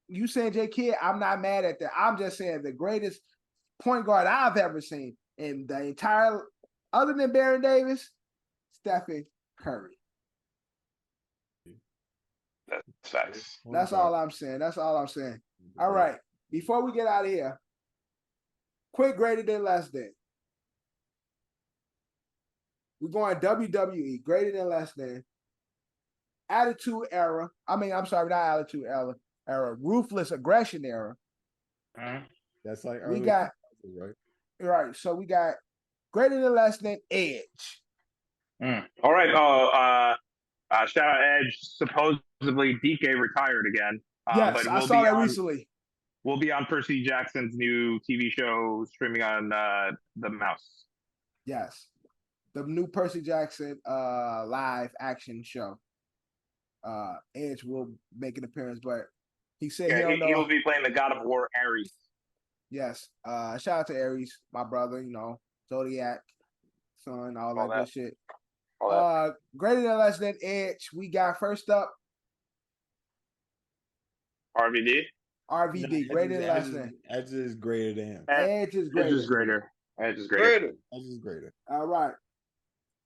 you saying J Kidd. I'm not mad at that. I'm just saying the greatest point guard I've ever seen in the entire, other than Baron Davis, Stephen Curry. That's facts. That's all I'm saying. That's all I'm saying. All right. Before we get out of here, quick greater than less than. We're going WWE, greater than less than. Attitude era. I'm sorry, not attitude era. Ruthless aggression era. That's like we got right. So we got greater than less than Edge. All right. Shout out Edge. Supposedly DK retired again. Yes, but I saw that recently. We'll be on Percy Jackson's new TV show streaming on the Mouse. Yes, the new Percy Jackson live action show. Edge will make an appearance, but he said he will be playing the God of War Ares. Yes. Shout out to Ares, my brother. Zodiac, son, all that good shit. Greater than less than Edge. We got first up RVD. RVD. Greater than less than. Edge is greater than him. Edge is greater. Edge is greater. Edge is greater. Edge is greater. All right.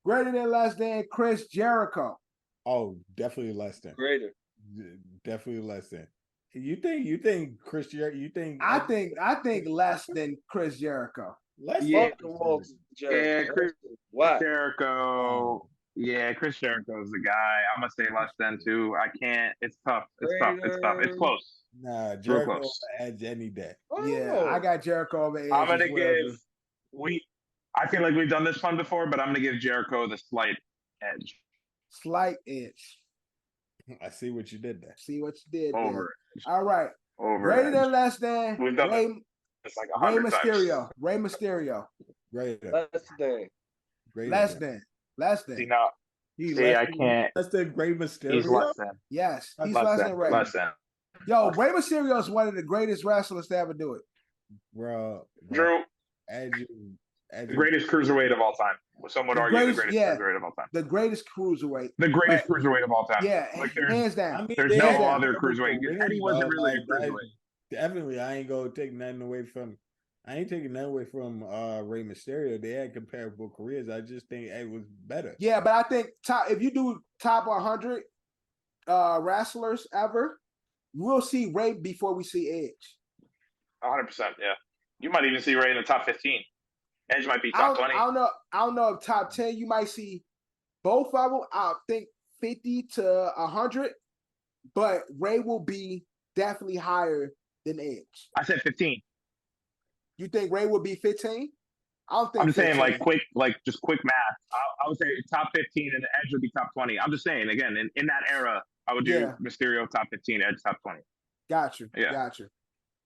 Greater than less than Chris Jericho. Oh, definitely less than. Greater. Definitely less than. You think Chris Jericho? I think less than Chris Jericho. Less yeah, than Chris Jericho. Yeah, Chris Jericho is the guy. I'm gonna say less than too. I can't. It's tough. It's tough. It's close. Nah, Jericho Edge any day. Yeah, I got Jericho over Edge. I'm gonna give. I feel like we've done this one before, but I'm gonna give Jericho the slight edge. Slight edge. I see what you did there. See what you did. Over. All right. Over. Greater than less than. We've done it. It's like 100 Mysterio. times. Rey Mysterio. Greater. Less than. Less than. Less than. See, no. See, I can't. That's the Rey Mysterio. He's less than. Yes, he's less than Rey. Less than. Yo, Rey Mysterio is one of the greatest wrestlers to ever do it. Bro. Drew. Edge. The greatest cruiserweight of all time. Some would argue the greatest cruiserweight of all time. The greatest cruiserweight. The greatest cruiserweight of all time. Yeah, hands down. I mean, there's no other cruiserweight. Eddie wasn't really a cruiserweight. Definitely, I ain't gonna take nothing away from. I ain't taking nothing away from Rey Mysterio. They had comparable careers. I just think Ed was better. Yeah, but I think if you do top 100 wrestlers ever, we'll see Rey before we see Edge. 100%. Yeah, you might even see Rey in the top 15. Edge might be top 20. I don't know if top 10. You might see both of them. I think 50 to 100, but Rey will be definitely higher than Edge. I said 15. You think Rey will be 15? I don't think. I'm just 15. saying, just quick math. I would say top 15 and Edge would be top 20. I'm just saying, again, in that era, I would do Mysterio top 15, Edge top 20. Got you. Yeah. Got you.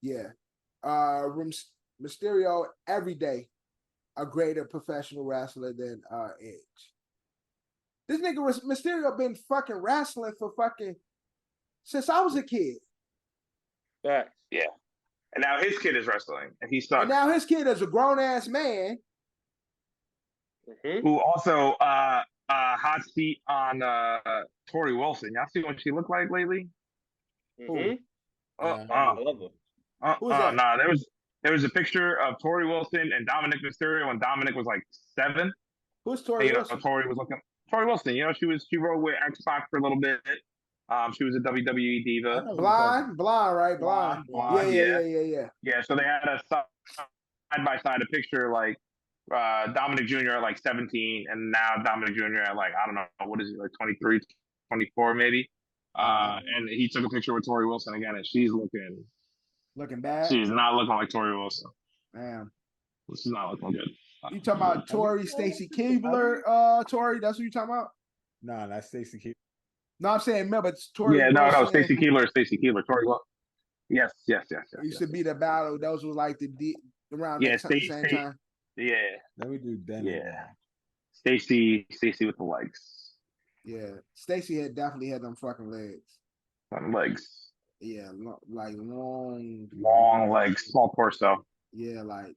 Yeah. Mysterio every day a greater professional wrestler than Edge. This nigga Mysterio been fucking wrestling for since I was a kid. Yeah. And now his kid is wrestling, and he sucks. And now his kid is a grown ass man. Who also hot seat on Tori Wilson. Y'all see what she looked like lately? I love her. Who's that? Nah, there was a picture of Tori Wilson and Dominic Mysterio when Dominic was like 7. Who's Tori Wilson? Tori Wilson. She rode with X-Pac for a little bit. She was a WWE diva. Blonde, right? Blonde. Yeah. Yeah, so they had a side by side a picture like Dominic Jr. at like 17, and now Dominic Jr. at like, I don't know, what is he, like 23, 24 maybe? And he took a picture with Tori Wilson again, and she's looking bad. She's not looking like Tori Wilson. Damn. She's not looking good. You talking about Tori, Stacy Keibler, Tori? That's what you talking about? No, that's Stacy Keibler. No, I'm saying remember it's Tori. Yeah, no, Stacy Keibler. Tori Wilson. Yes. Used to be the battle. Those was like around the same time. Yeah. Let me do that. Yeah. Stacy with the legs. Yeah, Stacy had definitely had them fucking legs. Legs. Yeah, like long Legs, small torso. Yeah, like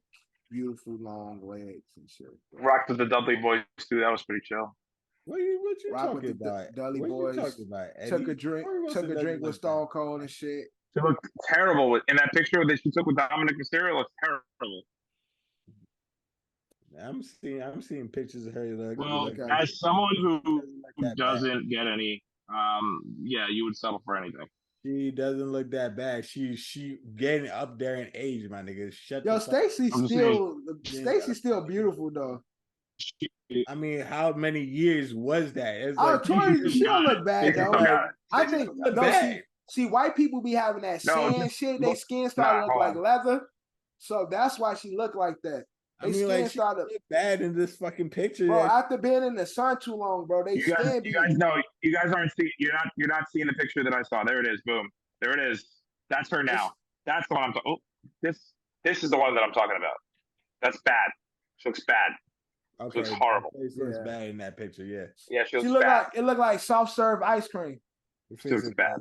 beautiful long legs and shit. Rocked with the Dudley Boys too. That was pretty chill. What you Rock with talking the about? Dudley What Boys. you talking about? Took Eddie? a drink. Corey Took Wilson a doesn't drink with look Stone Cold and shit. She looked terrible in that picture that she took with Dominic Mysterio. Looks terrible. I'm seeing pictures of her. Well, like, as someone who that doesn't get any, yeah, you would settle for anything. She doesn't look that bad. She getting up there in age, my nigga. Shut Yo, the fuck. Stacy's still beautiful though. I mean, how many years was that? It's I like told you, she don't look bad though. I think look no. bad. See, white people be having that sand shit. They skin started to look like leather, so that's why she looked like that. I mean, like, she look bad in this fucking picture. Bro, after being in the sun too long, bro, you guys aren't seeing. You're not seeing the picture that I saw. There it is. Boom. There it is. That's her now. That's the one I'm talking. Oh, this is the one that I'm talking about. That's bad. She looks bad. Okay, she looks horrible. She looks bad in that picture. Yeah. Yeah, she looks bad. It looked like soft serve ice cream. She looks bad.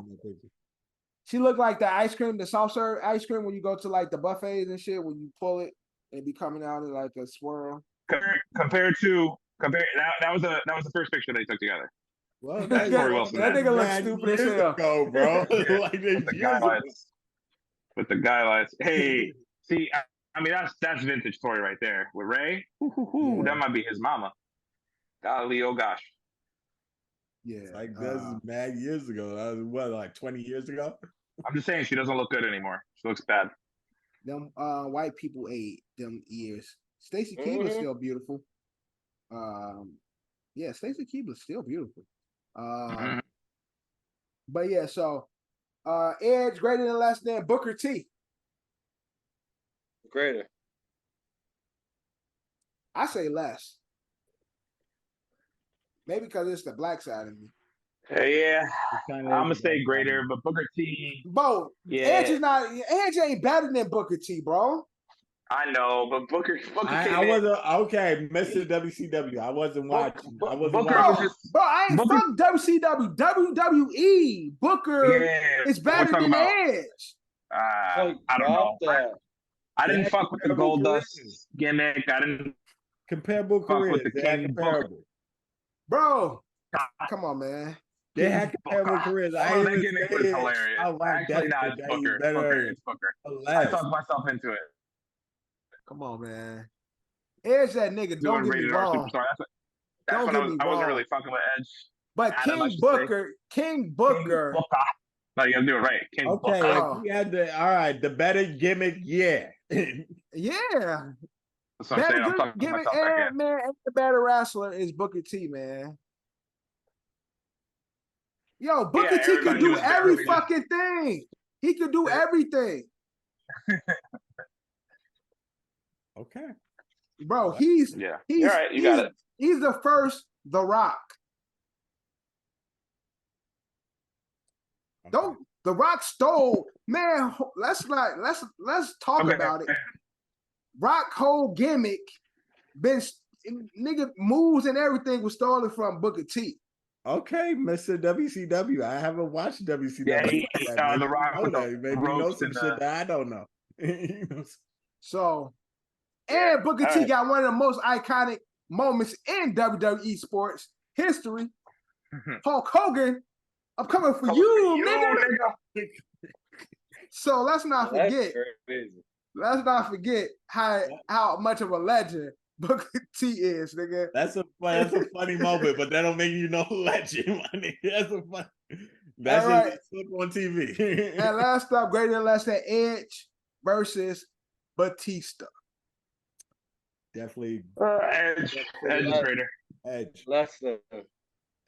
She looked like the ice cream, the soft serve ice cream when you go to like the buffets and shit. When you pull it, it be coming out in like a swirl. Compared that was the first picture they took together. Well, that nigga looks stupid as hell, bro. Like with the guy lights. Hey, see, I mean that's vintage Tory right there with Ray. That might be his mama. Golly, oh gosh. Yeah, like that's mad years ago. That was what, like 20 years ago. I'm just saying she doesn't look good anymore. She looks bad. Them white people ate them years. Stacey Keebler's still beautiful. Yeah, Stacey Keebler's still beautiful. But yeah, so Edge greater than less than Booker T. Greater. I say less. Maybe because it's the black side of me. Yeah, I'm gonna say greater, but Booker T. Bro, yeah. Edge ain't better than Booker T, bro. I know, but Booker I wasn't okay, Mr. WCW. I wasn't watching. I wasn't watching. Bro, I ain't from WCW. WWE. Booker is better than Edge. I don't know. I didn't fuck with the Goldust gimmick. I didn't comparable careers. With the King comparable. Bro, come on, man. They had comparable careers. That gimmick was hilarious. Actually, not Booker. It's Booker. I talked myself into it. Come on, man. Edge that nigga. Don't get me wrong. That's when I wasn't really fucking with Edge. But King Booker. No, you gotta do it right. King okay, Booker. We had the better gimmick, yeah. Yeah. That's what I'm saying. I'm talking myself back in. Man, the better wrestler is Booker T, man. Yo, Booker T could do every fucking thing. He could do everything. Okay. Bro, he's all right, you got it. He's the first The Rock. Okay. The Rock stole, man. Let's talk about it. Rock whole gimmick, nigga moves and everything was stolen from Booker T. Okay, Mr. WCW. I haven't watched WCW. Yeah, The Rock maybe know some shit that I don't know. So, and Booker T got one of the most iconic moments in WWE sports history. Hulk Hogan, I'm coming for you, nigga. So let's not forget. Let's not forget how much of a legend Booker T is, nigga. That's a funny moment, but that don't make you no legend, my nigga. That's a funny. That's right. On TV. And last up, greater than less than Edge versus Batista. Definitely. Edge is greater. Edge. Less than.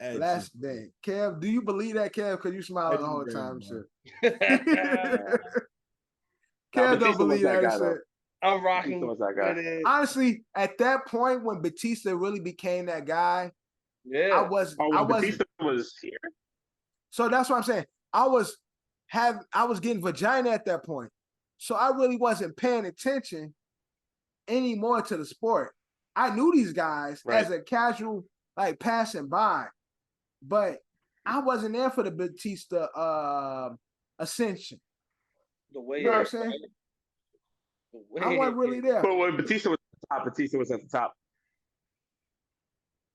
Edge. Less than. Kev, do you believe that, Kev? Because you smiling the whole time, shit. Kev don't believe that shit. I'm rocking with that guy. Honestly, at that point when Batista really became that guy, Batista was here. So that's what I'm saying. I was getting vagina at that point. So I really wasn't paying attention anymore to the sport. I knew these guys as a casual, like passing by. but I wasn't there for the Batista ascension. The way You know what I'm saying? I wasn't really there. But when Batista was at the top, Batista was at the top.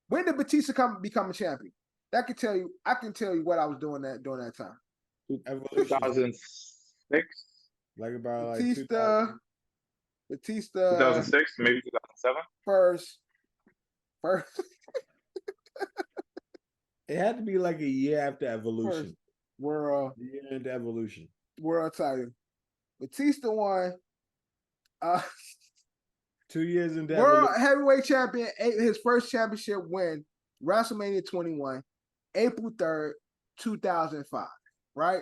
When did Batista become a champion? I can tell you what I was doing during that time. 2006, Like about Batista, like 2006, maybe 2007. First. it had to be like a year after Evolution. First world. Year into Evolution. World title. Batista won 2 years into World Evolution. Heavyweight Champion, his first championship win, WrestleMania 21, April 3rd, 2005. Right?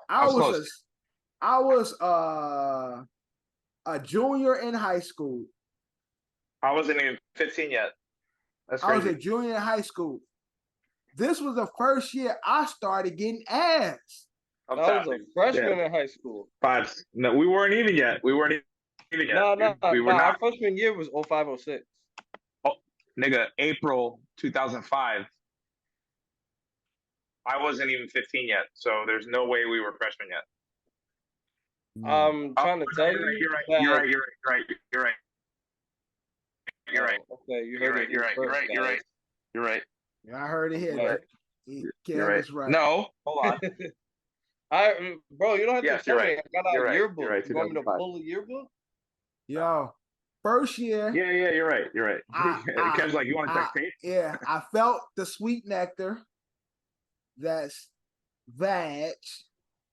I was a junior in high school. I wasn't even 15 yet. That's I crazy. was a junior in high school. This was the first year I started getting ass. I was a freshman in high school. No, we weren't even yet. We weren't even yet. No, we were not. Our freshman year was 05-06. Oh, nigga, April 2005. I wasn't even 15 yet, so there's no way we were freshmen yet. I'm trying to tell you. You're right. You're right. Okay, You're right. Yeah, I heard it here. You're right. Right. No, hold on. Bro, you don't have Yes, to tell you're me. right. I got You're our right. yearbook. You're right. You want me to 2005. pull the yearbook? Yo, first year. Yeah, you're right. Kev's like, you want to check tape? Yeah, I felt the sweet nectar. That's vag.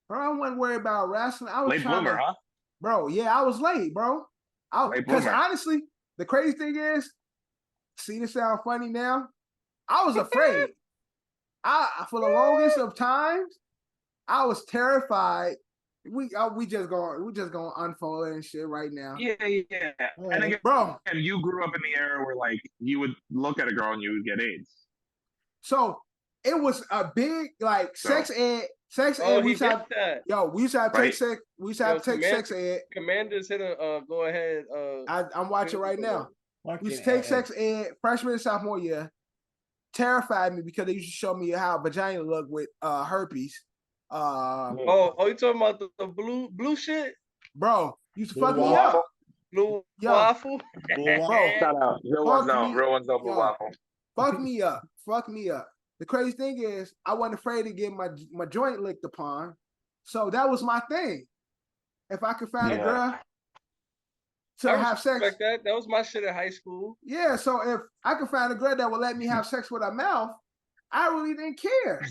Bro, I wasn't worried about wrestling. I was Late bloomer, huh? Bro, yeah, I was late, bro. Because honestly, the crazy thing is, see this sound funny now? I was afraid. For the longest of times, I was terrified. We just gonna unfold it and shit right now. Yeah. And again, bro, you grew up in the era where like you would look at a girl and you would get AIDS. So it was a big like sex ed. We used to have take sex. We used to have take sex ed. Commanders hit a go ahead. I'm watching right now. We used to take sex ed freshman and sophomore year. Terrified me because they used to show me how vagina looked with herpes. You talking about the blue shit? Bro, used to fuck me up. Blue waffle? Bro, shout out. Real ones don't blue waffle. Fuck me up. The crazy thing is, I wasn't afraid to get my joint licked upon. So that was my thing. If I could find a girl to have sex. Like that was my shit in high school. Yeah, so if I could find a girl that would let me have sex with her mouth, I really didn't care.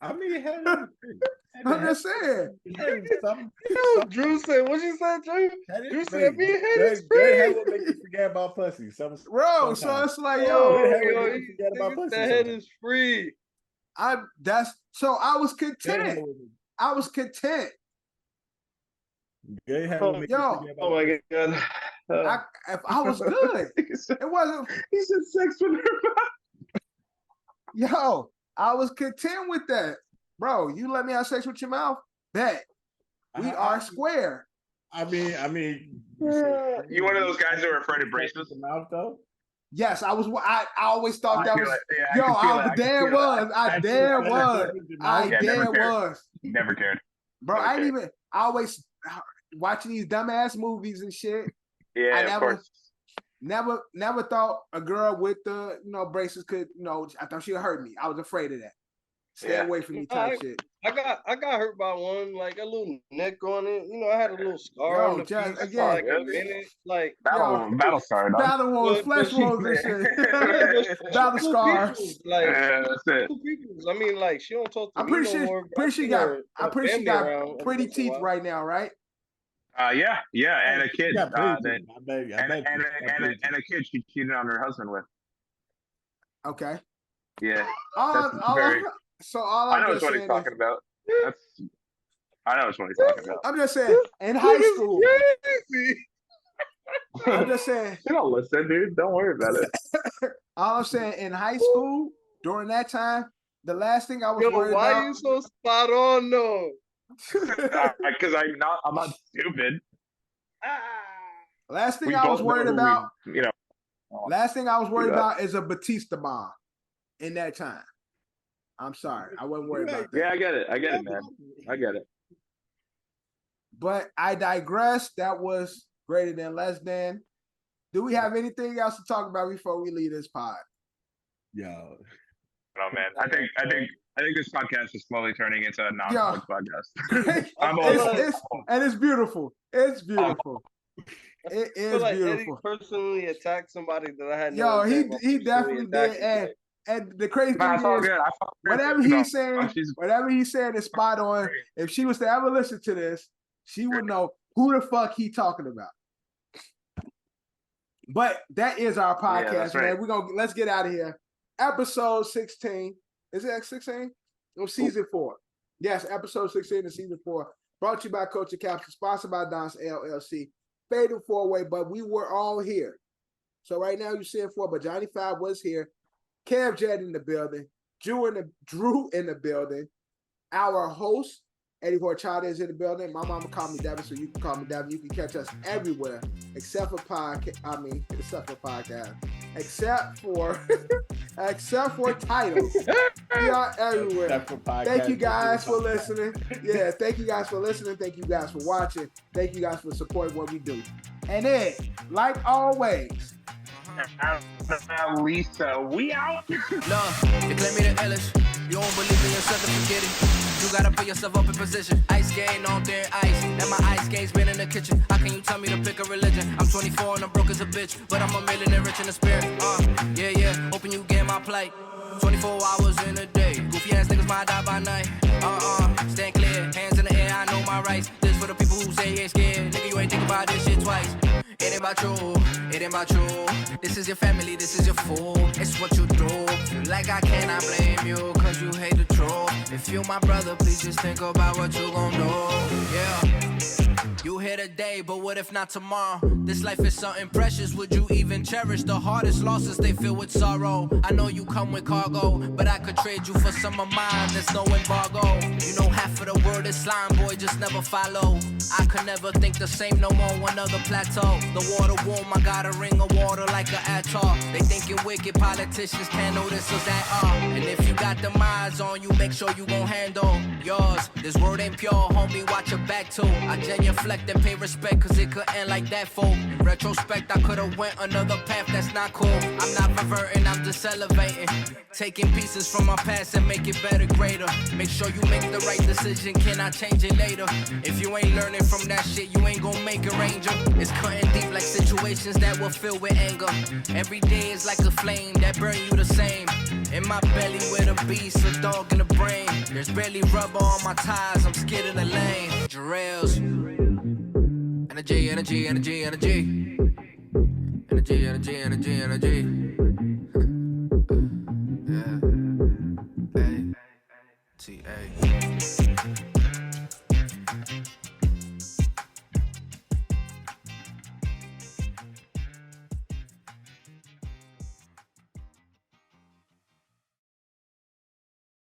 I mean, I'm just saying. Drew said, what you said, Drew? Drew said, me and head is free. Make you forget about pussy. Bro, so it's like, the head is free. So I was content. Oh my god. I was good. It wasn't. He said sex with her. Yo, I was content with that, bro. You let me have sex with your mouth. Bet we are square. I mean. You one of those guys that are afraid of braces? The mouth though. Yes, I was. I always thought that was. Yeah, I damn was. Never cared, bro. I always watching these dumbass movies and shit. Yeah, of course. Never thought a girl with the braces could I thought she'd hurt me. I was afraid of that. Stay away from me type shit. I got hurt by one, like a little neck on it. I had a little scar on the piece, again, like a minute, like battle scar, battle wounds, flesh wounds and shit. Battle scars. Like that's it. I mean, like she don't talk to I'm me pretty no sure. more. I'm pretty sure she got pretty teeth right now, right? Yeah, and a kid. I And bet. a kid she cheated on her husband with. Okay. Yeah. So I know what he's talking about. I know what he's talking about. I'm just saying, in high school. I'm just saying. You don't listen, dude. Don't worry about it. All I'm saying, in high school, during that time, the last thing I was worried why about. Why you so spot on, though? Because I'm not stupid. Last thing We I was both worried know who about. we, Last thing I was worried that. about is a Batista bomb in that time. I'm sorry, I wasn't worried about that. Yeah, I get it, man. I get it. But I digress. That was greater than, less than. Do we have anything else to talk about before we leave this pod? Yo, Oh man, I think this podcast is slowly turning into a non-sports podcast. It's beautiful. It's beautiful. It I feel is like Eddie beautiful. personally attacked somebody that I had Yo, no intent on he personally definitely did. attacking. And the crazy Nah, thing it's all is, good. whatever he's saying is spot on. If she was to ever listen to this, she would know who the fuck he talking about. But that is our podcast, man. Right. Let's get out of here. Episode 16. Is it 16? No, season 4. Yes, episode 16 of season 4. Brought to you by Coach Capsule, sponsored by Don's LLC. Fatal 4-way, but we were all here. So right now you're seeing 4, but Johnny 5 was here. Kev Jed in the building. Drew in the building. Our host, Eddie Horchata, is in the building. My mama called me Devin, so you can call me Devin. You can catch us everywhere except for podcast. Except for titles. We are everywhere. Thank you guys for listening. Yeah, thank you guys for listening. Thank you guys for watching. Thank you guys for supporting what we do. And then, like always, Lisa, we out. Love, you claim me the illest. You don't believe in yourself, then forget it. You gotta put yourself up in position. Ice skating on thin ice. And my ice skate's been in the kitchen. How can you tell me to pick a religion? I'm 24 and I'm broke as a bitch. But I'm a millionaire rich in the spirit. Yeah. Hoping you get my plight. 24 hours in a day. Goofy ass niggas might die by night. Stand clear. Hands in the air, I know my rights. This for the people who say ain't scared. Nigga, you ain't think about this shit twice. It ain't about you, it ain't about you. This is your family, this is your fool. It's what you do. Feel like I cannot blame you, cause you hate the truth. If you my brother, please just think about what you gon' do. Yeah. You here today, but what if not tomorrow? This life is something precious, would you even cherish? The hardest losses, they fill with sorrow. I know you come with cargo, but I could trade you for some of mine, there's no embargo. You know half of the world is slime, boy, just never follow. I could never think the same no more, one other plateau. The water warm, I got a ring of water like an atoll. They thinking wicked politicians can't notice us at all. And if you got them eyes on you, make sure you gon' handle yours. This word ain't pure, homie, watch your back too. I genuflect and pay respect, cause it could end like that, fool. In retrospect, I could've went another path that's not cool. I'm not reverting, I'm just elevating. Taking pieces from my past and make it better, greater. Make sure you make the right decision, can I change it later? If you ain't learning from that shit, you ain't gon' make a ranger. It's cutting deep like situations that will fill with anger. Every day is like a flame that burn you the same. In my belly with a beast, a dog in the brain. There's barely rubber on my tires, I'm scared in the lane. Jerellz. Energy.